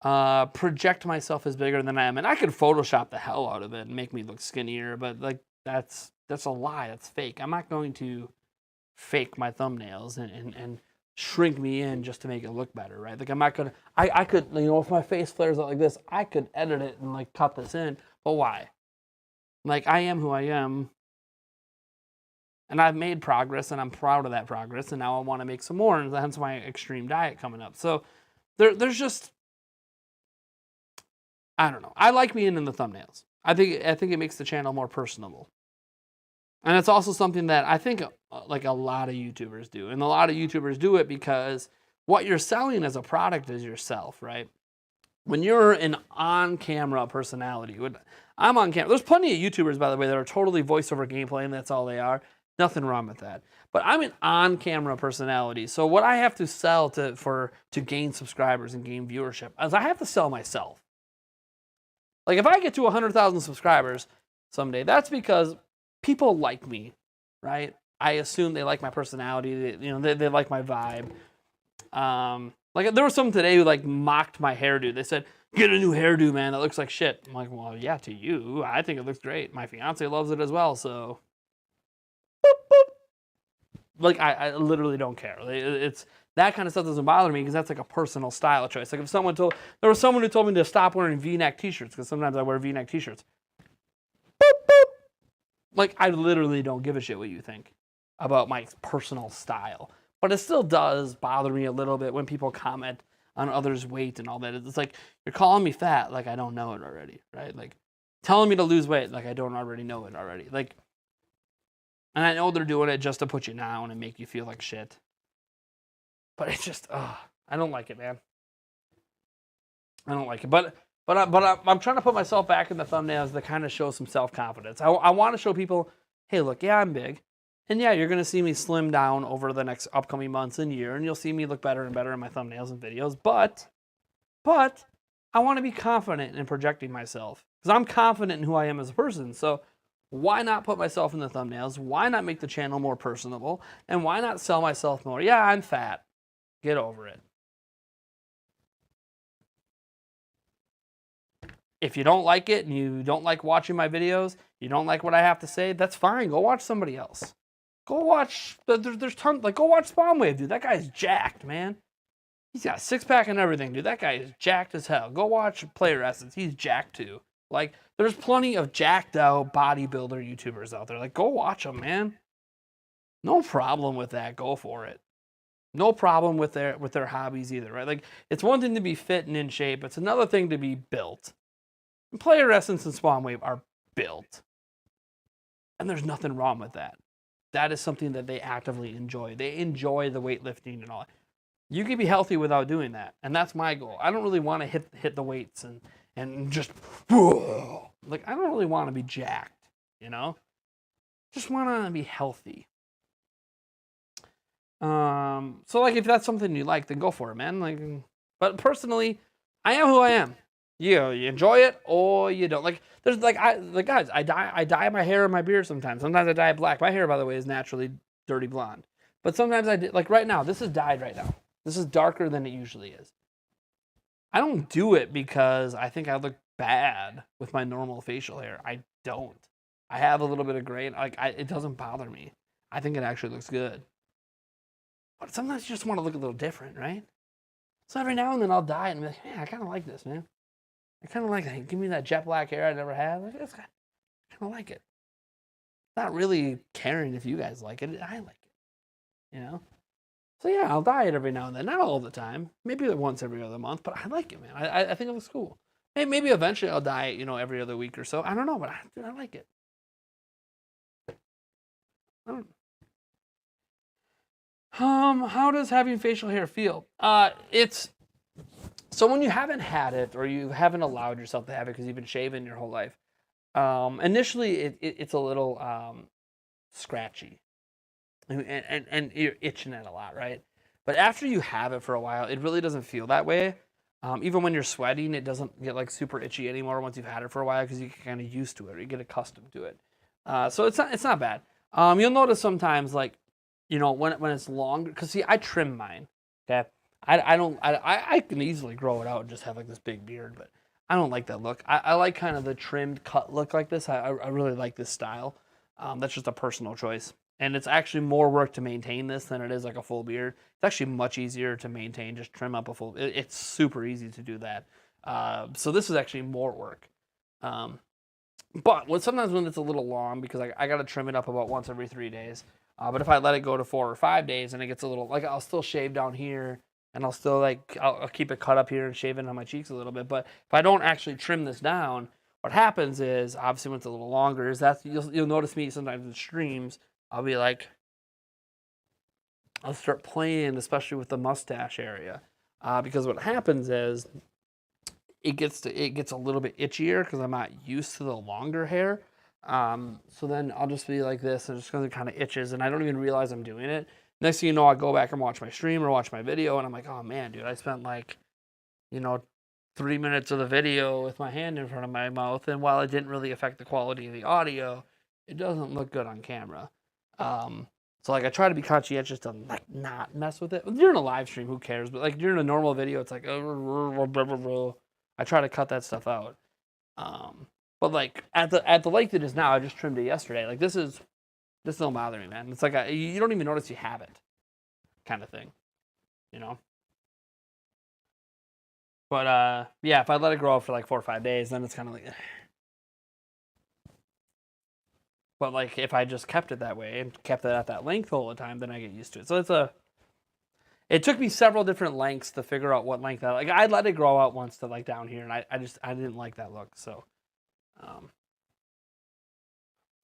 project myself as bigger than I am. And I could Photoshop the hell out of it and make me look skinnier, but like that's a lie. That's fake. I'm not going to fake my thumbnails and shrink me in just to make it look better, right? Like I'm not gonna. I could, you know, if my face flares out like this, I could edit it and like cut this in. But why? Like I am who I am, and I've made progress, and I'm proud of that progress, and now I want to make some more, and hence my extreme diet coming up. So there's just, I don't know. I like being in the thumbnails. I think it makes the channel more personable. And it's also something that I think like a lot of YouTubers do. And a lot of YouTubers do it because what you're selling as a product is yourself, right? When you're an on-camera personality, I'm on camera. There's plenty of YouTubers, by the way, that are totally voiceover gameplay, and that's all they are. Nothing wrong with that. But I'm an on-camera personality. So what I have to sell to gain subscribers and gain viewership is I have to sell myself. Like if I get to 100,000 subscribers someday, that's because people like me, right? I assume they like my personality. They like my vibe. Like there was someone today who like mocked my hairdo. They said, "Get a new hairdo, man. That looks like shit." I'm like, "Well, yeah, to you, I think it looks great. My fiance loves it as well, so." Like I literally don't care. It's that kind of stuff doesn't bother me because that's like a personal style choice. Like if there was someone who told me to stop wearing V-neck t-shirts because sometimes I wear V-neck t-shirts. Like I literally don't give a shit what you think about my personal style. But it still does bother me a little bit when people comment on others' weight and all that. It's like you're calling me fat like I don't know it already, right? Like telling me to lose weight like I don't already know it already. Like, and I know they're doing it just to put you down and make you feel like shit. But it's just, I don't like it, man. I don't like it. But I'm trying to put myself back in the thumbnails to kind of show some self-confidence. I want to show people, hey, look, yeah, I'm big. And yeah, you're going to see me slim down over the next upcoming months and year, and you'll see me look better and better in my thumbnails and videos. But I want to be confident in projecting myself because I'm confident in who I am as a person. So why not put myself in the thumbnails? Why not make the channel more personable? And why not sell myself more? Yeah, I'm fat. Get over it. If you don't like it and you don't like watching my videos, you don't like what I have to say, that's fine. Go watch somebody else. Go watch, there's tons, like go watch Spawnwave, dude. That guy's jacked, man. He's got a six-pack and everything, dude. That guy is jacked as hell. Go watch Player Essence. He's jacked too. Like, there's plenty of jacked out bodybuilder YouTubers out there. Like, go watch them, man. No problem with that. Go for it. No problem with their hobbies either, right? Like, it's one thing to be fit and in shape. It's another thing to be built. And Player Essence and Spawnwave are built. And there's nothing wrong with that. That is something that they actively enjoy. They enjoy the weightlifting and all. You can be healthy without doing that. And that's my goal. I don't really want to hit the weights and just, like, I don't really want to be jacked, you know? Just want to be healthy. So like if that's something you like, then go for it, man. Like, but personally, I am who I am. You enjoy it or you don't. Like there's guys, I dye my hair and my beard sometimes. Sometimes I dye it black. My hair, by the way, is naturally dirty blonde. But sometimes like right now, this is dyed right now. This is darker than it usually is. I don't do it because I think I look bad with my normal facial hair. I don't. I have a little bit of gray. It doesn't bother me. I think it actually looks good. But sometimes you just want to look a little different, right? So every now and then I'll dye it and be like, man, I kind of like this, man. I kind of like that. Give me that jet black hair I never had. I kind of like it. Not really caring if you guys like it. I like it, you know? So yeah, I'll dye it every now and then. Not all the time. Maybe once every other month, but I like it, man. I think it looks cool. Maybe eventually I'll dye it, every other week or so. I don't know, but I like it. I don't How does having facial hair feel? So when you haven't had it or you haven't allowed yourself to have it because you've been shaving your whole life, initially it's a little scratchy, and you're itching it a lot, right? But after you have it for a while, it really doesn't feel that way. Even when you're sweating, it doesn't get like super itchy anymore once you've had it for a while because you get kind of used to it or you get accustomed to it. So it's not bad. You'll notice sometimes like, when it's longer, because see, I trim mine. Okay, I can easily grow it out and just have like this big beard, but I don't like that look. I like kind of the trimmed cut look like this. I really like this style. That's just a personal choice, and it's actually more work to maintain this than it is like a full beard. It's actually much easier to maintain. Just trim up a full. It's super easy to do that. So this is actually more work. But sometimes when it's a little long, because I got to trim it up about once every 3 days. But if I let it go to 4 or 5 days and it gets a little, like I'll still shave down here and I'll still I'll keep it cut up here and shave it on my cheeks a little bit. But if I don't actually trim this down, what happens is, obviously when it's a little longer, is that you'll notice me sometimes in streams, I'll be like, I'll start playing, especially with the mustache area. Because what happens is it gets a little bit itchier because I'm not used to the longer hair. So then I'll just be like this and just kind of itches and I don't even realize I'm doing it. Next thing you know, I go back and watch my stream or watch my video and I'm like, oh man, dude, I spent 3 minutes of the video with my hand in front of my mouth, and while it didn't really affect the quality of the audio, it doesn't look good on camera. So like I try to be conscientious to like not mess with it. During a live stream, who cares? But like during a normal video, it's like I try to cut that stuff out. But like at the length it is now, I just trimmed it yesterday. Like this don't bother me, man. It's like you don't even notice you have it, kind of thing, you know. But yeah, if I let it grow up for like 4 or 5 days, then it's kind of like. But like if I just kept it that way and kept it at that length all the time, then I get used to it. So it took me several different lengths to figure out what length I like. I let it grow out once to like down here, and I didn't like that look. So,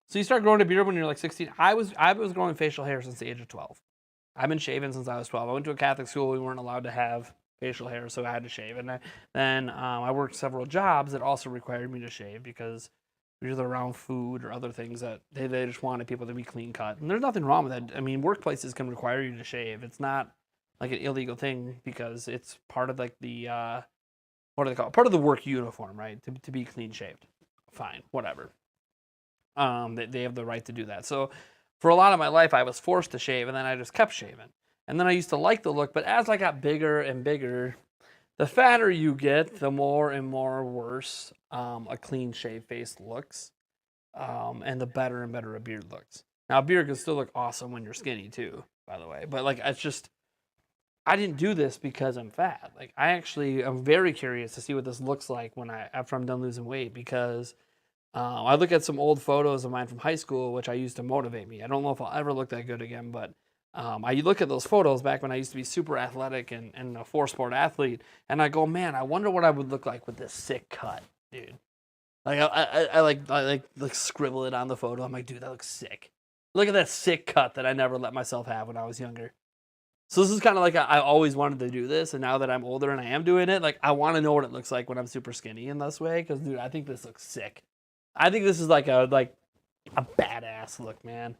so you start growing a beard when you're like 16. I was growing facial hair since the age of 12. I've been shaving since I was 12. I went to a Catholic school. We weren't allowed to have facial hair, so I had to shave. And then I worked several jobs that also required me to shave because either around food or other things that they just wanted people to be clean cut. And there's nothing wrong with that. I mean, workplaces can require you to shave. It's not like an illegal thing because it's part of like the what do they call it? Part of the work uniform, right? To be clean shaved. Fine, whatever. They have the right to do that. So for a lot of my life, I was forced to shave, and then I just kept shaving. And then I used to like the look, but as I got bigger and bigger, the fatter you get, the more and more worse a clean shaved face looks, and the better and better a beard looks. Now, a beard can still look awesome when you're skinny too, by the way. But like, it's just, I didn't do this because I'm fat. Like, I'm very curious to see what this looks like after I'm done losing weight because I look at some old photos of mine from high school, which I used to motivate me. I don't know if I'll ever look that good again, but I look at those photos back when I used to be super athletic and a 4-sport athlete, and I go, man, I wonder what I would look like with this sick cut, dude. Like I like scribble it on the photo. I'm like, dude, that looks sick. Look at that sick cut that I never let myself have when I was younger. So this is kind of like I always wanted to do this, and now that I'm older and I am doing it, like I want to know what it looks like when I'm super skinny in this way, because dude, I think this looks sick. I think this is like a badass look, man.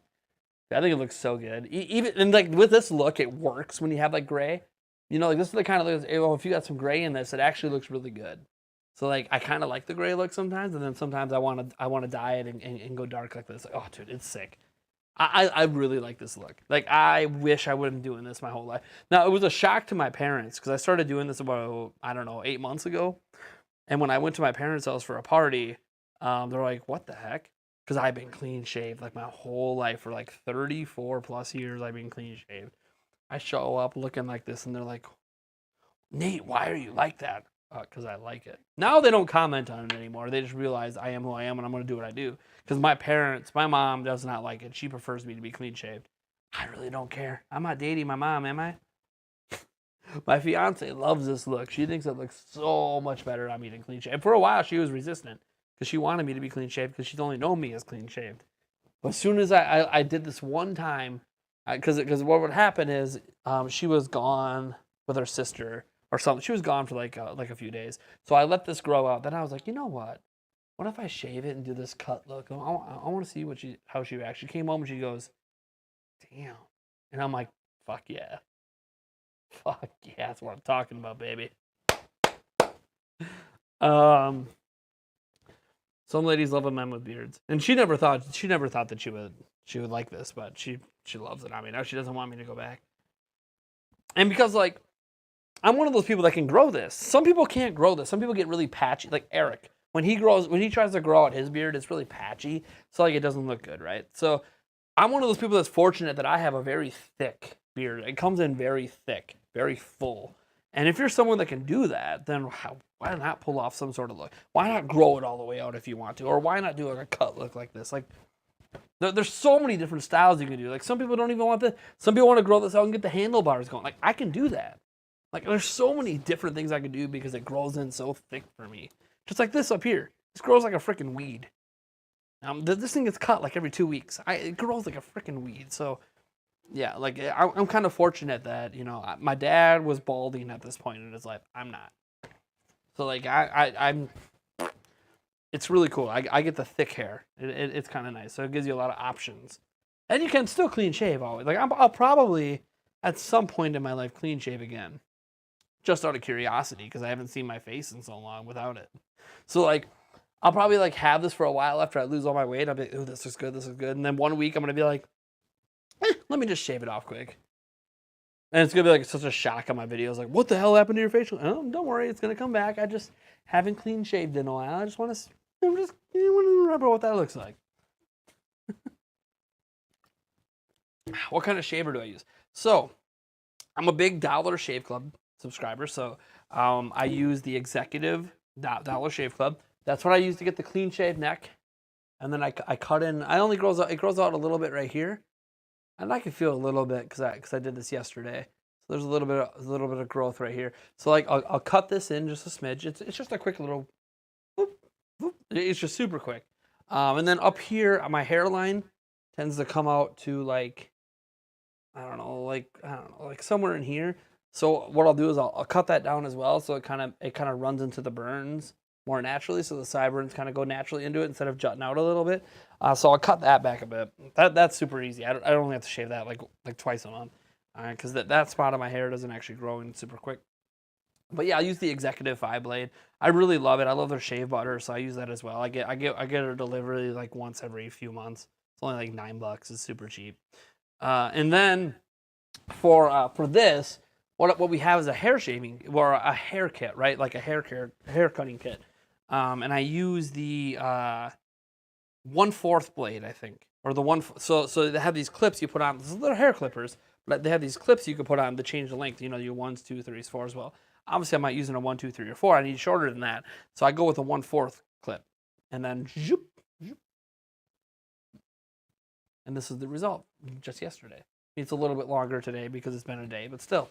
I think it looks so good. Even and like with this look, it works when you have like gray. You know, like this is the kind of look. Well, if you got some gray in this, it actually looks really good. So like I kind of like the gray look sometimes, and then sometimes I want to dye it and go dark like this. Like, oh, dude, it's sick. I really like this look. Like I wish I would have been doing this my whole life. Now it was a shock to my parents because I started doing this about 8 months ago, and when I went to my parents' house for a party, they're like, "What the heck?" Because I've been clean shaved like my whole life for like 34 plus years. I've been clean shaved. I show up looking like this, and they're like, "Nate, why are you like that?" Because I like it. Now they don't comment on it anymore. They just realize I am who I am, and I'm going to do what I do. Because my mom does not like it. She prefers me to be clean shaved. I really don't care. I'm not dating my mom, am I? My fiance loves this look. She thinks it looks so much better on me than clean shaved. And for a while, she was resistant because she wanted me to be clean shaved because she's only known me as clean shaved. But as soon as I did this one time, because what would happen is she was gone with her sister or something. She was gone for like a few days. So I let this grow out. Then I was like, you know what? What if I shave it and do this cut look? I want to see how she reacts. She came home and she goes, damn. And I'm like, fuck yeah. Fuck yeah, that's what I'm talking about, baby. Some ladies love a man with beards. And she never thought that she would like this, but she loves it. I mean, now she doesn't want me to go back. And because like I'm one of those people that can grow this. Some people can't grow this. Some people get really patchy. Like Eric, when he tries to grow out his beard, it's really patchy. So like it doesn't look good, right? So I'm one of those people that's fortunate that I have a very thick beard. It comes in very thick, very full. And if you're someone that can do that, then why not pull off some sort of look? Why not grow it all the way out if you want to? Or why not do like a cut look like this? Like there's so many different styles you can do. Like some people don't even want this. Some people want to grow this out and get the handlebars going. Like I can do that. Like, there's so many different things I can do because it grows in so thick for me. Just like this up here. This grows like a freaking weed. This thing gets cut like every 2 weeks. It grows like a freaking weed. So, yeah, like, I'm kind of fortunate that, you know, my dad was balding at this point in his life. I'm not. So, like, I'm... It's really cool. I get the thick hair. It's kind of nice. So, it gives you a lot of options. And you can still clean shave always. Like, I'll probably, at some point in my life, clean shave again. Just out of curiosity, because I haven't seen my face in so long without it. So, like, I'll probably, like, have this for a while after I lose all my weight. I'll be like, ooh, this is good, this is good. And then 1 week, I'm going to be like, let me just shave it off quick. And it's gonna be like such a shock on my videos. Like, what the hell happened to your facial? Oh, don't worry, it's gonna come back. I just haven't clean shaved in a while. I just want to, remember what that looks like. What kind of shaver do I use? So, I'm a big Dollar Shave Club subscriber. So, I use the Executive Dollar Shave Club. That's what I use to get the clean shaved neck. And then I cut in. It grows out a little bit right here. And I can feel a little bit because I did this yesterday. So there's a little bit of growth right here. So like I'll cut this in just a smidge. It's just a quick little whoop, whoop. It's just super quick. And then up here, my hairline tends to come out to like I don't know, like somewhere in here. So what I'll do is I'll cut that down as well. So it kind of runs into the burns more naturally. So the sideburns kind of go naturally into it instead of jutting out a little bit. So I'll cut that back a bit. That's super easy. I don't only have to shave that like twice a month, because that spot of my hair doesn't actually grow in super quick. But yeah, I use the Executive 5-blade. I really love it. I love their shave butter, so I use that as well. I get a delivery like once every few months. It's only like $9. It's super cheap. And then for this, what we have is a hair shaving or a hair kit, right? Like a hair cutting kit. And I use the 1/4 blade, I think, or the one. So they have these clips you put on. They're hair clippers, but they have these clips you can put on to change the length. You know, your 1s, 2s, 3s, 4s. Well, obviously I'm not using a 1, 2, 3, or 4. I need shorter than that, so I go with a 1/4 clip, and then zoop, zoop. And this is the result just yesterday. It's a little bit longer today because it's been a day, but still.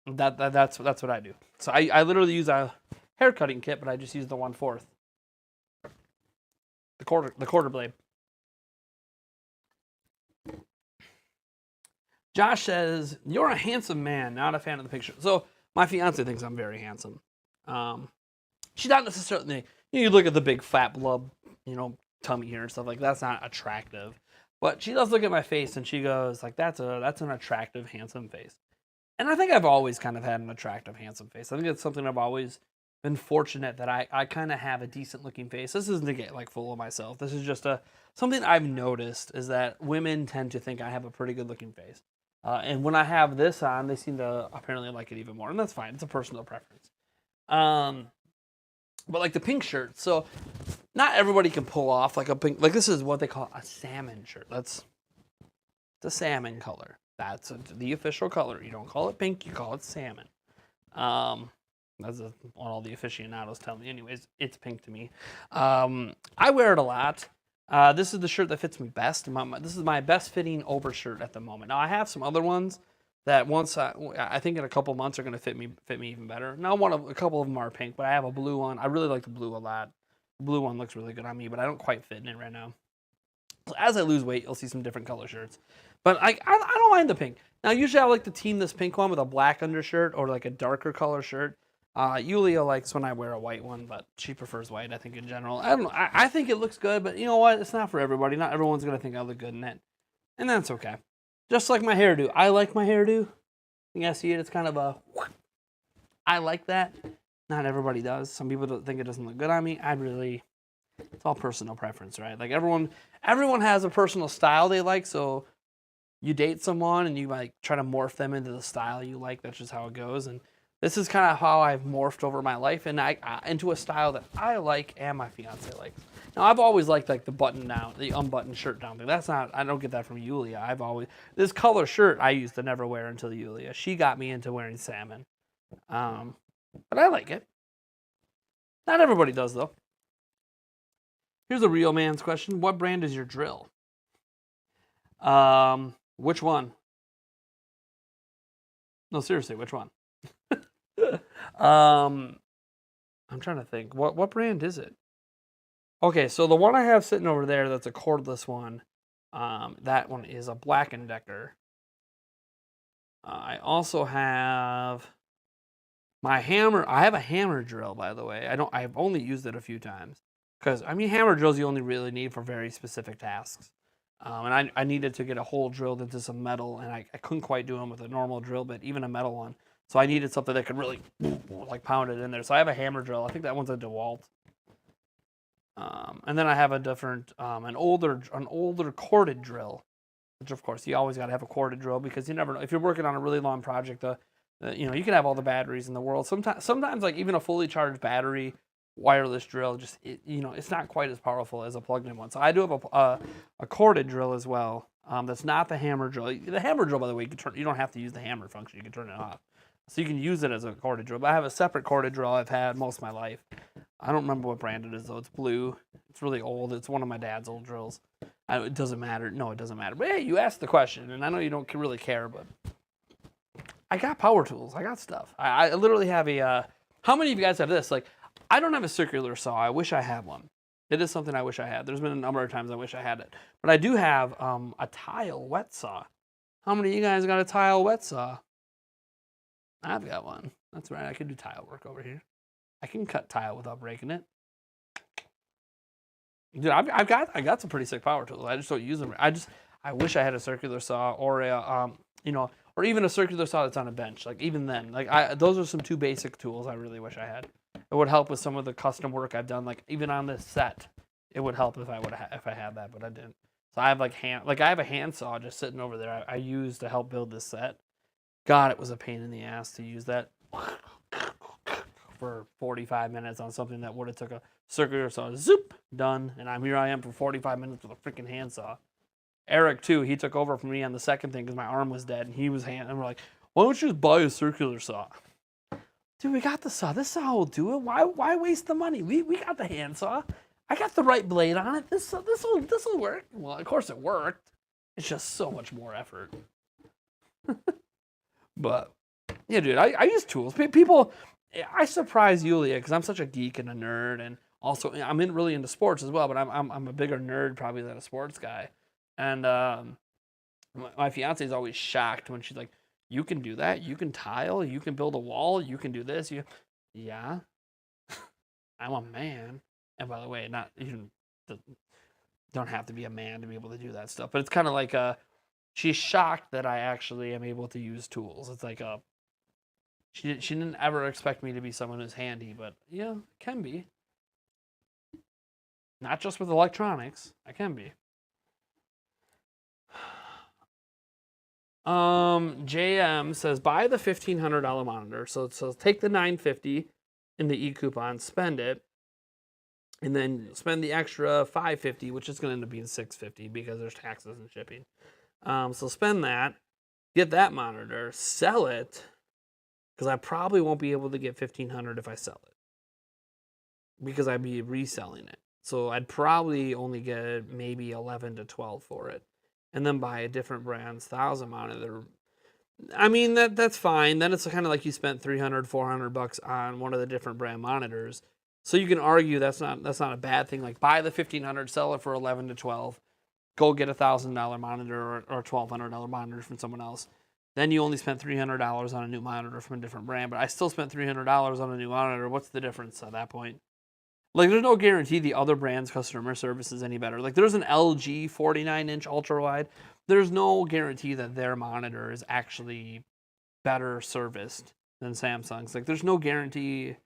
That's what I do. So I literally use a hair cutting kit, but I just use the 1/4. The quarter blade. Josh says, "You're a handsome man, not a fan of the picture." So my fiance thinks I'm very handsome. She's not necessarily. You look at the big fat blub, tummy here and stuff like that's not attractive. But she does look at my face and she goes like, "That's an attractive, handsome face." And I think I've always kind of had an attractive, handsome face. I think it's something I've always been fortunate that I kind of have a decent looking face. This isn't to get like full of myself. This is just something I've noticed is that women tend to think I have a pretty good looking face. And when I have this on, they seem to apparently like it even more. And that's fine. It's a personal preference. But like the pink shirt. So not everybody can pull off like a pink. Like this is what they call a salmon shirt. It's a salmon color. That's the official color. You don't call it pink. You call it salmon. That's what all the aficionados tell me. Anyways, it's pink to me. I wear it a lot. This is the shirt that fits me best. This is my best fitting overshirt at the moment. Now I have some other ones that once I think in a couple months are going to fit me even better. Now a couple of them are pink, but I have a blue one. I really like the blue a lot. The blue one looks really good on me, but I don't quite fit in it right now. So as I lose weight, you'll see some different color shirts. But I don't mind the pink. Now usually I like to team this pink one with a black undershirt or like a darker color shirt. Yulia likes when I wear a white one, but she prefers white, I think, in general. I don't know. I think it looks good, but you know what? It's not for everybody. Not everyone's going to think I look good in it. And that's okay. Just like my hairdo. I like my hairdo. You guys see it? It's kind of a... I like that. Not everybody does. Some people don't think it doesn't look good on me. It's all personal preference, right? Like everyone has a personal style they like, so you date someone and you like try to morph them into the style you like. That's just how it goes. And this is kind of how I've morphed over my life and into a style that I like and my fiance likes. Now I've always liked like the button down, the unbuttoned shirt down thing. I don't get that from Yulia. This color shirt I used to never wear until Yulia. She got me into wearing salmon. But I like it. Not everybody does though. Here's a real man's question. What brand is your drill? Which one? No, seriously, which one? I'm trying to think. What brand is it? Okay, so the one I have sitting over there that's a cordless one, that one is a Black & Decker. I also have my hammer. I have a hammer drill, by the way. I've only used it a few times. Because, hammer drills you only really need for very specific tasks. And I needed to get a hole drilled into some metal, and I couldn't quite do them with a normal drill bit, even a metal one. So I needed something that could really, like, pound it in there. So I have a hammer drill. I think that one's a DeWalt. And then I have a different, an older corded drill which of course you always got to have a corded drill because you never know if you're working on a really long project. You know, you can have all the batteries in the world. Sometimes like even a fully charged battery wireless drill, you know, it's not quite as powerful as a plugged-in one. So I do have a corded drill as well. That's not the hammer drill. The hammer drill, by the way, you don't have to use the hammer function. You can turn it off. So you can use it as a corded drill. But I have a separate corded drill I've had most of my life. I don't remember what brand it is, though. It's blue. It's really old. It's one of my dad's old drills. It doesn't matter. No, it doesn't matter. But hey, you asked the question, and I know you don't really care, but I got power tools. I got stuff. I literally have a... how many of you guys have this? Like, I don't have a circular saw. I wish I had one. It is something I wish I had. There's been a number of times I wish I had it. But I do have a tile wet saw. How many of you guys got a tile wet saw? I've got one. That's right. I can do tile work over here. I can cut tile without breaking it. Dude, I got some pretty sick power tools. I just don't use them. I wish I had a circular saw or a you know, or even a circular saw that's on a bench. Like even then, like those are some two basic tools I really wish I had. It would help with some of the custom work I've done. Like even on this set, it would help if I had that, but I didn't. So I have I have a handsaw just sitting over there. I used to help build this set. God, it was a pain in the ass to use that for 45 minutes on something that would have took a circular saw. Zoop, done. And here I am for 45 minutes with a freaking handsaw. Eric, too, he took over from me on the second thing because my arm was dead. And and we're like, why don't you just buy a circular saw? Dude, we got the saw. This saw will do it. Why waste the money? We got the handsaw. I got the right blade on it. This will work. Well, of course it worked. It's just so much more effort. But yeah, dude, I use tools. People, I surprise Yulia because I'm such a geek and a nerd, and also I'm really into sports as well. But I'm a bigger nerd probably than a sports guy. And my fiance is always shocked when she's like, "You can do that? You can tile? You can build a wall? You can do this? Yeah, I'm a man." And by the way, you don't have to be a man to be able to do that stuff. But it's kind of like she's shocked that I actually am able to use tools. It's like she didn't ever expect me to be someone who's handy, but yeah, can be. Not just with electronics, I can be. JM says buy the $1,500 monitor. So take the $950 in the e-coupon, spend it, and then spend the extra $550, which is going to end up being $650 because there's taxes and shipping. So spend that, get that monitor, sell it, because I probably won't be able to get $1,500 if I sell it, because I'd be reselling it. So I'd probably only get maybe 11 to 12 for it, and then buy a different brand's 1,000 monitor. I mean that's fine. Then it's kind of like you spent $300-$400 on one of the different brand monitors. So you can argue that's not a bad thing. Like buy the $1,500, sell it for 11 to 12. Go get a $1,000 monitor or $1,200 monitor from someone else. Then you only spent $300 on a new monitor from a different brand, but I still spent $300 on a new monitor. What's the difference at that point? Like, there's no guarantee the other brand's customer service is any better. Like, there's an LG 49-inch ultra-wide. There's no guarantee that their monitor is actually better serviced than Samsung's. Like, there's no guarantee.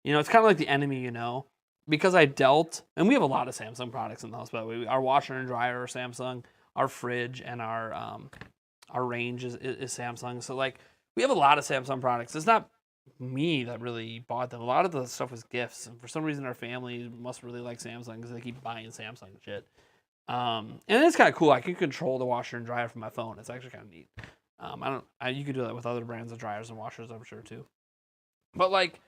You know, it's kind of like the enemy, you know. Because I dealt, and we have a lot of Samsung products in the house, by the way. Our washer and dryer are Samsung. Our fridge and our range is Samsung. So, like, we have a lot of Samsung products. It's not me that really bought them. A lot of the stuff was gifts. And for some reason, our family must really like Samsung because they keep buying Samsung shit. And it's kind of cool. I can control the washer and dryer from my phone. It's actually kind of neat. You could do that with other brands of dryers and washers, I'm sure, too. But, like,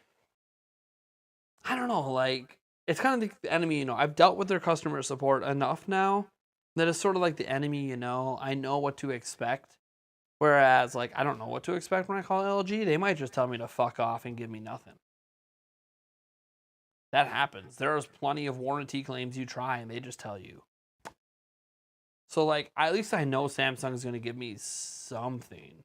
I don't know, like, it's kind of the enemy, you know. I've dealt with their customer support enough now that it's sort of like the enemy, you know. I know what to expect. Whereas, like, I don't know what to expect when I call LG. They might just tell me to fuck off and give me nothing. That happens. There's plenty of warranty claims you try and they just tell you. So, like, at least I know Samsung is going to give me something.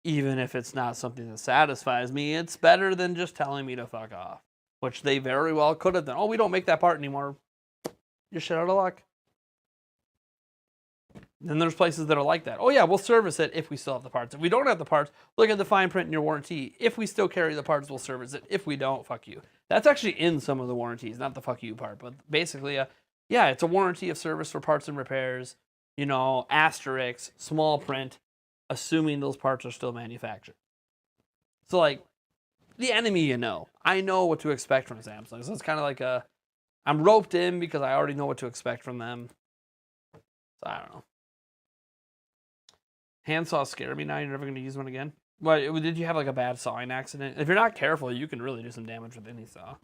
Even if it's not something that satisfies me, it's better than just telling me to fuck off. Which they very well could have done. Oh, we don't make that part anymore. You're shit out of luck. Then there's places that are like that. Oh yeah, we'll service it if we still have the parts. If we don't have the parts, look at the fine print in your warranty. If we still carry the parts, we'll service it. If we don't, fuck you. That's actually in some of the warranties, not the fuck you part. But basically, yeah, it's a warranty of service for parts and repairs. you know, asterisk, small print, assuming those parts are still manufactured. So, like, the enemy, you know. I know what to expect from Samsung. So it's kind of like I'm roped in because I already know what to expect from them. So I don't know. Handsaws scare me now. You're never going to use one again? What, did you have like a bad sawing accident? If you're not careful, you can really do some damage with any saw.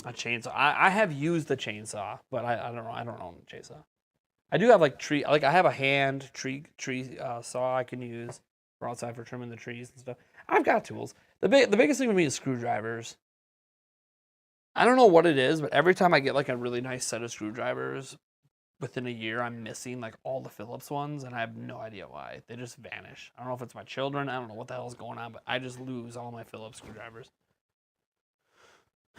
A chainsaw. I have used the chainsaw, but I don't know. I don't own a chainsaw. I do have like I have a hand tree saw I can use for outside for trimming the trees and stuff. I've got tools. The biggest thing with me is screwdrivers. I don't know what it is, but every time I get like a really nice set of screwdrivers, within a year I'm missing like all the Phillips ones, and I have no idea why. They just vanish. I don't know if it's my children. I don't know what the hell is going on, but I just lose all my Phillips screwdrivers.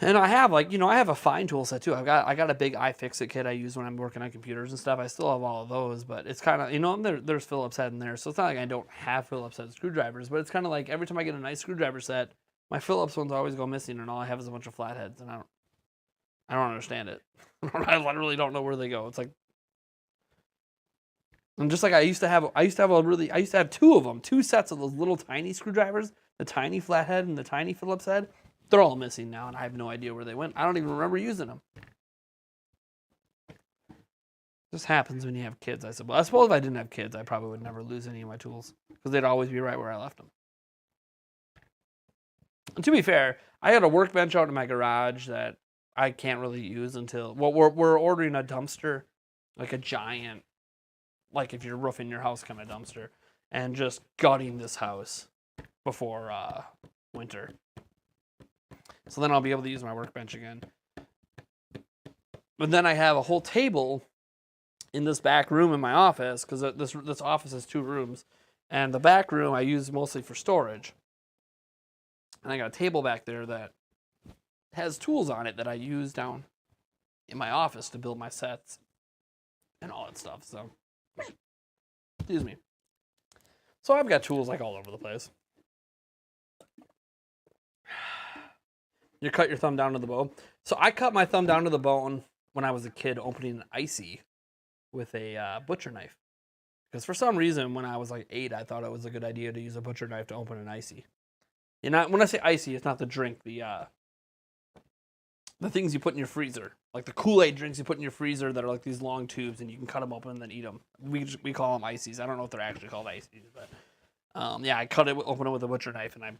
And I have like, you know, I have a fine tool set too. I got a big iFixit kit I use when I'm working on computers and stuff. I still have all of those, but it's kind of, you know, there's Phillips head in there. So it's not like I don't have Phillips head screwdrivers, but it's kind of like every time I get a nice screwdriver set, my Phillips ones always go missing, and all I have is a bunch of flatheads, and I don't understand it. I literally don't know where they go. It's like, and just like I used to have two of them, two sets of those little tiny screwdrivers, the tiny flathead and the tiny Phillips head. They're all missing now, and I have no idea where they went. I don't even remember using them. This happens when you have kids, I suppose. I suppose if I didn't have kids, I probably would never lose any of my tools, because they'd always be right where I left them. And to be fair, I had a workbench out in my garage that I can't really use until, well, we're ordering a dumpster, like a giant, like if you're roofing your house kind of dumpster, and just gutting this house before winter. So then I'll be able to use my workbench again. But then I have a whole table in this back room in my office, because this office has 2 rooms, and the back room I use mostly for storage. And I got a table back there that has tools on it that I use down in my office to build my sets and all that stuff. So, excuse me. So I've got tools like all over the place. You cut your thumb down to the bone. So I cut my thumb down to the bone when I was a kid opening an icy with a butcher knife. Because for some reason, when I was like 8, I thought it was a good idea to use a butcher knife to open an icy. And when I say icy, it's not the drink, the things you put in your freezer. Like the Kool-Aid drinks you put in your freezer that are like these long tubes, and you can cut them open and then eat them. We call them ices. I don't know if they're actually called ices, but yeah, I open it with a butcher knife, and I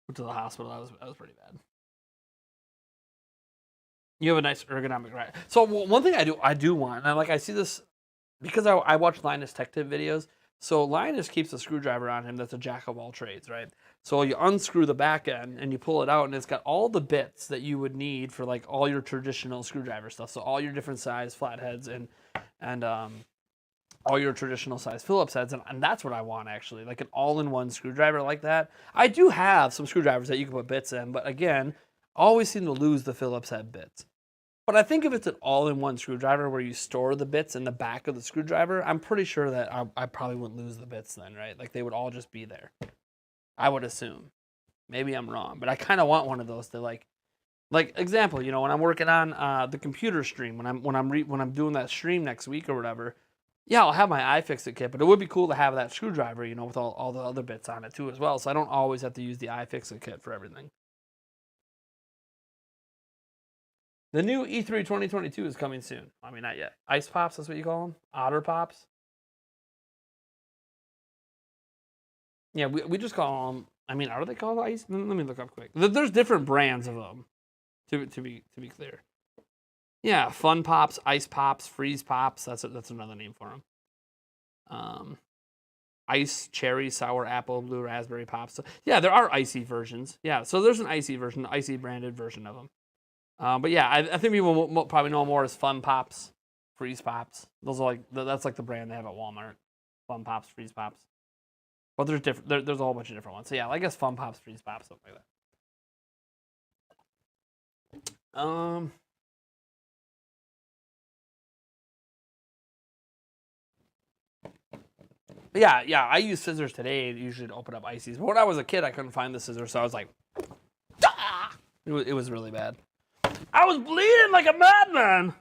went to the hospital. That was pretty bad. You have a nice ergonomic right. So one thing I do want, and I see this because I watch Linus Tech Tip videos. So Linus keeps a screwdriver on him that's a jack of all trades, right? So you unscrew the back end and you pull it out, and it's got all the bits that you would need for like all your traditional screwdriver stuff. So all your different size flatheads and all your traditional size Phillips heads, and that's what I want actually, like an all-in-one screwdriver like that. I do have some screwdrivers that you can put bits in, but again, I always seem to lose the Phillips head bits. But I think if it's an all-in-one screwdriver where you store the bits in the back of the screwdriver, I'm pretty sure that I probably wouldn't lose the bits then, right? Like they would all just be there. I would assume. Maybe I'm wrong, but I kind of want one of those to like example, you know, when I'm working on the computer stream, when I'm doing that stream next week or whatever, yeah, I'll have my iFixit kit, but it would be cool to have that screwdriver, you know, with all the other bits on it too as well, so I don't always have to use the iFixit kit for everything. The new E3 2022 is coming soon. I mean, not yet. Ice Pops, that's what you call them? Otter Pops? Yeah, we just call them, I mean, are they called ice? Let me look up quick. There's different brands of them, to be clear. Yeah, Fun Pops, Ice Pops, Freeze Pops, that's another name for them. Ice, Cherry, Sour Apple, Blue Raspberry Pops. So, yeah, there are icy versions. Yeah, so there's an icy version, icy branded version of them. But yeah, I think people will probably know more as Fun Pops, Freeze Pops. Those are that's like the brand they have at Walmart. Fun Pops, Freeze Pops. But there's different. There's a whole bunch of different ones. So yeah, I guess Fun Pops, Freeze Pops, something like that. But yeah, I use scissors today usually to open up ices. But when I was a kid, I couldn't find the scissors, so I was like, ah! It was really bad. I was bleeding like a madman.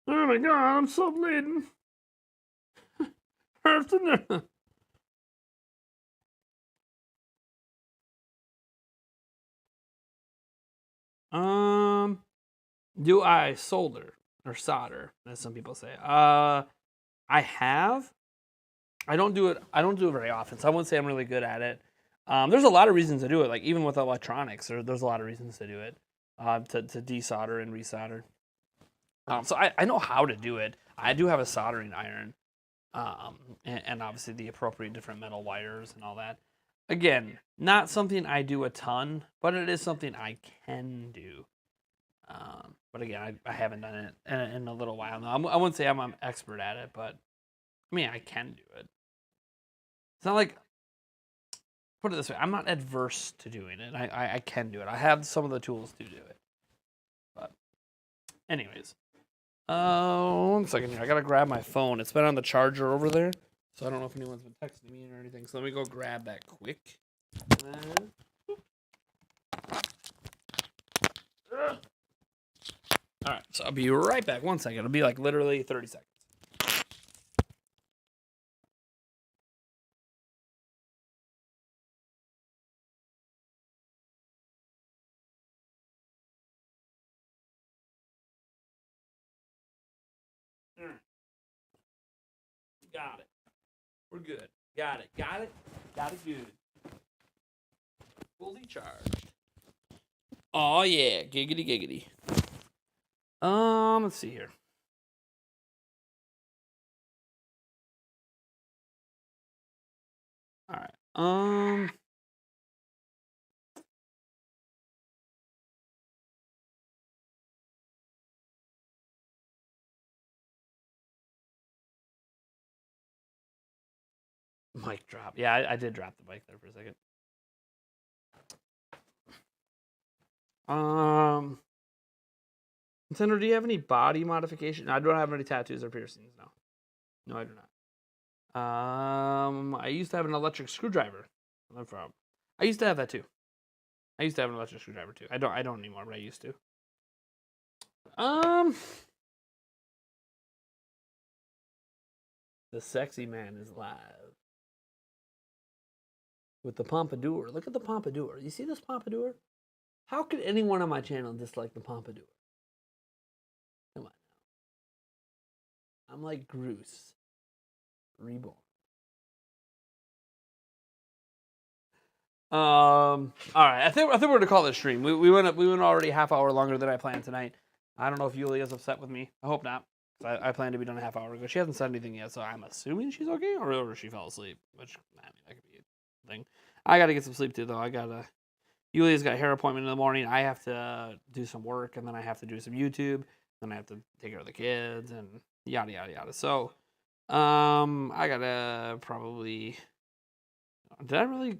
Oh my god, I'm so bleeding. Hurts in there. Do I solder or solder, as some people say? I have. I don't do it very often, so I wouldn't say I'm really good at it. There's a lot of reasons to do it. Like even with electronics, there's a lot of reasons to do it. To desolder and resolder. So I know how to do it. I do have a soldering iron, and obviously the appropriate different metal wires and all that. Again, not something I do a ton, but it is something I can do. But again, I haven't done it in a little while now. I wouldn't say I'm an expert at it, but I mean, I can do it. It's not like, put it this way, I'm not adverse to doing it. I can do it. I have some of the tools to do it. But anyways, 1 second here. I gotta grab my phone. It's been on the charger over there, so I don't know if anyone's been texting me or anything. So let me go grab that quick. All right, so I'll be right back. 1 second. It'll be like literally 30 seconds. Got it. We're good. Got it. Got it. Got it good. Fully charged. Oh yeah, giggity giggity. Let's see here. All right. Mic drop. Yeah, I did drop the mic there for a second. Nintendo, do you have any body modification? I don't have any tattoos or piercings. No, I do not. I used to have an electric screwdriver. I used to have that too. I used to have an electric screwdriver too. I don't anymore, but I used to. The sexy man is live. With the pompadour. Look at the pompadour. You see this pompadour? How could anyone on my channel dislike the pompadour? Come on now. I'm like Bruce. Reborn. All right. I think we're gonna call this stream. We went already a half hour longer than I planned tonight. I don't know if Yulia's upset with me. I hope not. I planned to be done a half hour ago. She hasn't said anything yet, so I'm assuming she's okay, or she fell asleep. Which I mean, that could be a thing. I gotta get some sleep too, though. Yulia's got a hair appointment in the morning. I have to do some work, and then I have to do some YouTube. Then I have to take care of the kids and yada yada yada. So, I gotta probably. Did I really?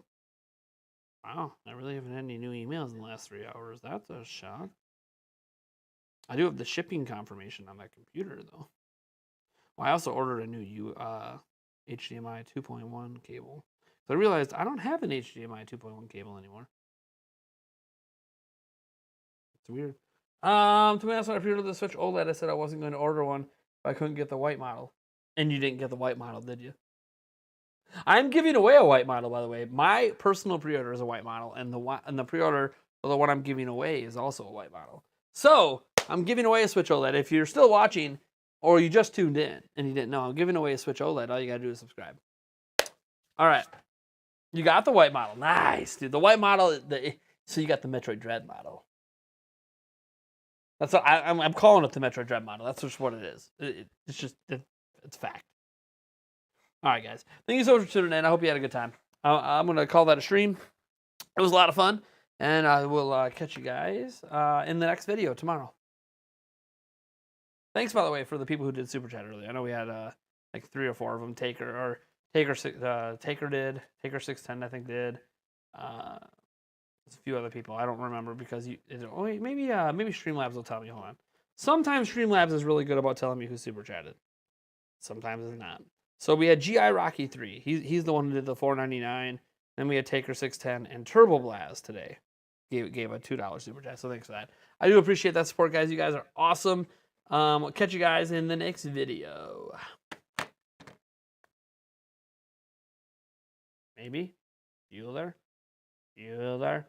Wow, I really haven't had any new emails in the last 3 hours. That's a shock. I do have the shipping confirmation on that computer, though. Well, I also ordered a new HDMI 2.1 cable. So I realized I don't have an HDMI 2.1 cable anymore. It's weird. To be honest, when I pre-ordered the Switch OLED, I said I wasn't going to order one if I couldn't get the white model. And you didn't get the white model, did you? I'm giving away a white model, by the way. My personal pre-order is a white model, and the pre-order for the one I'm giving away is also a white model. So I'm giving away a Switch OLED. If you're still watching, or you just tuned in and you didn't know, I'm giving away a Switch OLED. All you gotta do is subscribe. All right, you got the white model. Nice, dude. The white model. So you got the Metroid Dread model. That's what I'm calling it, the Metroid Dread model. That's just what it is. It's fact. All right, guys. Thank you so much for tuning in. I hope you had a good time. I'm going to call that a stream. It was a lot of fun. And I will catch you guys in the next video tomorrow. Thanks, by the way, for the people who did Super Chat earlier. I know we had like 3 or 4 of them. Taker did. Taker610, I think, did. There's a few other people. I don't remember because maybe Streamlabs will tell me. Hold on. Sometimes Streamlabs is really good about telling me who Super Chatted. Sometimes it's not. So we had GI Rocky 3. He's the one who did the $4.99. Then we had Taker610 and Turbo Blast today. gave a $2 super chat. So thanks for that. I do appreciate that support, guys. You guys are awesome. I'll catch you guys in the next video. Maybe Bueller. Bueller.